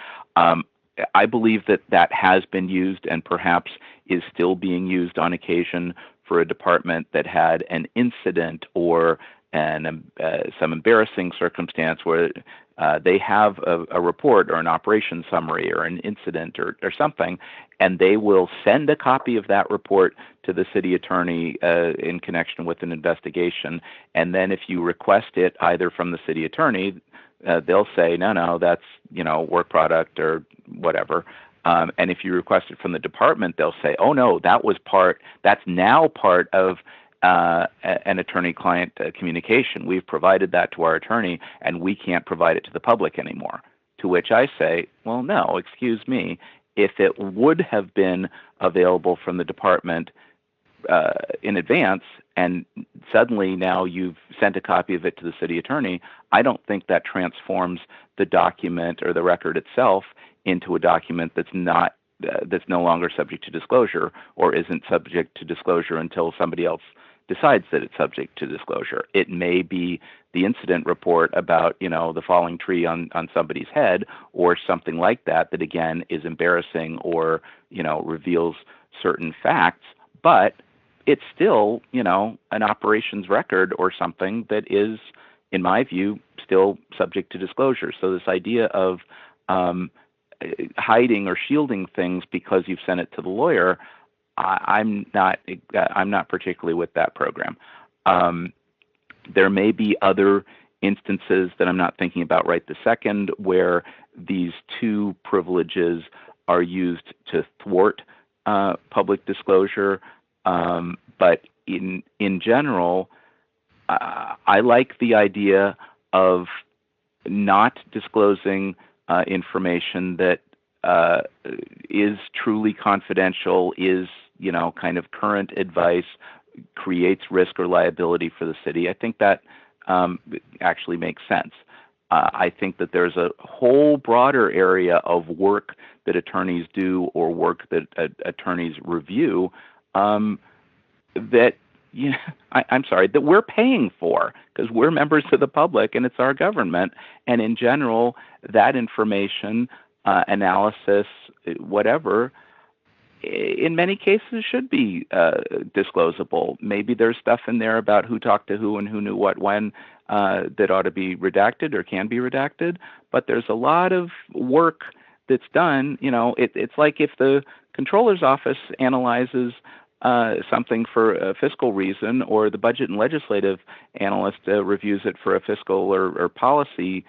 I believe that has been used and perhaps is still being used on occasion for a department that had an incident or some embarrassing circumstance where they have a report or an operation summary or an incident or something, and they will send a copy of that report to the city attorney in connection with an investigation. And then if you request it either from the city attorney, they'll say, no, that's, work product or whatever. And if you request it from the department, they'll say, oh no, that's now part of an attorney-client communication. We've provided that to our attorney, and we can't provide it to the public anymore. To which I say, well, no, excuse me. If it would have been available from the department in advance, and suddenly now you've sent a copy of it to the city attorney, I don't think that transforms the document or the record itself into a document that's no longer subject to disclosure, or isn't subject to disclosure until somebody else decides that it's subject to disclosure. It may be the incident report about, the falling tree on somebody's head or something like that again is embarrassing or, reveals certain facts, but it's still, an operations record or something that is, in my view, still subject to disclosure. So this idea of hiding or shielding things because you've sent it to the lawyer, I'm not particularly with that program. There may be other instances that I'm not thinking about right this second where these two privileges are used to thwart public disclosure. But in general, I like the idea of not disclosing information that is truly confidential, is kind of current advice, creates risk or liability for the city. I think that actually makes sense. I think that there's a whole broader area of work that attorneys do or work that attorneys review that that we're paying for because we're members of the public and it's our government. And in general, that information, analysis, whatever, in many cases should be disclosable. Maybe there's stuff in there about who talked to who and who knew what when that ought to be redacted or can be redacted. But there's a lot of work that's done. It's like if the controller's office analyzes something for a fiscal reason, or the budget and legislative analyst reviews it for a fiscal or policy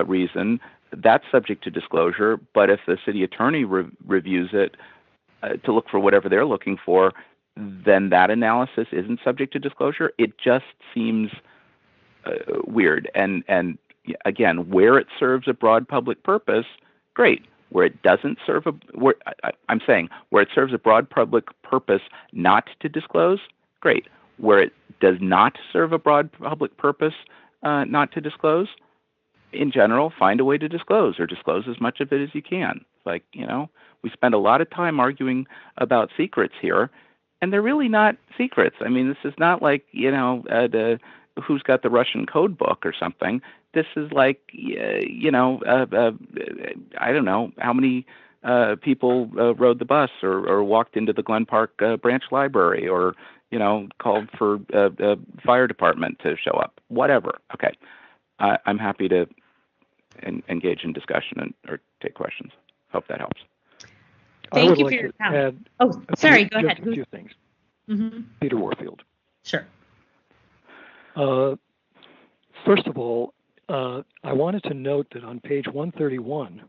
reason, that's subject to disclosure. But if the city attorney reviews it to look for whatever they're looking for, then that analysis isn't subject to disclosure. It just seems weird. And again, where it serves a broad public purpose, great. Where it doesn't serve where it serves a broad public purpose not to disclose, great. Where it does not serve a broad public purpose not to disclose, in general, find a way to disclose or disclose as much of it as you can. Like, we spend a lot of time arguing about secrets here, and they're really not secrets. I mean, this is not like, who's got the Russian code book or something. This is like, I don't know how many people rode the bus or walked into the Glen Park branch library or, called for a fire department to show up, whatever. Okay. I'm happy to engage in discussion or take questions. Hope that helps. Thank you for your comment. Oh, sorry, go ahead. A few things. Mm-hmm. Peter Warfield. Sure. First of all, I wanted to note that on page 131,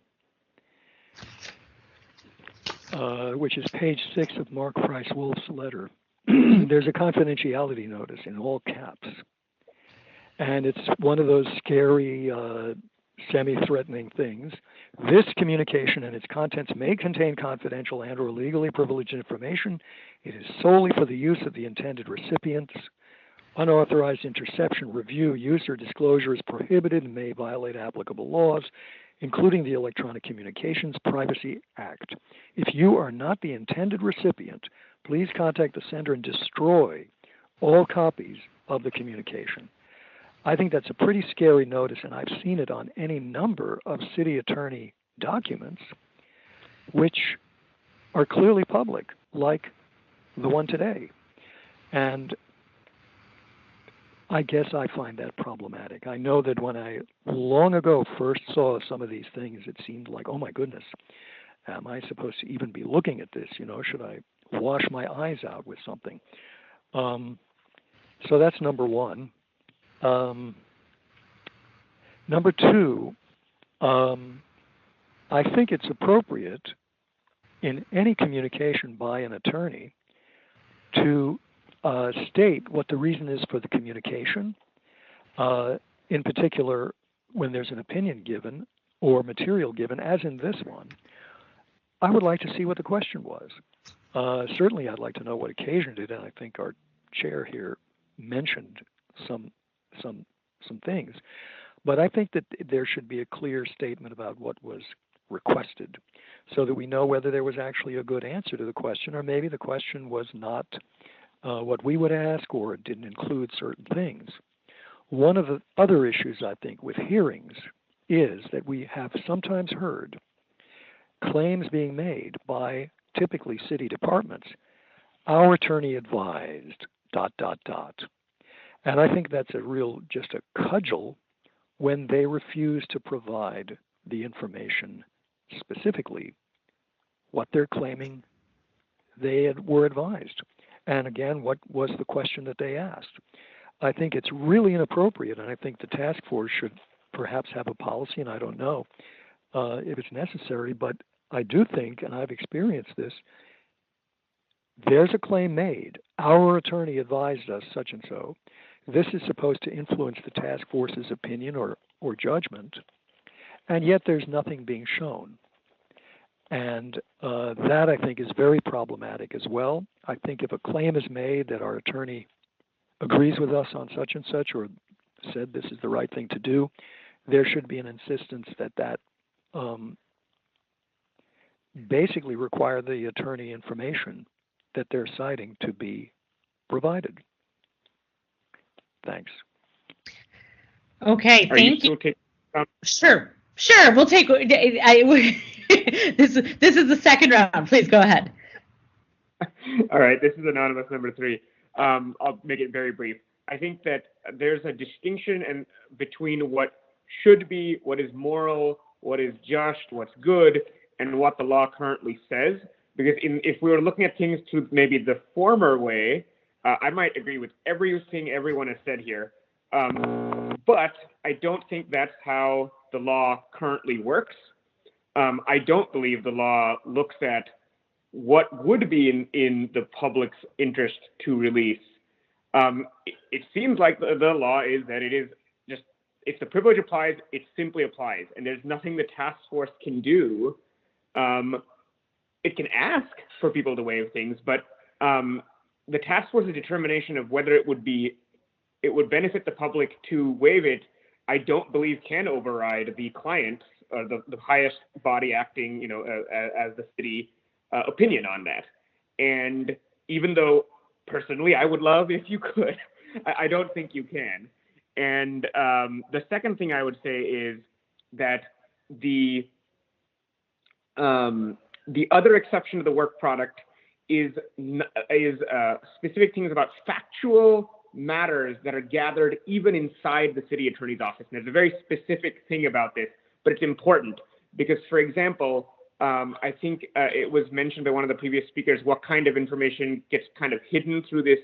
which is page 6 of Mark Price Wolf's letter, there's a confidentiality notice in all caps. And it's one of those scary, semi-threatening things. This communication and its contents may contain confidential and or legally privileged information. It is solely for the use of the intended recipients. Unauthorized interception, review, use, or disclosure is prohibited and may violate applicable laws, including the Electronic Communications Privacy Act. If you are not the intended recipient, please contact the sender and destroy all copies of the communication. I think that's a pretty scary notice, and I've seen it on any number of city attorney documents, which are clearly public, like the one today. And I guess I find that problematic. I know that when I long ago first saw some of these things, it seemed like, oh my goodness, am I supposed to even be looking at this? Should I wash my eyes out with something? So that's number one. Number two, I think it's appropriate in any communication by an attorney to state what the reason is for the communication, in particular when there's an opinion given or material given, as in this one. I would like to see what the question was. Certainly I'd like to know what occasioned it, and I think our chair here mentioned some things. But I think that there should be a clear statement about what was requested so that we know whether there was actually a good answer to the question, or maybe the question was not what we would ask, or it didn't include certain things. One of the other issues, I think, with hearings is that we have sometimes heard claims being made by typically city departments. Our attorney advised, ... And I think that's just a cudgel when they refuse to provide the information specifically what they're claiming they were advised. And again, what was the question that they asked? I think it's really inappropriate, and I think the task force should perhaps have a policy, and I don't know if it's necessary, but I do think, and I've experienced this, there's a claim made. Our attorney advised us such and so. This is supposed to influence the task force's opinion or judgment, and yet there's nothing being shown. And that, I think, is very problematic as well. I think if a claim is made that our attorney agrees with us on such and such, or said this is the right thing to do, there should be an insistence that basically require the attorney information that they're citing to be provided. Thanks. Okay, thank you. Sure. We'll take. This is the second round. Please go ahead. All right. This is anonymous number 3. I'll make it very brief. I think that there's a distinction between what should be, what is moral, what is just, what's good, and what the law currently says. Because if we were looking at things through maybe the former way, I might agree with everything everyone has said here. But I don't think that's how the law currently works. I don't believe the law looks at what would be in the public's interest to release. It seems like the law is that it is just, if the privilege applies, it simply applies. And there's nothing the task force can do. It can ask for people to waive things, but the task force's determination of whether it would benefit the public to waive it, I don't believe can override the client's or the highest body acting, as the city opinion on that. And even though personally I would love if you could, I don't think you can. And the second thing I would say is that the other exception to the work product is specific things about factual matters that are gathered even inside the city attorney's office. And there's a very specific thing about this, but it's important because, for example, I think it was mentioned by one of the previous speakers what kind of information gets kind of hidden through this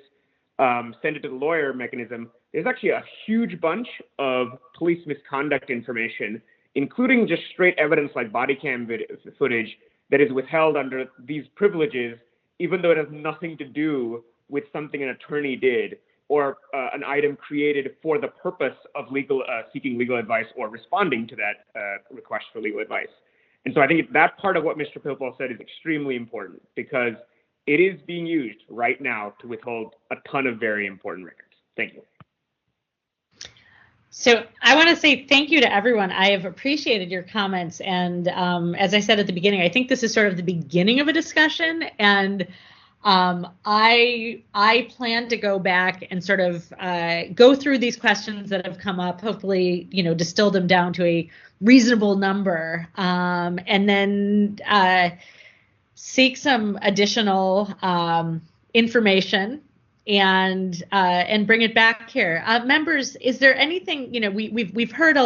send it to the lawyer mechanism. There's actually a huge bunch of police misconduct information, including just straight evidence like body cam footage that is withheld under these privileges, even though it has nothing to do with something an attorney did or an item created for the purpose of seeking legal advice or responding to that request for legal advice. And so I think that part of what Mr. Pilpal said is extremely important because it is being used right now to withhold a ton of very important records. Thank you. So I want to say thank you to everyone. I have appreciated your comments. And as I said at the beginning, I think this is sort of the beginning of a discussion. And I plan to go back and sort of go through these questions that have come up, hopefully, distill them down to a reasonable number, and then seek some additional information and bring it back here. Members, is there anything, we've heard a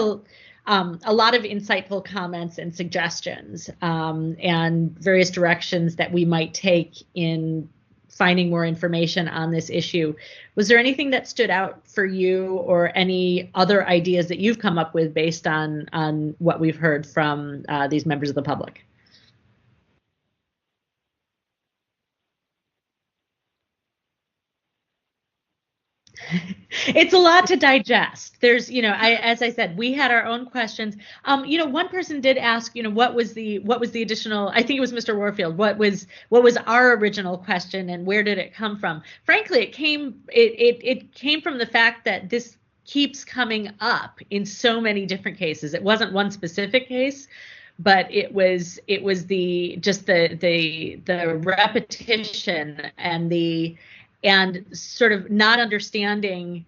lot of insightful comments and suggestions and various directions that we might take in finding more information on this issue. Was there anything that stood out for you or any other ideas that you've come up with based on what we've heard from these members of the public? It's a lot to digest. There's, as I said, we had our own questions. One person did ask, what was the additional, I think it was Mr. Warfield, what was our original question and where did it come from? Frankly, it came from the fact that this keeps coming up in so many different cases. It wasn't one specific case, but it was the repetition and sort of not understanding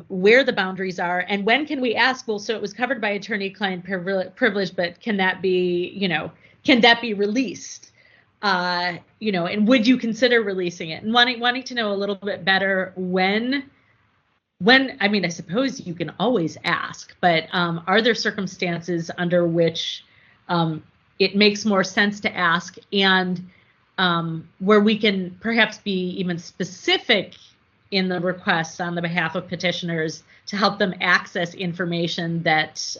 where the boundaries are and when can we ask, well, so it was covered by attorney-client privilege, but can that be released? And would you consider releasing it? And wanting to know a little bit better when, I mean, I suppose you can always ask, but are there circumstances under which it makes more sense to ask and where we can perhaps be even specific in the requests on the behalf of petitioners to help them access information that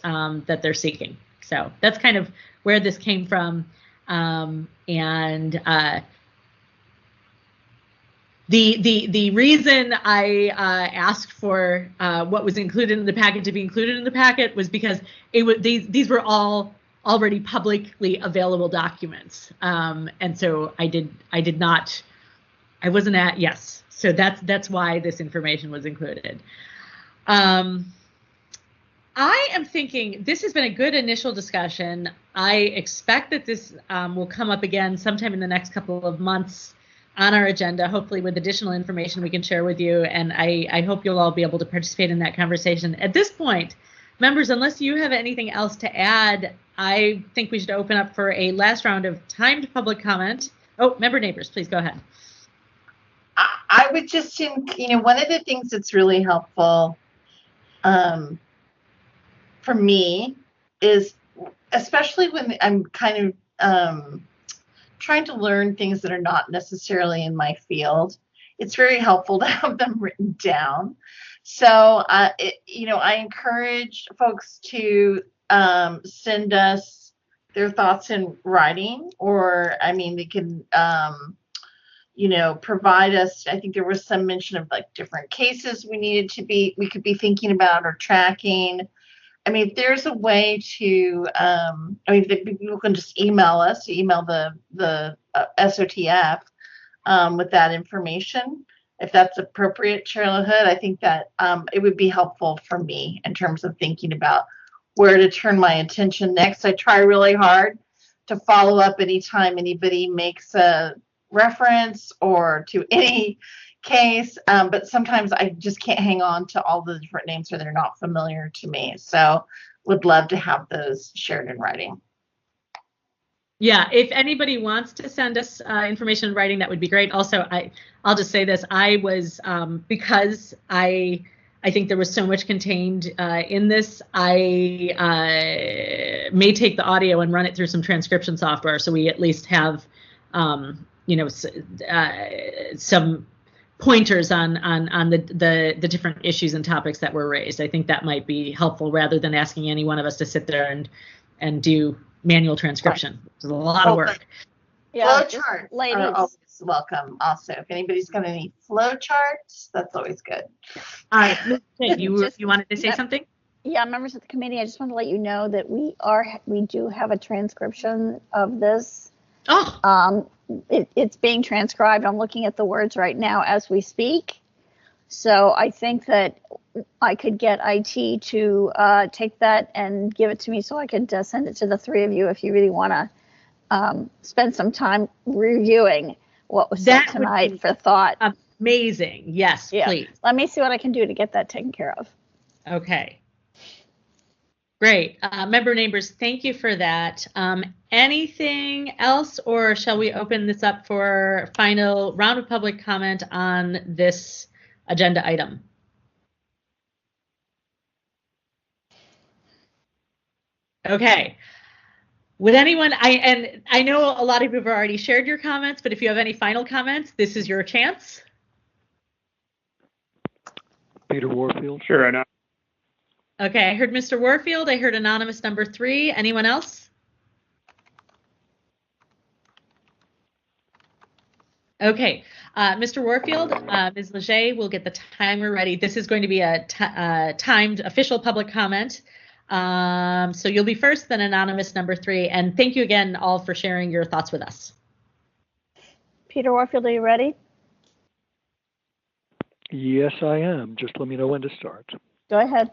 they're seeking. So that's kind of where this came from. The reason I asked for what was included in the packet to be included in the packet was because these were all already publicly available documents, and so yes. So that's why this information was included. I am thinking this has been a good initial discussion. I expect that this will come up again sometime in the next couple of months on our agenda, hopefully with additional information we can share with you. And I hope you'll all be able to participate in that conversation. At this point, members, unless you have anything else to add, I think we should open up for a last round of timed public comment. Oh, member neighbors, please go ahead. I would just think, one of the things that's really helpful for me is, especially when I'm kind of trying to learn things that are not necessarily in my field, it's very helpful to have them written down. So, I encourage folks to send us their thoughts in writing, or, they can, provide us. I think there was some mention of like different cases we could be thinking about or tracking. If there's a way to, people can just email us, email the SOTF with that information. If that's appropriate, Chair Hood, I think that it would be helpful for me in terms of thinking about where to turn my attention next. I try really hard to follow up anytime anybody makes a reference or to any case, but sometimes I just can't hang on to all the different names or they're not familiar to me. So would love to have those shared in writing. Yeah, if anybody wants to send us information in writing, that would be great. Also, I'll just say this: I was because I think there was so much contained in this. I may take the audio and run it through some transcription software, so we at least have some pointers on the different issues and topics that were raised. I think that might be helpful rather than asking any one of us to sit there and do manual transcription. It's a lot of work. Flow charts ladies. are always welcome. Also, if anybody's got any flow charts, that's always good. You wanted to say something? Yeah, members of the committee, I just want to let you know that we do have a transcription of this. Oh. It's being transcribed. I'm looking at the words right now as we speak. So I think that I could get IT to take that and give it to me so I could send it to the three of you if you really want to spend some time reviewing what was said tonight for thought. Amazing. Yes, yeah. Please. Let me see what I can do to get that taken care of. Okay. Great. Member neighbors, thank you for that. Anything else, or shall we open this up for final round of public comment on this agenda item? Okay. Would anyone, I know a lot of you have already shared your comments, but if you have any final comments, this is your chance. Peter Warfield. Sure, I know. Okay, I heard Mr. Warfield. I heard anonymous number 3. Anyone else? Okay, Mr. Warfield, Ms. Leger will get the timer ready. This is going to be a timed official public comment. So you'll be first, then anonymous number 3. And thank you again all for sharing your thoughts with us. Peter Warfield, are you ready? Yes, I am. Just let me know when to start. Go ahead.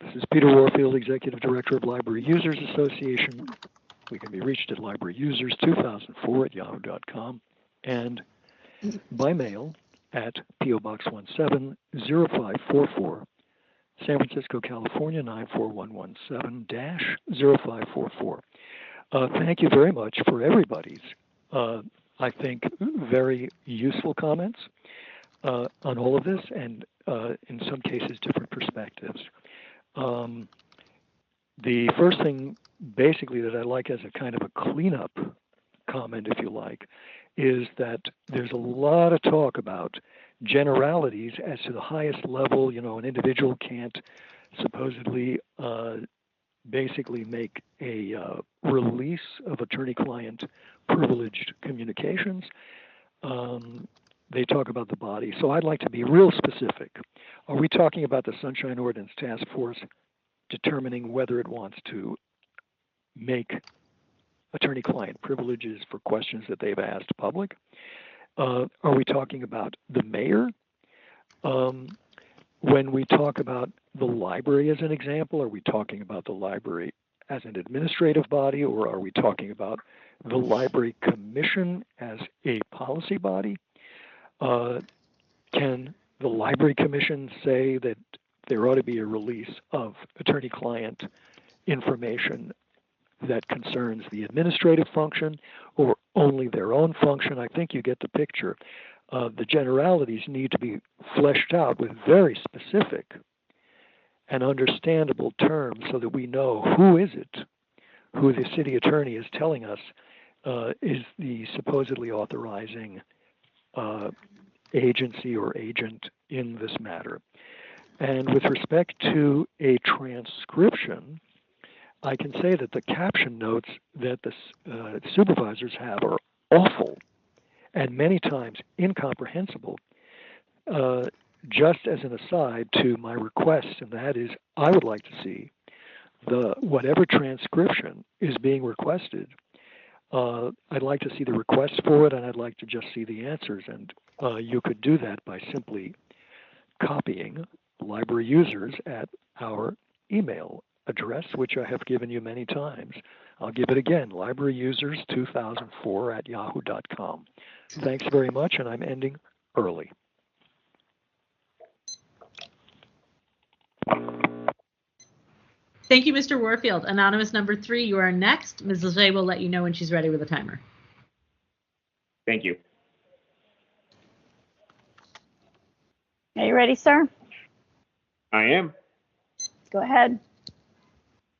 This is Peter Warfield, Executive Director of Library Users Association. We can be reached at libraryusers2004@yahoo.com and by mail at P.O. Box 170544, San Francisco, California 94117-0544. Thank you very much for everybody's, I think, very useful comments on all of this, and in some cases, different perspectives. The first thing, basically, that I like as a kind of a cleanup comment, if you like, is that there's a lot of talk about generalities as to the highest level. You know, an individual can't supposedly basically make a release of attorney-client privileged communications. They talk about the body. So I'd like to be real specific. Are we talking about the Sunshine Ordinance Task Force determining whether it wants to make attorney-client privileges for questions that they've asked public? Are we talking about the mayor? When we talk about the library as an example, are we talking about the library as an administrative body, or are we talking about the Library Commission as a policy body? Can the Library Commission say that there ought to be a release of attorney-client information that concerns the administrative function or only their own function? I think you get the picture. The generalities need to be fleshed out with very specific and understandable terms so that we know who is it, who the city attorney is telling us is the supposedly authorizing agency or agent in this matter. And with respect to a transcription, I can say that the caption notes that the supervisors have are awful and many times incomprehensible. Just as an aside to my request, and that is, I would like to see whatever transcription is being requested. I'd like to see the request for it, and I'd like to just see the answers. And you could do that by simply copying library users at our email address, which I have given you many times. I'll give it again, libraryusers2004@yahoo.com. Thanks very much, and I'm ending early. Thank you, Mr. Warfield. Anonymous number 3, you are next. Ms. Leger will let you know when she's ready with a timer. Thank you. Are you ready, sir? I am. Go ahead.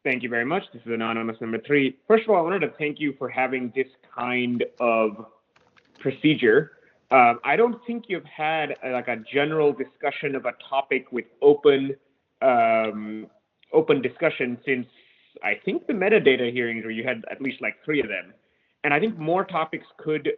Thank you very much. This is anonymous number 3. First of all, I wanted to thank you for having this kind of procedure. I don't think you've had like a general discussion of a topic with open discussion since I think the metadata hearings where you had at least like 3 of them. And I think more topics could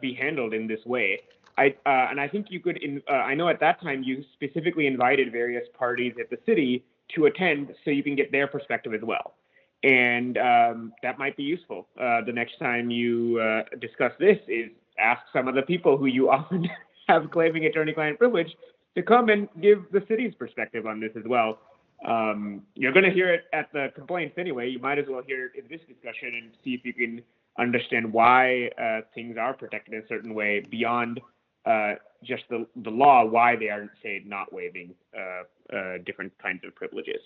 be handled in this way. And I think you could, I know at that time you specifically invited various parties at the city to attend so you can get their perspective as well. And that might be useful. The next time you discuss this is ask some of the people who you often have claiming attorney-client privilege to come and give the city's perspective on this as well. You're going to hear it at the complaints anyway. You might as well hear it in this discussion and see if you can understand why things are protected in a certain way beyond just the law, why they are, say, not waiving different kinds of privileges.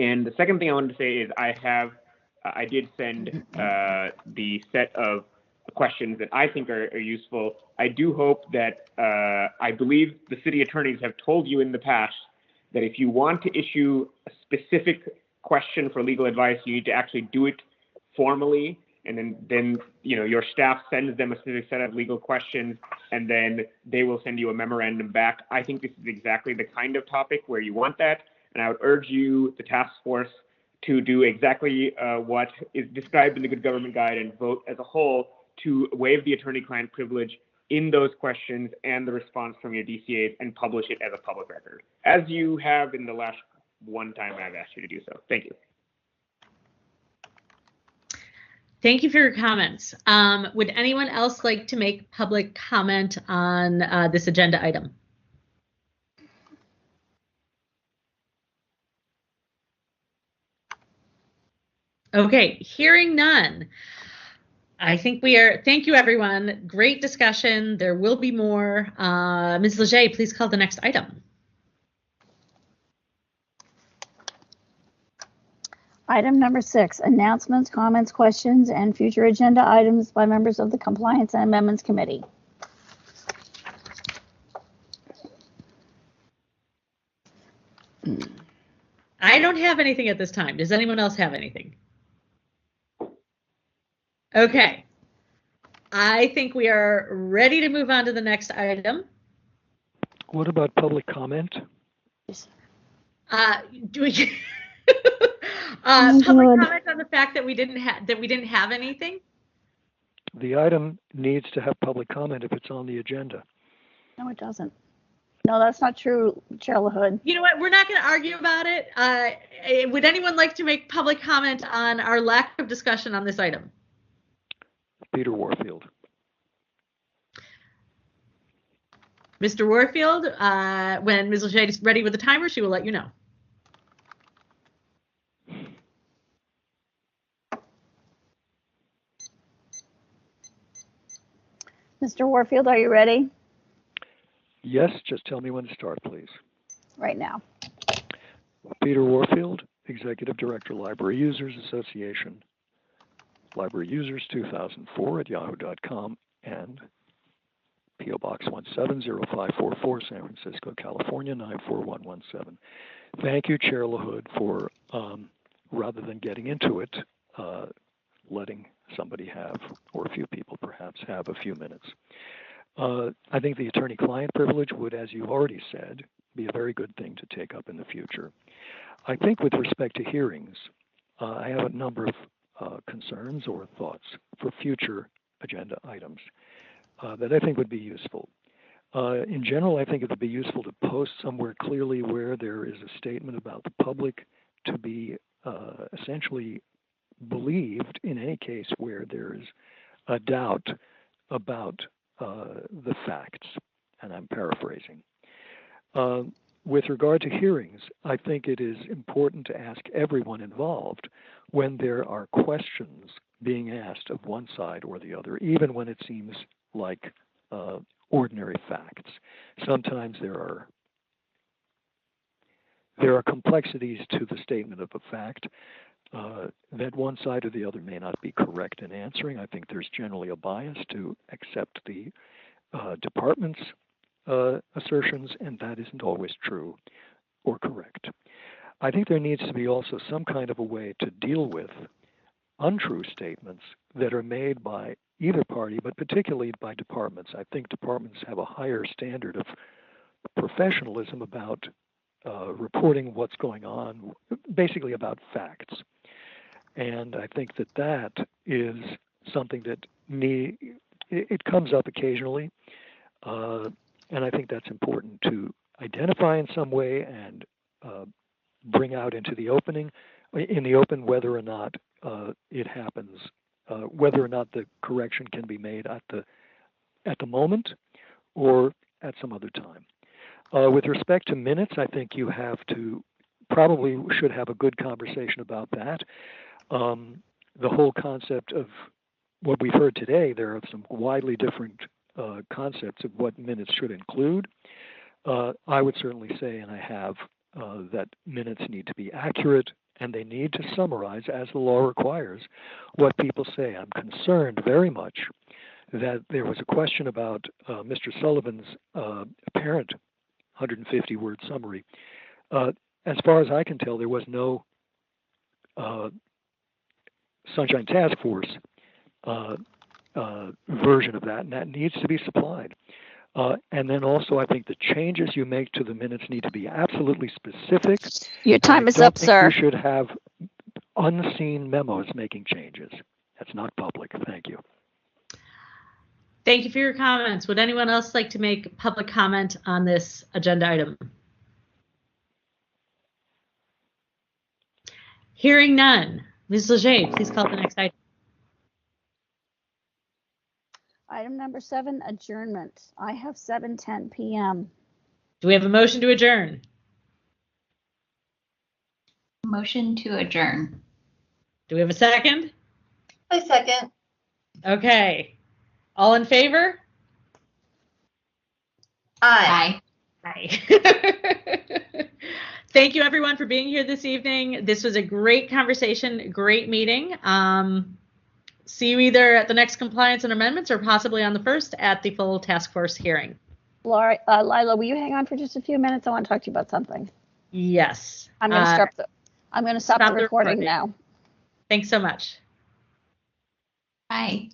And the second thing I wanted to say is I did send the set of questions that I think are useful. I do hope that I believe the city attorneys have told you in the past that if you want to issue a specific question for legal advice, you need to actually do it formally, and then your staff sends them a specific set of legal questions, and then they will send you a memorandum back. I think this is exactly the kind of topic where you want that, and I would urge you, the task force, to do exactly what is described in the Good Government Guide and vote as a whole to waive the attorney-client privilege in those questions and the response from your DCAs and publish it as a public record, as you have in the last one time I've asked you to do so. Thank you. Thank you for your comments. Would anyone else like to make public comment on this agenda item? Okay, hearing none. I think we are, thank you everyone. Great discussion. There will be more. Ms. Leger, please call the next item. Item number 6, announcements, comments, questions, and future agenda items by members of the Compliance and Amendments Committee. I don't have anything at this time. Does anyone else have anything? Okay. I think we are ready to move on to the next item. What about public comment? Do we public comment on the fact that we didn't have anything? The item needs to have public comment if it's on the agenda. No, it doesn't. No, that's not true, Chair LaHood. You know what? We're not going to argue about it. Would anyone like to make public comment on our lack of discussion on this item? Peter Warfield. Mr. Warfield, when Ms. Leger is ready with the timer, she will let you know. Mr. Warfield, are you ready? Yes, just tell me when to start, please. Right now. Peter Warfield, Executive Director, Library Users Association, Library Users 2004 @yahoo.com, and P.O. Box 170544, San Francisco, California 94117. Thank you, Chair LaHood, for, rather than getting into it, letting somebody have, or a few people perhaps, have a few minutes. I think the attorney-client privilege would, as you already said, be a very good thing to take up in the future. I think with respect to hearings, I have a number of concerns or thoughts for future agenda items that I think would be useful. In general, I think it would be useful to post somewhere clearly where there is a statement about the public to be essentially believed in any case where there is a doubt about the facts, and I'm paraphrasing. With regard to hearings, I think it is important to ask everyone involved when there are questions being asked of one side or the other, even when it seems like ordinary facts. Sometimes there are there are complexities to the statement of a fact that one side or the other may not be correct in answering. I think there's generally a bias to accept the department's assertions, and that isn't always true or correct. I think there needs to be also some kind of a way to deal with untrue statements that are made by either party, but particularly by departments. I think departments have a higher standard of professionalism about reporting what's going on, basically about facts. And I think that that is something that it comes up occasionally, and I think that's important to identify in some way and bring out into the open whether or not it happens, whether or not the correction can be made at the moment or at some other time. With respect to minutes, I think you probably should have a good conversation about that. The whole concept of what we've heard today, there are some widely different concepts of what minutes should include. I would certainly say, and I have, that minutes need to be accurate and they need to summarize, as the law requires, what people say. I'm concerned very much that there was a question about Mr. Sullivan's apparent 150-word summary. As far as I can tell, there was no Sunshine Task Force version of that, and that needs to be supplied. And then also, I think the changes you make to the minutes need to be absolutely specific. Your time is up, sir. You should have unseen memos making changes. That's not public. Thank you. Thank you for your comments. Would anyone else like to make public comment on this agenda item? Hearing none. Ms. Leger, please call the next item. Item number 7, adjournment. I have 7:10 p.m. Do we have a motion to adjourn? Motion to adjourn. Do we have a second? I second. Okay. All in favor? Aye. Aye. Thank you, everyone, for being here this evening. This was a great conversation, great meeting. See you either at the next compliance and amendments or possibly on the first at the full task force hearing. Laura, Lila, will you hang on for just a few minutes? I want to talk to you about something. Yes. I'm going to stop the recording now. Thanks so much. Bye.